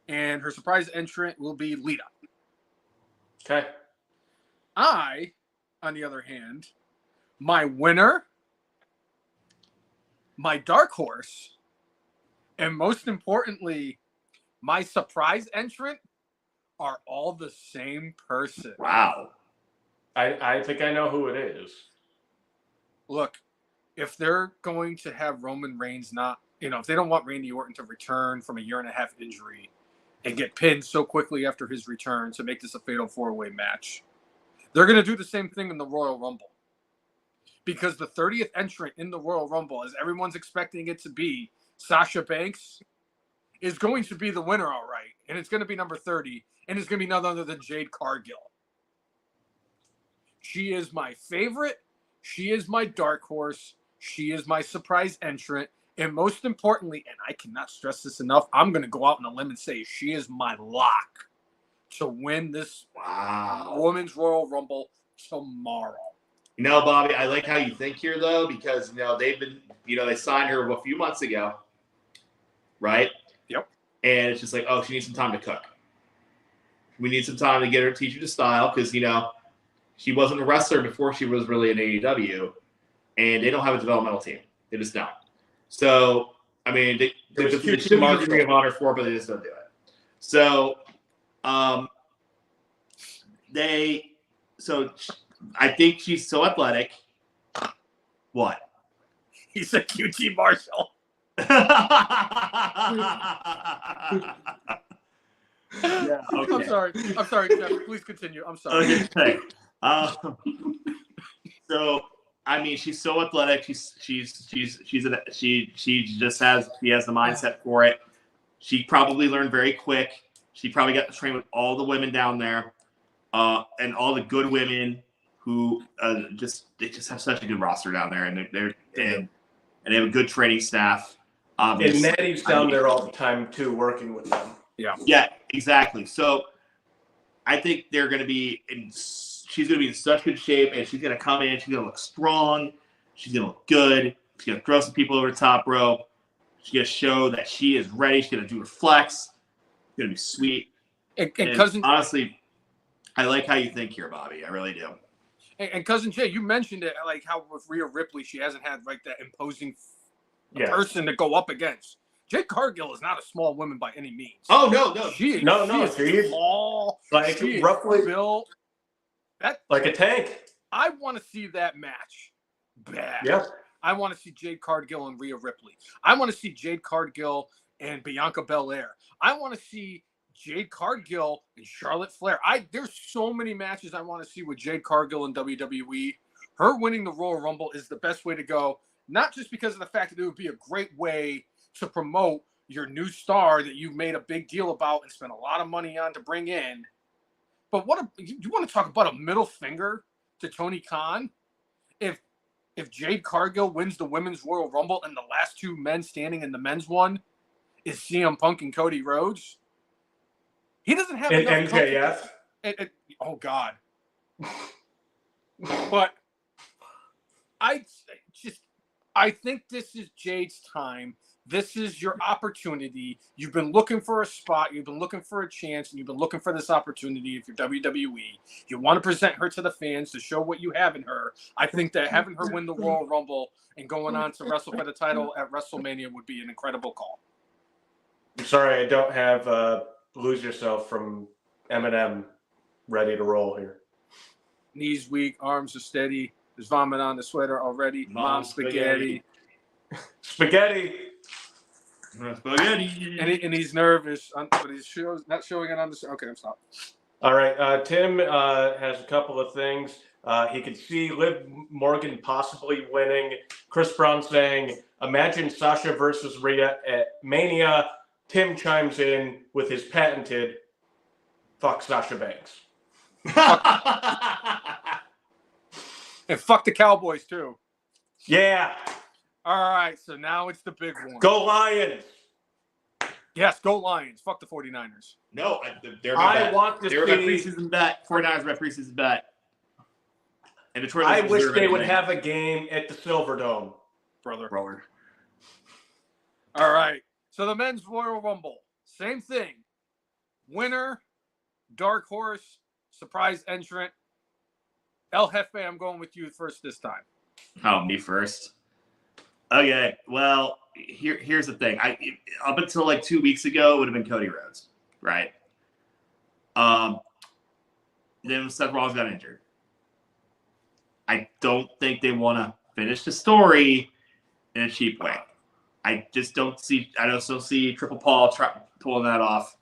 and her surprise entrant will be Lita. Okay. I, on the other hand, my winner, my dark horse, and most importantly, my surprise entrant are all the same person. Wow. I think I know who it is. Look, if they're going to have Roman Reigns if they don't want Randy Orton to return from a 1.5-year injury and get pinned so quickly after his return to make this a fatal 4-way match, they're going to do the same thing in the Royal Rumble. Because the 30th entrant in the Royal Rumble, as everyone's expecting it to be, Sasha Banks, is going to be the winner, all right. And it's going to be number 30, and it's going to be none other than Jade Cargill. She is my favorite. She is my dark horse. She is my surprise entrant. And most importantly, and I cannot stress this enough, I'm going to go out on a limb and say she is my lock to win this Women's Royal Rumble tomorrow. You know, Bobby, I like how you think here, though, because, they've been, they signed her a few months ago, right? Yep. And it's just like, oh, she needs some time to cook. We need some time to get her, teach her the style, because, she wasn't a wrestler before she was really in AEW, and they don't have a developmental team. They just don't. So, I mean, they should be a degree of honor for it, but they just don't do it. So, I think she's so athletic. What? He's a QT Marshall. Yeah, okay. I'm sorry, Jeff. Please continue. I'm sorry. Okay. So, I mean, she's so athletic. She has the mindset for it. She probably learned very quick. She probably got to train with all the women down there, and all the good women who they just have such a good roster down there, and they have a good training staff. And Maddie's down there all the time too, working with them. Yeah, exactly. So I think they're going to be she's going to be in such good shape, and she's going to come in. She's going to look strong. She's going to look good. She's going to throw some people over the top rope. She's going to show that she is ready. She's going to do her flex. It's going to be sweet. And cousin, honestly, I like how you think here, Bobby. I really do. And cousin Jay, you mentioned it, like how with Rhea Ripley, she hasn't had like that imposing person to go up against. Jade Cargill is not a small woman by any means. Oh no, she is small, like she roughly built. Like a tank. I want to see that match bad. Yeah. I want to see Jade Cargill and Rhea Ripley. I want to see Jade Cargill and Bianca Belair. I want to see Jade Cargill and Charlotte Flair. There's so many matches I want to see with Jade Cargill in WWE. Her winning the Royal Rumble is the best way to go, not just because of the fact that it would be a great way to promote your new star that you've made a big deal about and spent a lot of money on to bring in. But you want to talk about a middle finger to Tony Khan? If Jade Cargill wins the Women's Royal Rumble and the last two men standing in the men's one is CM Punk and Cody Rhodes, he doesn't have enough MJF. Oh God! But I think this is Jade's time. This is your opportunity. You've been looking for a spot. You've been looking for a chance, and you've been looking for this opportunity. If you're WWE, you want to present her to the fans to show what you have in her. I think that having her win the Royal Rumble and going on to wrestle for the title at WrestleMania would be an incredible call. I'm sorry, I don't have Lose Yourself from Eminem ready to roll here. Knees weak, arms are steady. There's vomit on the sweater already. Mom spaghetti. Spaghetti. And he's nervous, but he's not showing it on the. Okay, I'm stopped. All right, Tim has a couple of things. He could see Liv Morgan possibly winning. Chris Brown saying, "Imagine Sasha versus Rhea at Mania." Tim chimes in with his patented, "Fuck Sasha Banks." And fuck the Cowboys too. Yeah. All right, so now it's the big one. Go Lions. Yes, go Lions. Fuck the 49ers. No, they're I want to see. They're my preseason bet. 49ers my preseason bet. And Detroit. I wish they would have a game at the Silverdome, brother. Roller. All right, so the men's Royal Rumble, same thing. winner, dark horse, surprise entrant. El Jefe, I'm going with you first this time. Oh, me first. Okay, well, here's the thing. Up until like 2 weeks ago, it would have been Cody Rhodes, right? Then Seth Rollins got injured. I don't think they want to finish the story in a cheap way. I just don't see. I also see Triple Paul pulling that off.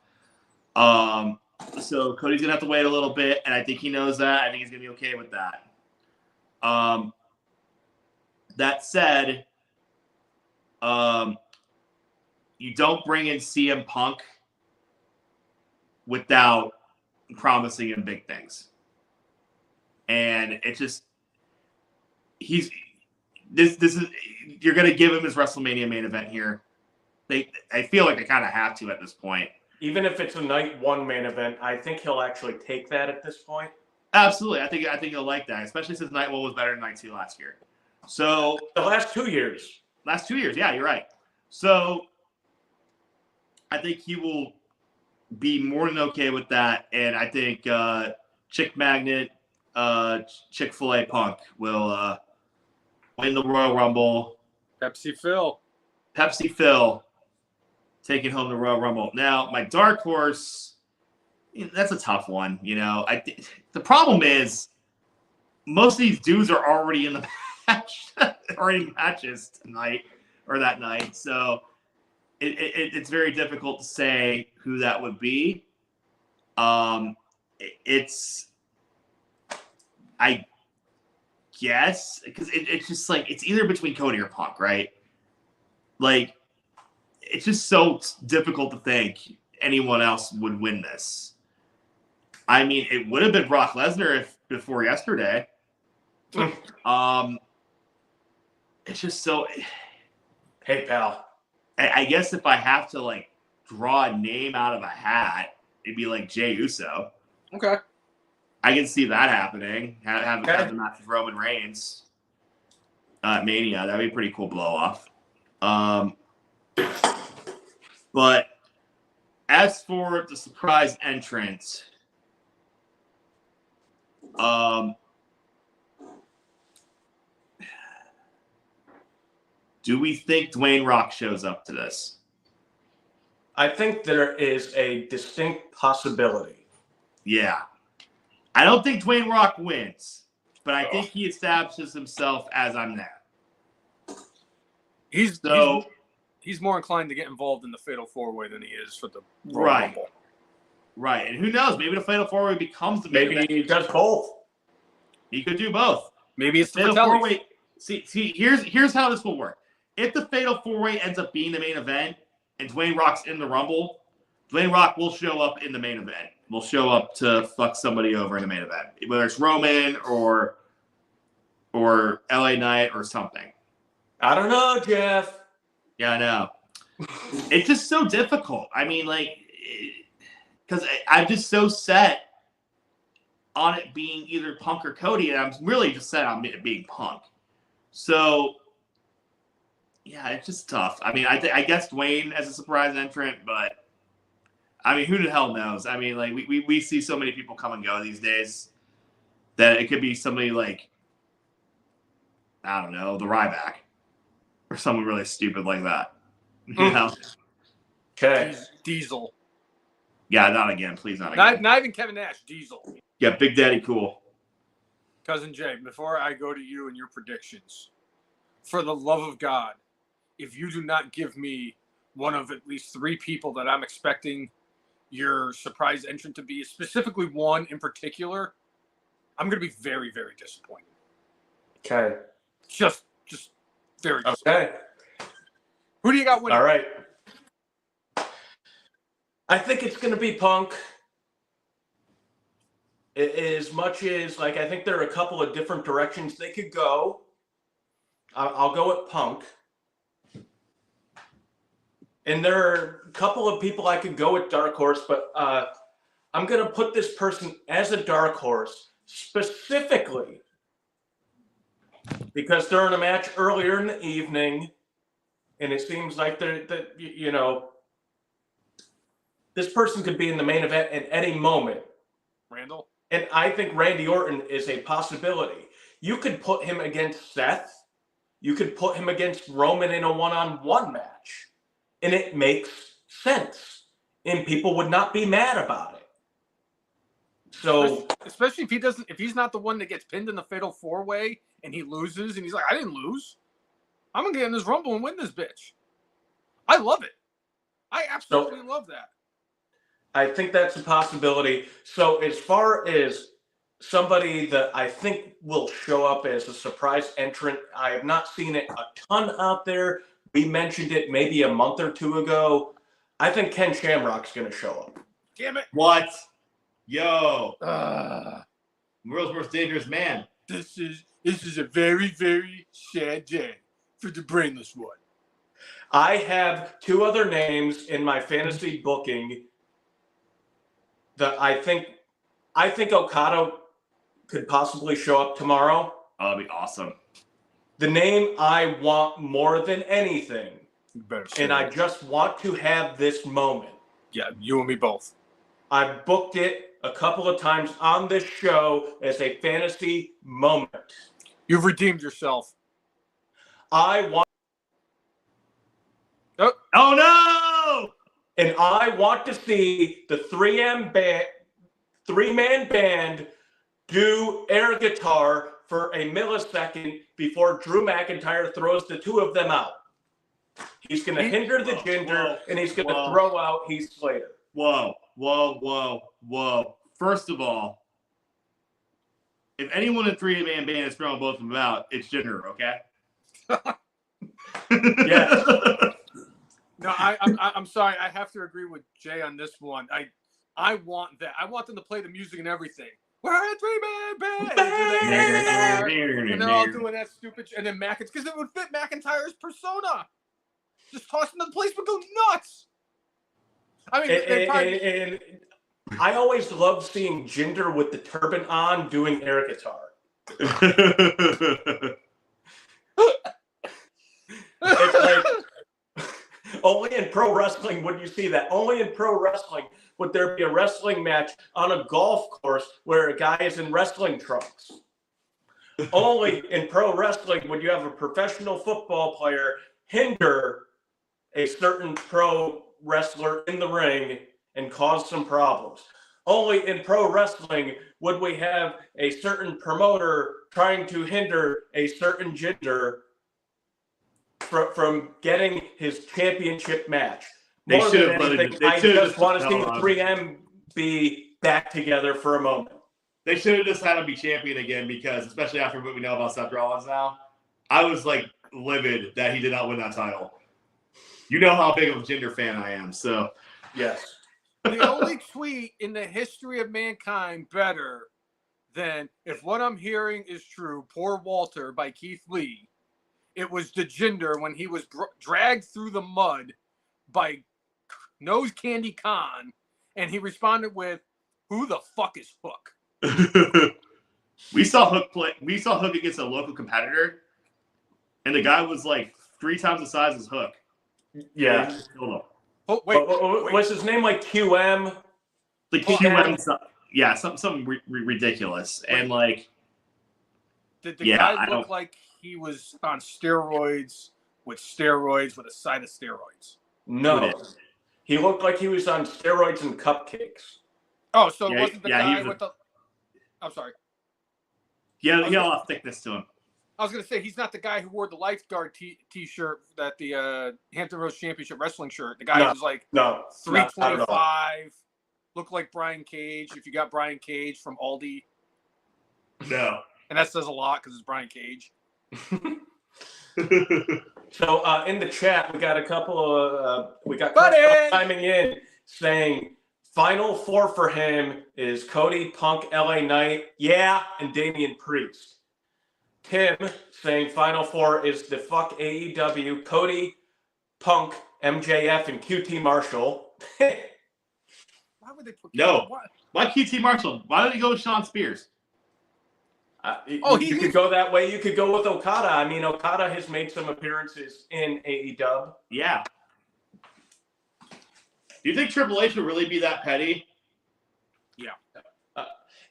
So Cody's gonna have to wait a little bit, and I think he knows that. I think he's gonna be okay with that. That said, you don't bring in CM Punk without promising him big things, and it just this is you're gonna give him his WrestleMania main event here. I feel like they kind of have to at this point. Even if it's a night one main event, I think he'll actually take that at this point. Absolutely, I think he'll like that, especially since night one was better than night two last year. So the last 2 years. Last 2 years, yeah, you're right. So I think he will be more than okay with that, and I think Chick Magnet, Chick-fil-A Punk will win the Royal Rumble. Pepsi Phil taking home the Royal Rumble. Now, my dark horse, that's a tough one. The problem is most of these dudes are already in the match, already matches tonight or that night. So it's very difficult to say who that would be. I guess because it's just like it's either between Cody or Punk, right? Like it's just so difficult to think anyone else would win this. I mean, it would have been Brock Lesnar before yesterday. It's just so. Hey, pal. I guess if I have to like draw a name out of a hat, it'd be like Jey Uso. Okay. I can see that happening. Have the match with Roman Reigns. Mania, that'd be a pretty cool blow off. But as for the surprise entrance, do we think Dwayne Rock shows up to this? I think there is a distinct possibility. Yeah. I don't think Dwayne Rock wins, but I think he establishes himself as I'm there. He's more inclined to get involved in the Fatal 4-Way than he is for the Royal Rumble. Right. And who knows? Maybe the Fatal 4-Way becomes the main event. Maybe he does both. He could do both. Maybe it's the Fatal Fatal 4-Way. See, here's how this will work. If the Fatal 4-Way ends up being the main event and Dwayne Rock's in the Rumble, Dwayne Rock will show up in the main event. Will show up to fuck somebody over in the main event, whether it's Roman or LA Knight or something. I don't know, Jeff. Yeah, I know. It's just so difficult. I mean, like, because I'm just so set on it being either Punk or Cody, and I'm really just set on it being Punk. So, yeah, it's just tough. I mean, I guess Dwayne as a surprise entrant, but I mean, who the hell knows? I mean, like, we see so many people come and go these days that it could be somebody like, I don't know, the Ryback or someone really stupid like that. You know? Okay. Diesel. Yeah, not again. Please, not again. Not even Kevin Nash. Diesel. Yeah, Big Daddy Cool. Cousin Jay, before I go to you and your predictions, for the love of God, if you do not give me one of at least 3 people that I'm expecting your surprise entrant to be, specifically one in particular, I'm going to be very, very disappointed. Okay. Just very disappointed. Okay. Who do you got winning? All right. I think it's going to be Punk. As much as, like, I think there are a couple of different directions they could go. I'll go with Punk. And there are a couple of people I could go with Dark Horse, but I'm going to put this person as a Dark Horse specifically because they're in a match earlier in the evening, and it seems like This person could be in the main event at any moment. Randall? And I think Randy Orton is a possibility. You could put him against Seth. You could put him against Roman in a one-on-one match. And it makes sense. And people would not be mad about it. So especially if he's not the one that gets pinned in the fatal 4-way and he loses and he's like, I didn't lose. I'm gonna get in this Rumble and win this bitch. I love it. I absolutely love that. I think that's a possibility. So as far as somebody that I think will show up as a surprise entrant, I have not seen it a ton out there. We mentioned it maybe a month or two ago. I think Ken Shamrock's going to show up. Damn it. What? Yo. World's most dangerous man. This is a very, very sad day for the Brainless one. I have two other names in my fantasy booking that I think Okada could possibly show up tomorrow. Oh, that'd be awesome. The name I want more than anything, and I just want to have this moment. Yeah, you and me both. I booked it a couple of times on this show as a fantasy moment. You've redeemed yourself. I want. Oh no! And I want to see the 3M band, 3-man band do air guitar for a millisecond before Drew McIntyre throws the two of them out. He's going to hinder the Jinder, and he's going to throw out Heath Slater. Whoa. First of all, if anyone in 3-man band is throwing both of them out, it's Jinder, okay? Yes. No, I'm sorry. I have to agree with Jay on this one. I want that. I want them to play the music and everything. We're a 3-man band. And they're all doing that stupid. And then McIntyre, because it would fit McIntyre's persona. Just tossing the place would go nuts. I mean, and I always love seeing Jinder with the turban on doing air guitar. It's like, only in pro wrestling would you see that. Only in pro wrestling would there be a wrestling match on a golf course where a guy is in wrestling trunks. Only in pro wrestling would you have a professional football player hinder a certain pro wrestler in the ring and cause some problems. Only in pro wrestling would we have a certain promoter trying to hinder a certain Jinder from getting his championship match. They More should than have anything, I just want to see 3M be back together for a moment. They should have just had him be champion again because, especially after what we know about Seth Rollins now, I was like livid that he did not win that title. You know how big of a Jinder fan I am, so. Yes. The only tweet in the history of mankind better than if what I'm hearing is true, Poor Walter by Keith Lee. It was the Jinder when he was dragged through the mud by Nose Candy Khan, and he responded with, "Who the fuck is Hook?" We saw Hook against a local competitor, and the guy was like 3 times the size as Hook. Yeah. Oh, wait. Was his name like QM? The QM, yeah, something ridiculous, and like. Did the guy look like he was on steroids with a side of steroids? No. He looked like he was on steroids and cupcakes. Oh, so it wasn't the guy with the... I'm sorry. Yeah, he had a lot of thickness to him. I was going to say, he's not the guy who wore the lifeguard T-shirt, that the Hampton Roads Championship Wrestling shirt. The guy was like 325, looked like Brian Cage, if you got Brian Cage from Aldi. No. And that says a lot because it's Brian Cage. So in the chat, we got a couple of chiming in saying Final 4 for him is Cody, Punk, LA Knight, and Damian Priest. Tim saying Final 4 is the fuck AEW, Cody, Punk, MJF, and QT Marshall. Why would they put? Why QT Marshall? Why don't you go with Sean Spears? You could go that way. You could go with Okada. I mean, Okada has made some appearances in AEW. Yeah. Do you think Triple H would really be that petty? Yeah.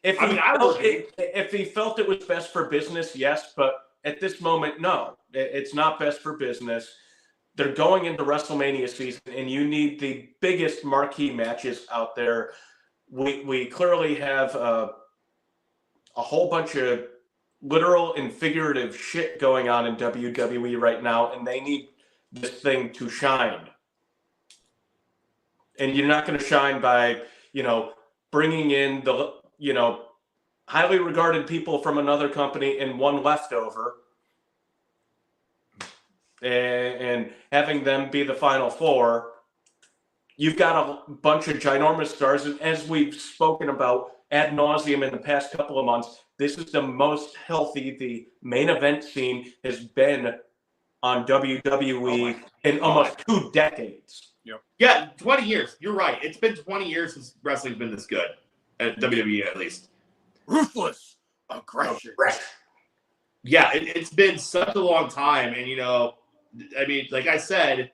If he felt it was best for business, yes, but at this moment, no, it's not best for business. They're going into WrestleMania season, and you need the biggest marquee matches out there. We clearly have a whole bunch of literal and figurative shit going on in WWE right now, and they need this thing to shine. And you're not going to shine by, bringing in the, highly regarded people from another company and one leftover and having them be the final four. You've got a bunch of ginormous stars. And as we've spoken about ad nauseum in the past couple of months, this is the most healthy the main event scene has been on WWE in almost 2 decades. Yep. Yeah, 20 years. You're right. It's been 20 years since wrestling's been this good. At WWE, at least. Ruthless aggression. Yeah, it's been such a long time. And, like I said,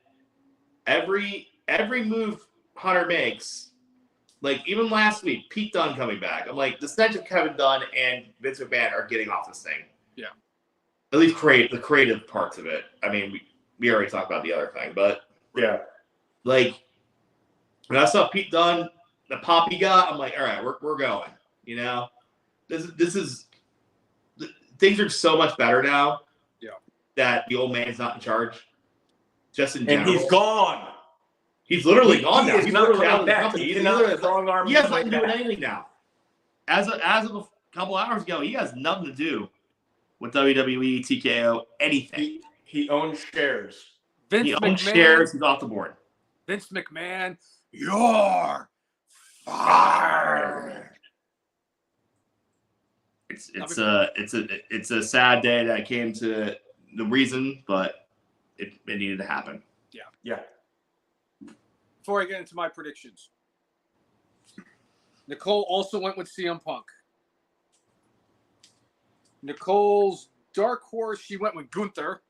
every move Hunter makes, like even last week, Pete Dunne coming back. I'm like, the stench of Kevin Dunn and Vince McMahon are getting off this thing. Yeah. At least the creative parts of it. I mean, we already talked about the other thing, but yeah, like when I saw Pete Dunne, the pop he got, I'm like, all right, we're going. This is things are so much better now. Yeah. That the old man's not in charge. Just in general. And he's gone. He's literally gone now. He's not coming back. He has nothing to do with anything now. As of a couple hours ago, he has nothing to do with WWE, TKO, anything. He owns shares. He owns shares. He's off the board. Vince McMahon, you're fired. It's a sad day that came to the reason, but it needed to happen. Yeah. Before I get into my predictions, Nicole also went with CM Punk. Nicole's dark horse, she went with Gunther.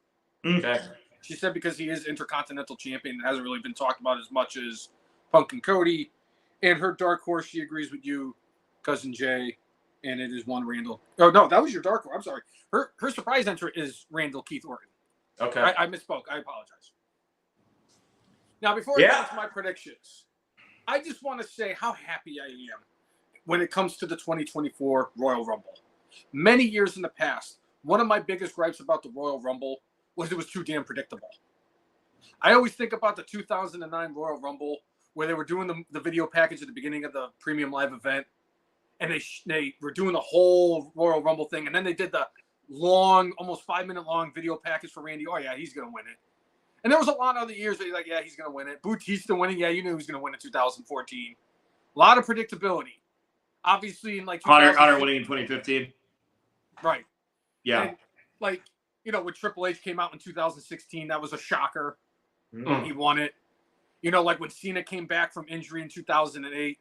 Okay. She said because he is Intercontinental Champion, it hasn't really been talked about as much as Punk and Cody. And her dark horse, she agrees with you, Cousin Jay, and it is one Randall. Oh, no, that was your dark horse. I'm sorry. Her surprise entry is Randall Keith Orton. Okay. I misspoke. I apologize. Now, before I get into my predictions, I just want to say how happy I am when it comes to the 2024 Royal Rumble. Many years in the past, one of my biggest gripes about the Royal Rumble was it was too damn predictable. I always think about the 2009 Royal Rumble where they were doing the video package at the beginning of the premium live event, and they were doing the whole Royal Rumble thing, and then they did the long, almost 5-minute long video package for Randy. Oh, yeah, he's going to win it. And there was a lot of other years that you're like, yeah, he's going to win it. Bautista winning, yeah, you knew he was going to win in 2014. A lot of predictability. Obviously, in like Hunter winning in 2015. Right. Yeah. And like, when Triple H came out in 2016, that was a shocker. Mm. He won it. Like when Cena came back from injury in 2008,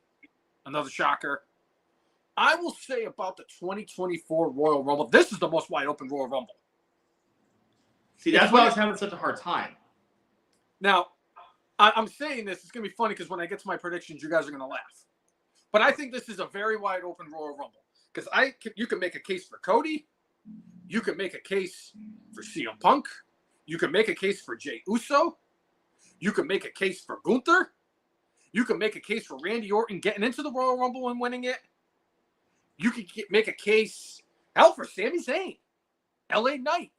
another shocker. I will say about the 2024 Royal Rumble, this is the most wide open Royal Rumble. See, that's why I was having such a hard time. Now, I'm saying this, it's going to be funny because when I get to my predictions, you guys are going to laugh. But I think this is a very wide open Royal Rumble because you can make a case for Cody. You can make a case for CM Punk. You can make a case for Jey Uso. You can make a case for Gunther. You can make a case for Randy Orton getting into the Royal Rumble and winning it. You could make a case, hell, for Sami Zayn, LA Knight,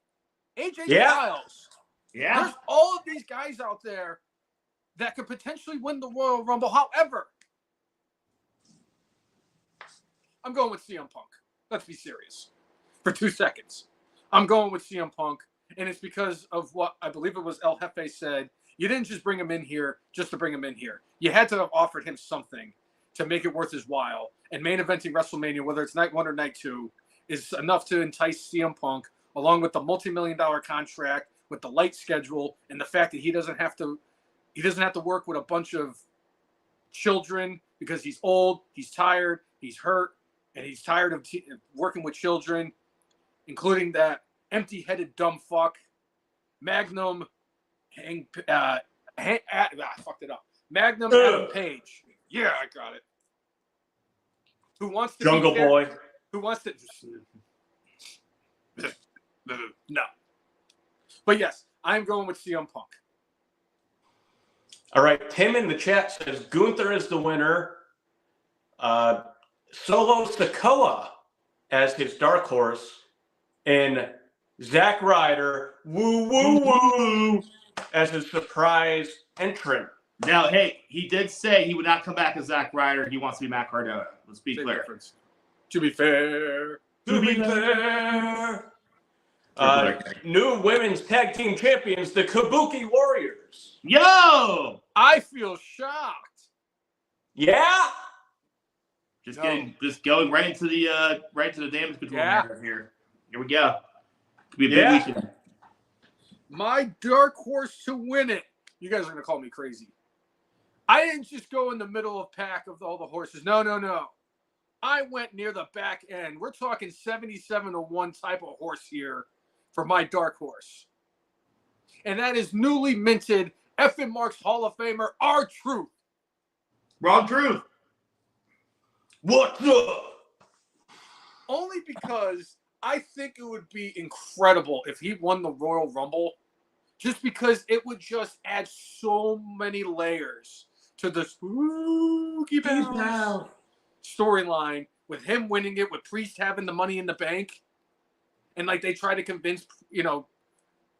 AJ Styles. Yeah. There's all of these guys out there that could potentially win the Royal Rumble. However, I'm going with CM Punk. Let's be serious for 2 seconds. I'm going with CM Punk, and it's because of what I believe it was El Jefe said. You didn't just bring him in here just to bring him in here. You had to have offered him something to make it worth his while. And main eventing WrestleMania, whether it's night 1 or night 2, is enough to entice CM Punk, along with the multi-million-dollar contract, with the light schedule, and the fact that he doesn't have to work with a bunch of children because he's old, he's tired, he's hurt, and he's tired of working with children, including that empty-headed dumb fuck, Magnum, I fucked it up. Magnum Adam Page. Yeah, I got it. Who wants to Jungle Boy. Who wants to? No. But yes, I'm going with CM Punk. All right, Tim in the chat says Gunther is the winner. Solo Sikoa as his dark horse, and Zack Ryder, woo woo woo, as his surprise entrant. Now, hey, he did say he would not come back as Zack Ryder. He wants to be Matt Cardona. Let's be clear. Difference. To be fair. To be fair. New women's tag team champions, the Kabuki Warriors. Yo! I feel shocked. Yeah? Just going right into the damage control narrative here. Here we go. Could be a big weekend. My dark horse to win it. You guys are gonna call me crazy. I didn't just go in the middle of pack of all the horses. No. I went near the back end. We're talking 77-1 type of horse here for my dark horse. And that is newly minted F.M. Marks Hall of Famer, R-Truth. Wrong Truth. What's up? Only because I think it would be incredible if he won the Royal Rumble, just because it would just add so many layers to the spooky Pals storyline with him winning it, with Priest having the money in the bank. And like they try to convince,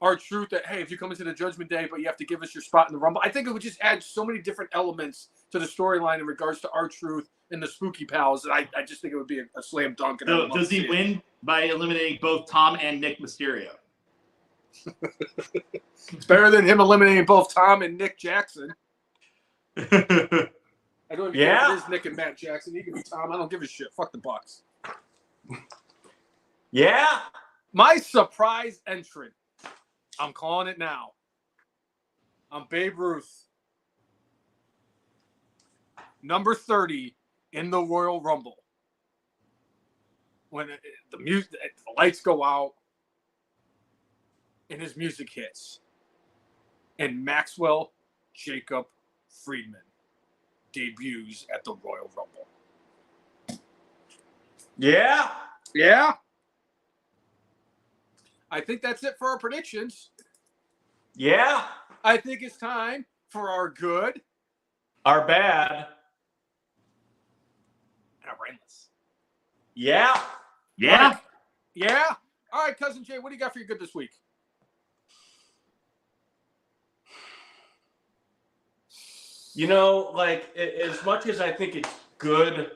R-Truth that, hey, if you come into the Judgment Day, but you have to give us your spot in the Rumble. I think it would just add so many different elements to the storyline in regards to R-Truth and the Spooky Pals that I just think it would be a slam dunk. So does he win by eliminating both Tom and Nick Mysterio? It's better than him eliminating both Tom and Nick Jackson. I don't even care if it is Nick and Matt Jackson. He can be Tom. I don't give a shit. Fuck the Bucks. Yeah. My surprise entrant. I'm calling it now. I'm Babe Ruth. Number 30 in the Royal Rumble. When the lights go out and his music hits. And Maxwell Jacob Friedman debuts at the Royal Rumble. Yeah. Yeah. I think that's it for our predictions. Yeah. I think it's time for our good, our bad, and our brainless. Yeah. Yeah. Yeah. All right, Cousin Jay, what do you got for your good this week? As much as I think it's good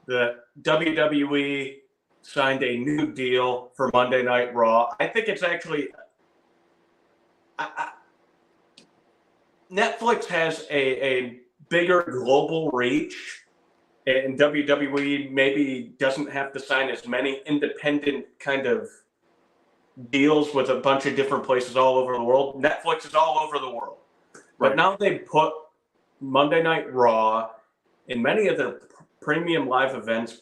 that WWE signed a new deal for Monday Night Raw, I think it's actually Netflix has a bigger global reach, and WWE maybe doesn't have to sign as many independent kind of deals with a bunch of different places all over the world. Netflix is all over the world. But now they put Monday Night Raw in many of the premium live events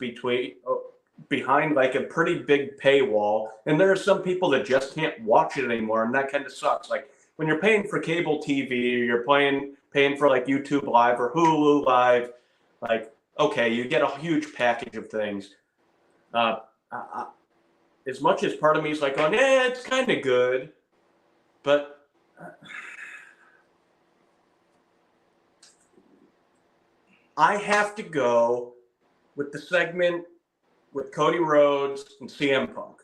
behind like a pretty big paywall. And there are some people that just can't watch it anymore, and that kind of sucks. Like when you're paying for cable TV, or you're paying for like YouTube Live or Hulu Live, like, okay, you get a huge package of things. As much as part of me is like, oh, yeah, it's kind of good, but I have to go with the segment with Cody Rhodes and CM Punk.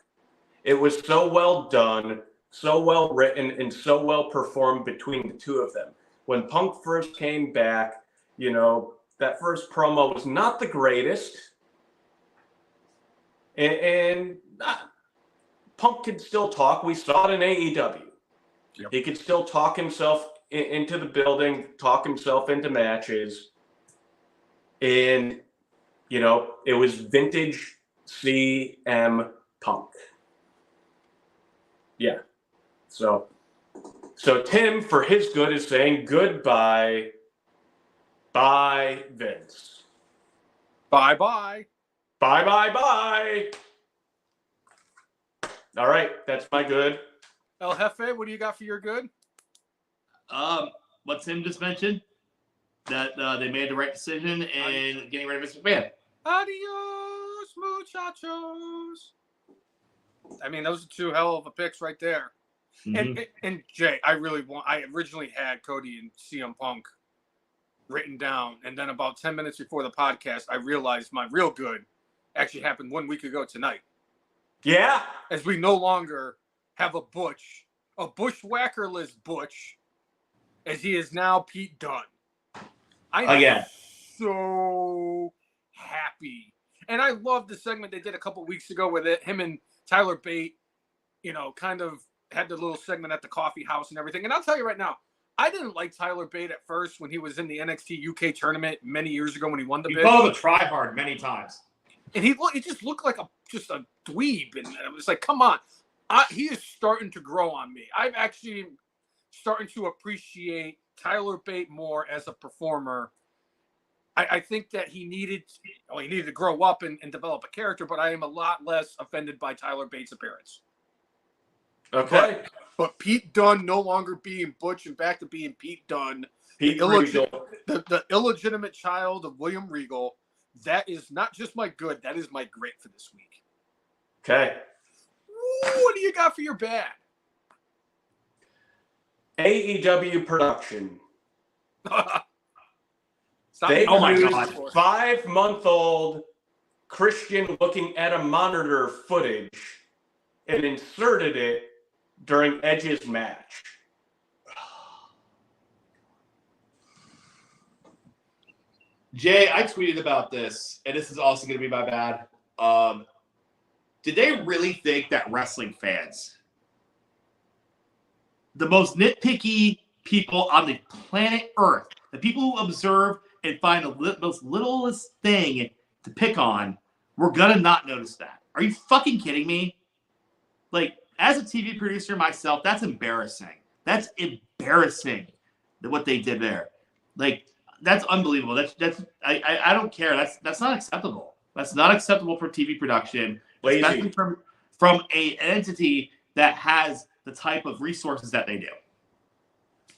It was so well done, so well written, and so well performed between the two of them. When Punk first came back, that first promo was not the greatest. And Punk could still talk. We saw it in AEW. Yep. He could still talk himself into the building, talk himself into matches. And, it was vintage CM Punk. Yeah. So Tim, for his good, is saying goodbye. Bye, Vince. Bye-bye. Bye. All right, that's my good. El Jefe, what do you got for your good? What Tim just mentioned, that they made the right decision in getting rid of Vince McMahon. Adios, muchachos. I mean, those are two hell of a picks right there. Mm-hmm. And Jay, I originally had Cody and CM Punk written down, and then about 10 minutes before the podcast, I realized my real good actually happened 1 week ago tonight. Yeah. As we no longer have a bushwhackerless Butch, as he is now Pete Dunne. I am so happy. And I love the segment they did a couple weeks ago with him and Tyler Bate, kind of had the little segment at the coffee house and everything. And I'll tell you right now, I didn't like Tyler Bate at first when he was in the NXT UK tournament many years ago when he won the bid. You called him a tryhard many times. And he just looked like just a dweeb. And it was like, come on. He is starting to grow on me. I'm actually starting to appreciate Tyler Bate more as a performer. I think that he needed to grow up and develop a character, but I am a lot less offended by Tyler Bate's appearance. Okay. But Pete Dunne no longer being Butch and back to being Pete Dunne, Pete the illegitimate child of William Regal, that is not just my good, that is my great for this week. Okay. What do you got for your bad? AEW production. They Oh my used God. 5-month-old Christian looking at a monitor footage and inserted it during Edge's match. Jay, I tweeted about this, and this is also going to be my bad. Did they really think that wrestling fans, the most nitpicky people on the planet Earth, the people who observe and find the most littlest thing to pick on, were going to not notice that? Are you fucking kidding me? Like, as a TV producer myself, that's embarrassing. That's embarrassing what they did there. Like, that's unbelievable. I don't care. That's not acceptable. That's not acceptable for TV production, especially from an entity that has the type of resources that they do.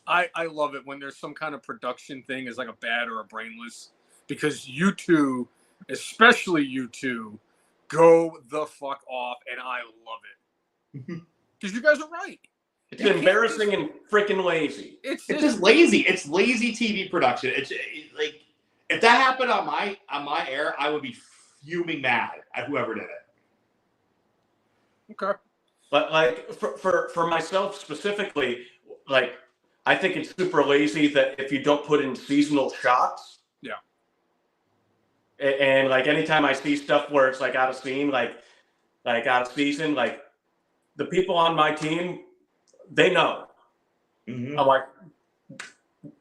I love it when there's some kind of production thing is like a bad or a brainless, because you two, especially you two, go the fuck off, and I love it. Because you guys are right. It's embarrassing and freaking lazy. It's just lazy. It's lazy TV production. It's like, if that happened on my air, I would be fuming mad at whoever did it. Okay. But like for myself specifically, like, I think it's super lazy that if you don't put in seasonal shots. Yeah. And like anytime I see stuff where it's like out of scene, like out of season, like the people on my team, they know. Mm-hmm. I'm like,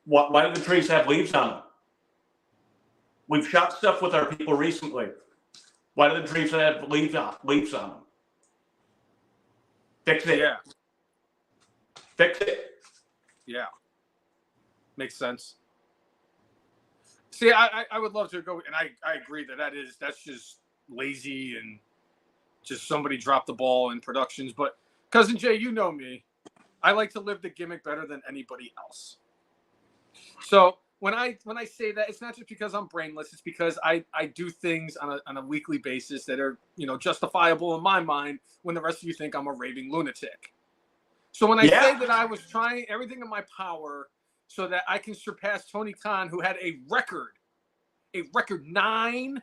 why do the trees have leaves on them? We've shot stuff with our people recently. Why do the trees have leaves on them? Fix it. Yeah. Fix it. Yeah. Makes sense. See, I would love to go, and I agree that's just lazy and just somebody dropped the ball in productions. But Cousin Jay, you know me. I like to live the gimmick better than anybody else. So when I say that, it's not just because I'm brainless. It's because I do things on a weekly basis that are, justifiable in my mind when the rest of you think I'm a raving lunatic. So when I say that I was trying everything in my power so that I can surpass Tony Khan, who had a record 9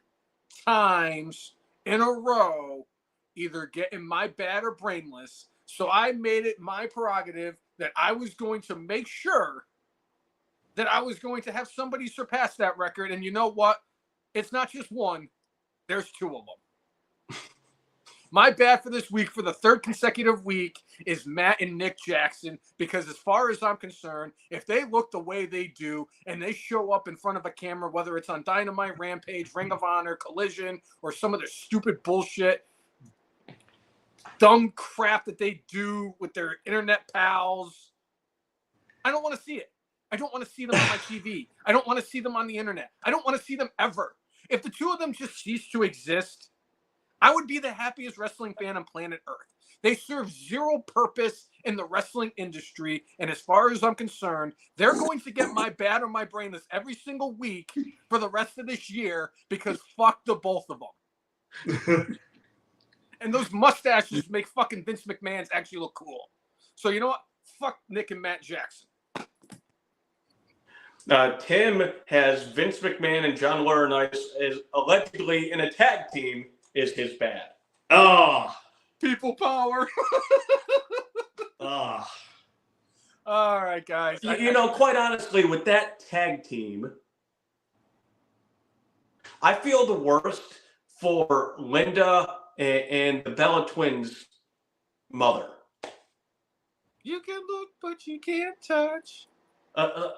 times in a row, either getting my bad or brainless. So I made it my prerogative that I was going to make sure that I was going to have somebody surpass that record. And you know what? It's not just one. There's 2 of them. My bad for this week, for the 3rd consecutive week, is Matt and Nick Jackson, because as far as I'm concerned, if they look the way they do and they show up in front of a camera, whether it's on Dynamite, Rampage, Ring of Honor, Collision, or some of the stupid bullshit, dumb crap that they do with their internet pals, I don't want to see it. I don't want to see them on my TV. I don't want to see them on the internet. I don't want to see them ever. If the 2 of them just cease to exist, I would be the happiest wrestling fan on planet Earth. They serve zero purpose in the wrestling industry. And as far as I'm concerned, they're going to get my bad or my brainless every single week for the rest of this year because fuck the both of them. And those mustaches make fucking Vince McMahon's actually look cool. So you know what? Fuck Nick and Matt Jackson. Tim has Vince McMahon and John Laurinaitis is allegedly in a tag team is his bad. Oh, People power. oh. All right, guys. You know, quite honestly, with that tag team, I feel the worst for Linda and the Bella twins' mother. You can look, but you can't touch.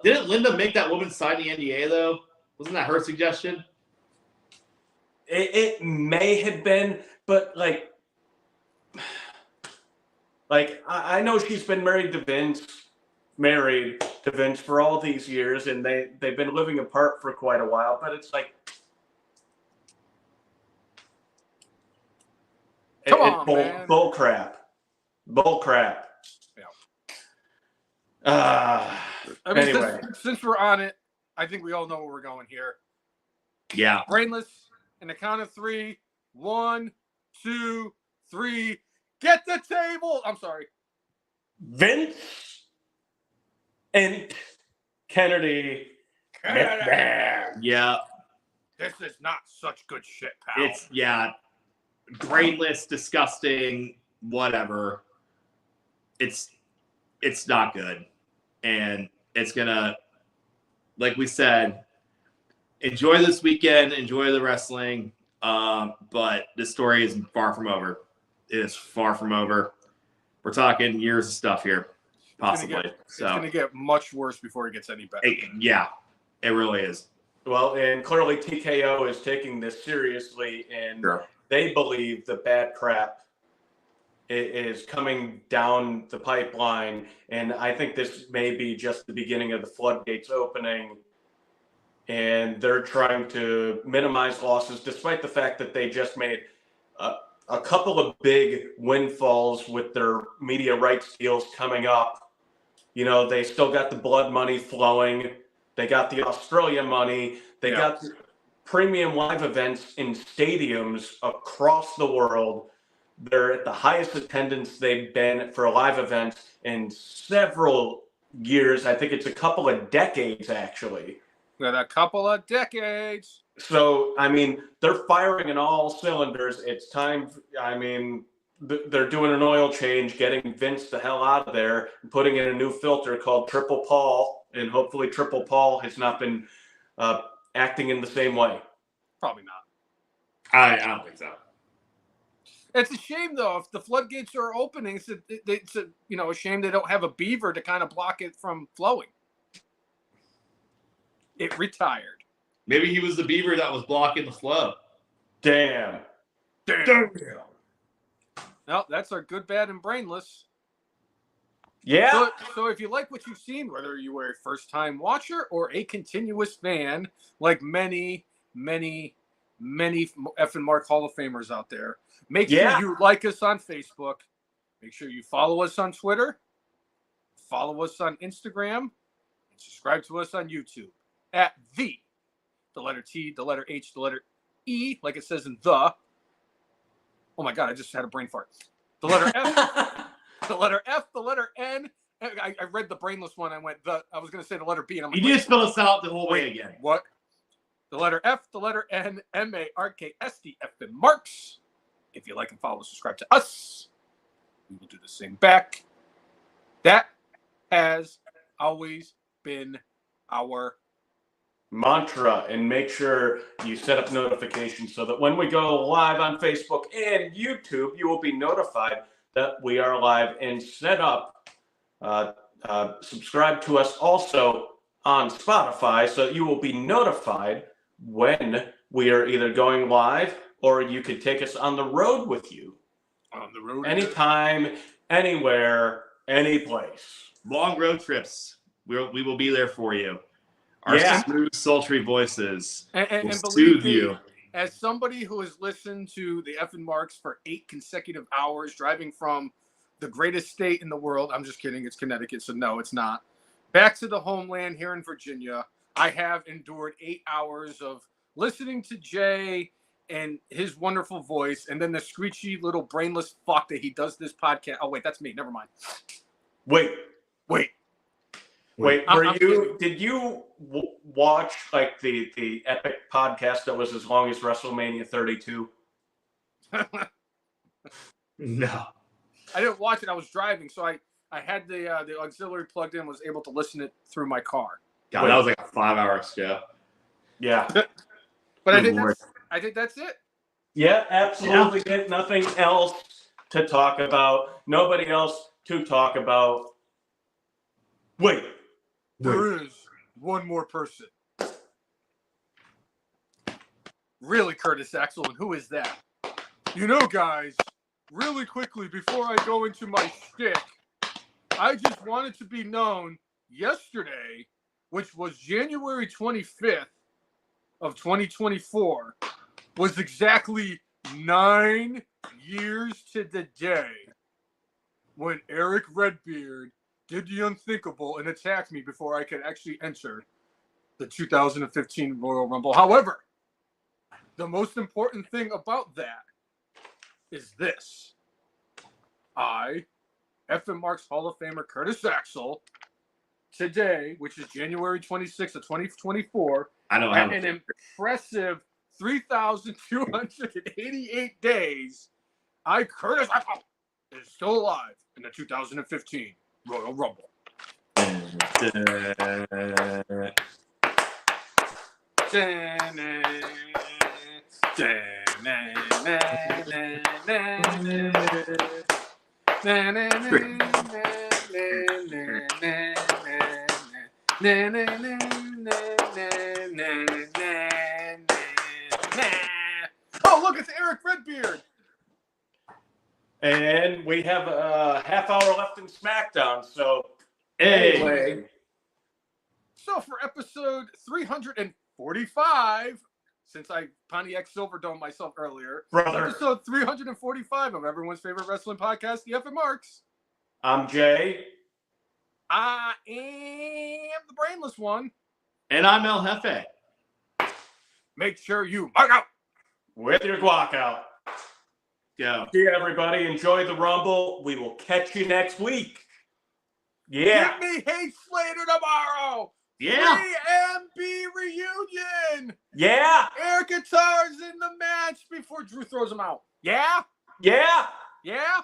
Didn't Linda make that woman sign the NDA though? Wasn't that her suggestion? It may have been, but like I know she's been married to Vince for all these years, and they've been living apart for quite a while. But it's like, Come on, man. Bull crap. Yeah. I mean, Anyway, since we're on it, I think we all know where we're going here. Yeah. Brainless, in the count of 3. 1, 2, 3. Get the table. I'm sorry. Vince and Kennedy. Yeah. This is not such good shit, pal. It's brainless, disgusting, whatever. It's not good. And it's gonna, like we said, enjoy this weekend, enjoy the wrestling. But this story is far from over. It is far from over. We're talking years of stuff here, possibly. It's gonna get much worse before it gets any better. Yeah, it really is. Well, and clearly TKO is taking this seriously, and they believe the bad crap is coming down the pipeline. And I think this may be just the beginning of the floodgates opening. And they're trying to minimize losses, despite the fact that they just made a couple of big windfalls with their media rights deals coming up. You know, they still got the blood money flowing. They got the Australia money. They got premium live events in stadiums across the world. They're at the highest attendance they've been for live events in several years. I think it's a couple of decades, actually. Got a couple of decades. So, I mean, they're firing in all cylinders. It's time. I mean, they're doing an oil change, getting Vince the hell out of there, and putting in a new filter called Triple Paul. And hopefully Triple Paul has not been acting in the same way. Probably not. I don't think so. It's a shame, though, if the floodgates are opening. It's a shame they don't have a beaver to kind of block it from flowing. It retired. Maybe he was the beaver that was blocking the flow. Damn. No, that's our good, bad, and brainless. Yeah. So if you like what you've seen, whether you were a first-time watcher or a continuous fan, like many effing Mark Hall of Famers out there, make sure you like us on Facebook. Make sure you follow us on Twitter. Follow us on Instagram. And subscribe to us on YouTube at the letter T, the letter H, the letter E, like it says in the. Oh my God, I just had a brain fart. The letter F, the letter F, the letter N. I read the brainless one. I was going to say the letter B. And I'm like, you need to spell us out the whole way again. What? The letter F, the letter N, MARKSD, F and Marks. If you like and follow, subscribe to us. We will do the same back. That has always been our mantra, and make sure you set up notifications so that when we go live on Facebook and YouTube, you will be notified that we are live, and set up subscribe to us also on Spotify so you will be notified when we are either going live, or you could take us on the road with you. On the road. Anytime, anywhere, any place. Long road trips. We will be there for you. Our smooth, sultry voices will soothe you. as somebody who has listened to the F and Marks for 8 consecutive hours, driving from the greatest state in the world, I'm just kidding, it's Connecticut, so no, it's not, back to the homeland here in Virginia, I have endured 8 hours of listening to Jay and his wonderful voice, and then the screechy little brainless fuck that he does this podcast. Oh, wait, that's me. Never mind. Wait. I'm Did you watch like the epic podcast that was as long as WrestleMania 32? No. I didn't watch it. I was driving, so I had the auxiliary plugged in, was able to listen it through my car. God, that was like a 5-hour show. Yeah. But I think that's it. Yeah, absolutely. Yeah. Nothing else to talk about. Nobody else to talk about. Wait. There is one more person. Really, Curtis Axel, and who is that? You know, guys, really quickly, before I go into my shtick, I just wanted to be known yesterday, which was January 25th of 2024, was exactly 9 years to the day when Eric Redbeard did the unthinkable and attacked me before I could actually enter the 2015 Royal Rumble. However, the most important thing about that is this. I, FM Marks Hall of Famer Curtis Axel, today, which is January 26th of 2024, I know. at an impressive 3,288 days, I, Curtis Axel, is still alive in the 2015 Royal Rumble. Oh, look, it's Eric Redbeard. And we have a half hour left in SmackDown. So, anyway. So, for episode 345, since I Pontiac Silverdome myself earlier, Brother. Episode 345 of everyone's favorite wrestling podcast, the F and Marks. I'm Jay. I am the brainless one. And I'm El Jefe. Make sure you mark out With your guac out. Go. See everybody. Enjoy the Rumble. We will catch you next week. Yeah. Give me Hate Slater tomorrow. Yeah. 3MB reunion. Yeah. Air guitars in the match before Drew throws him out. Yeah? Yeah. Yeah?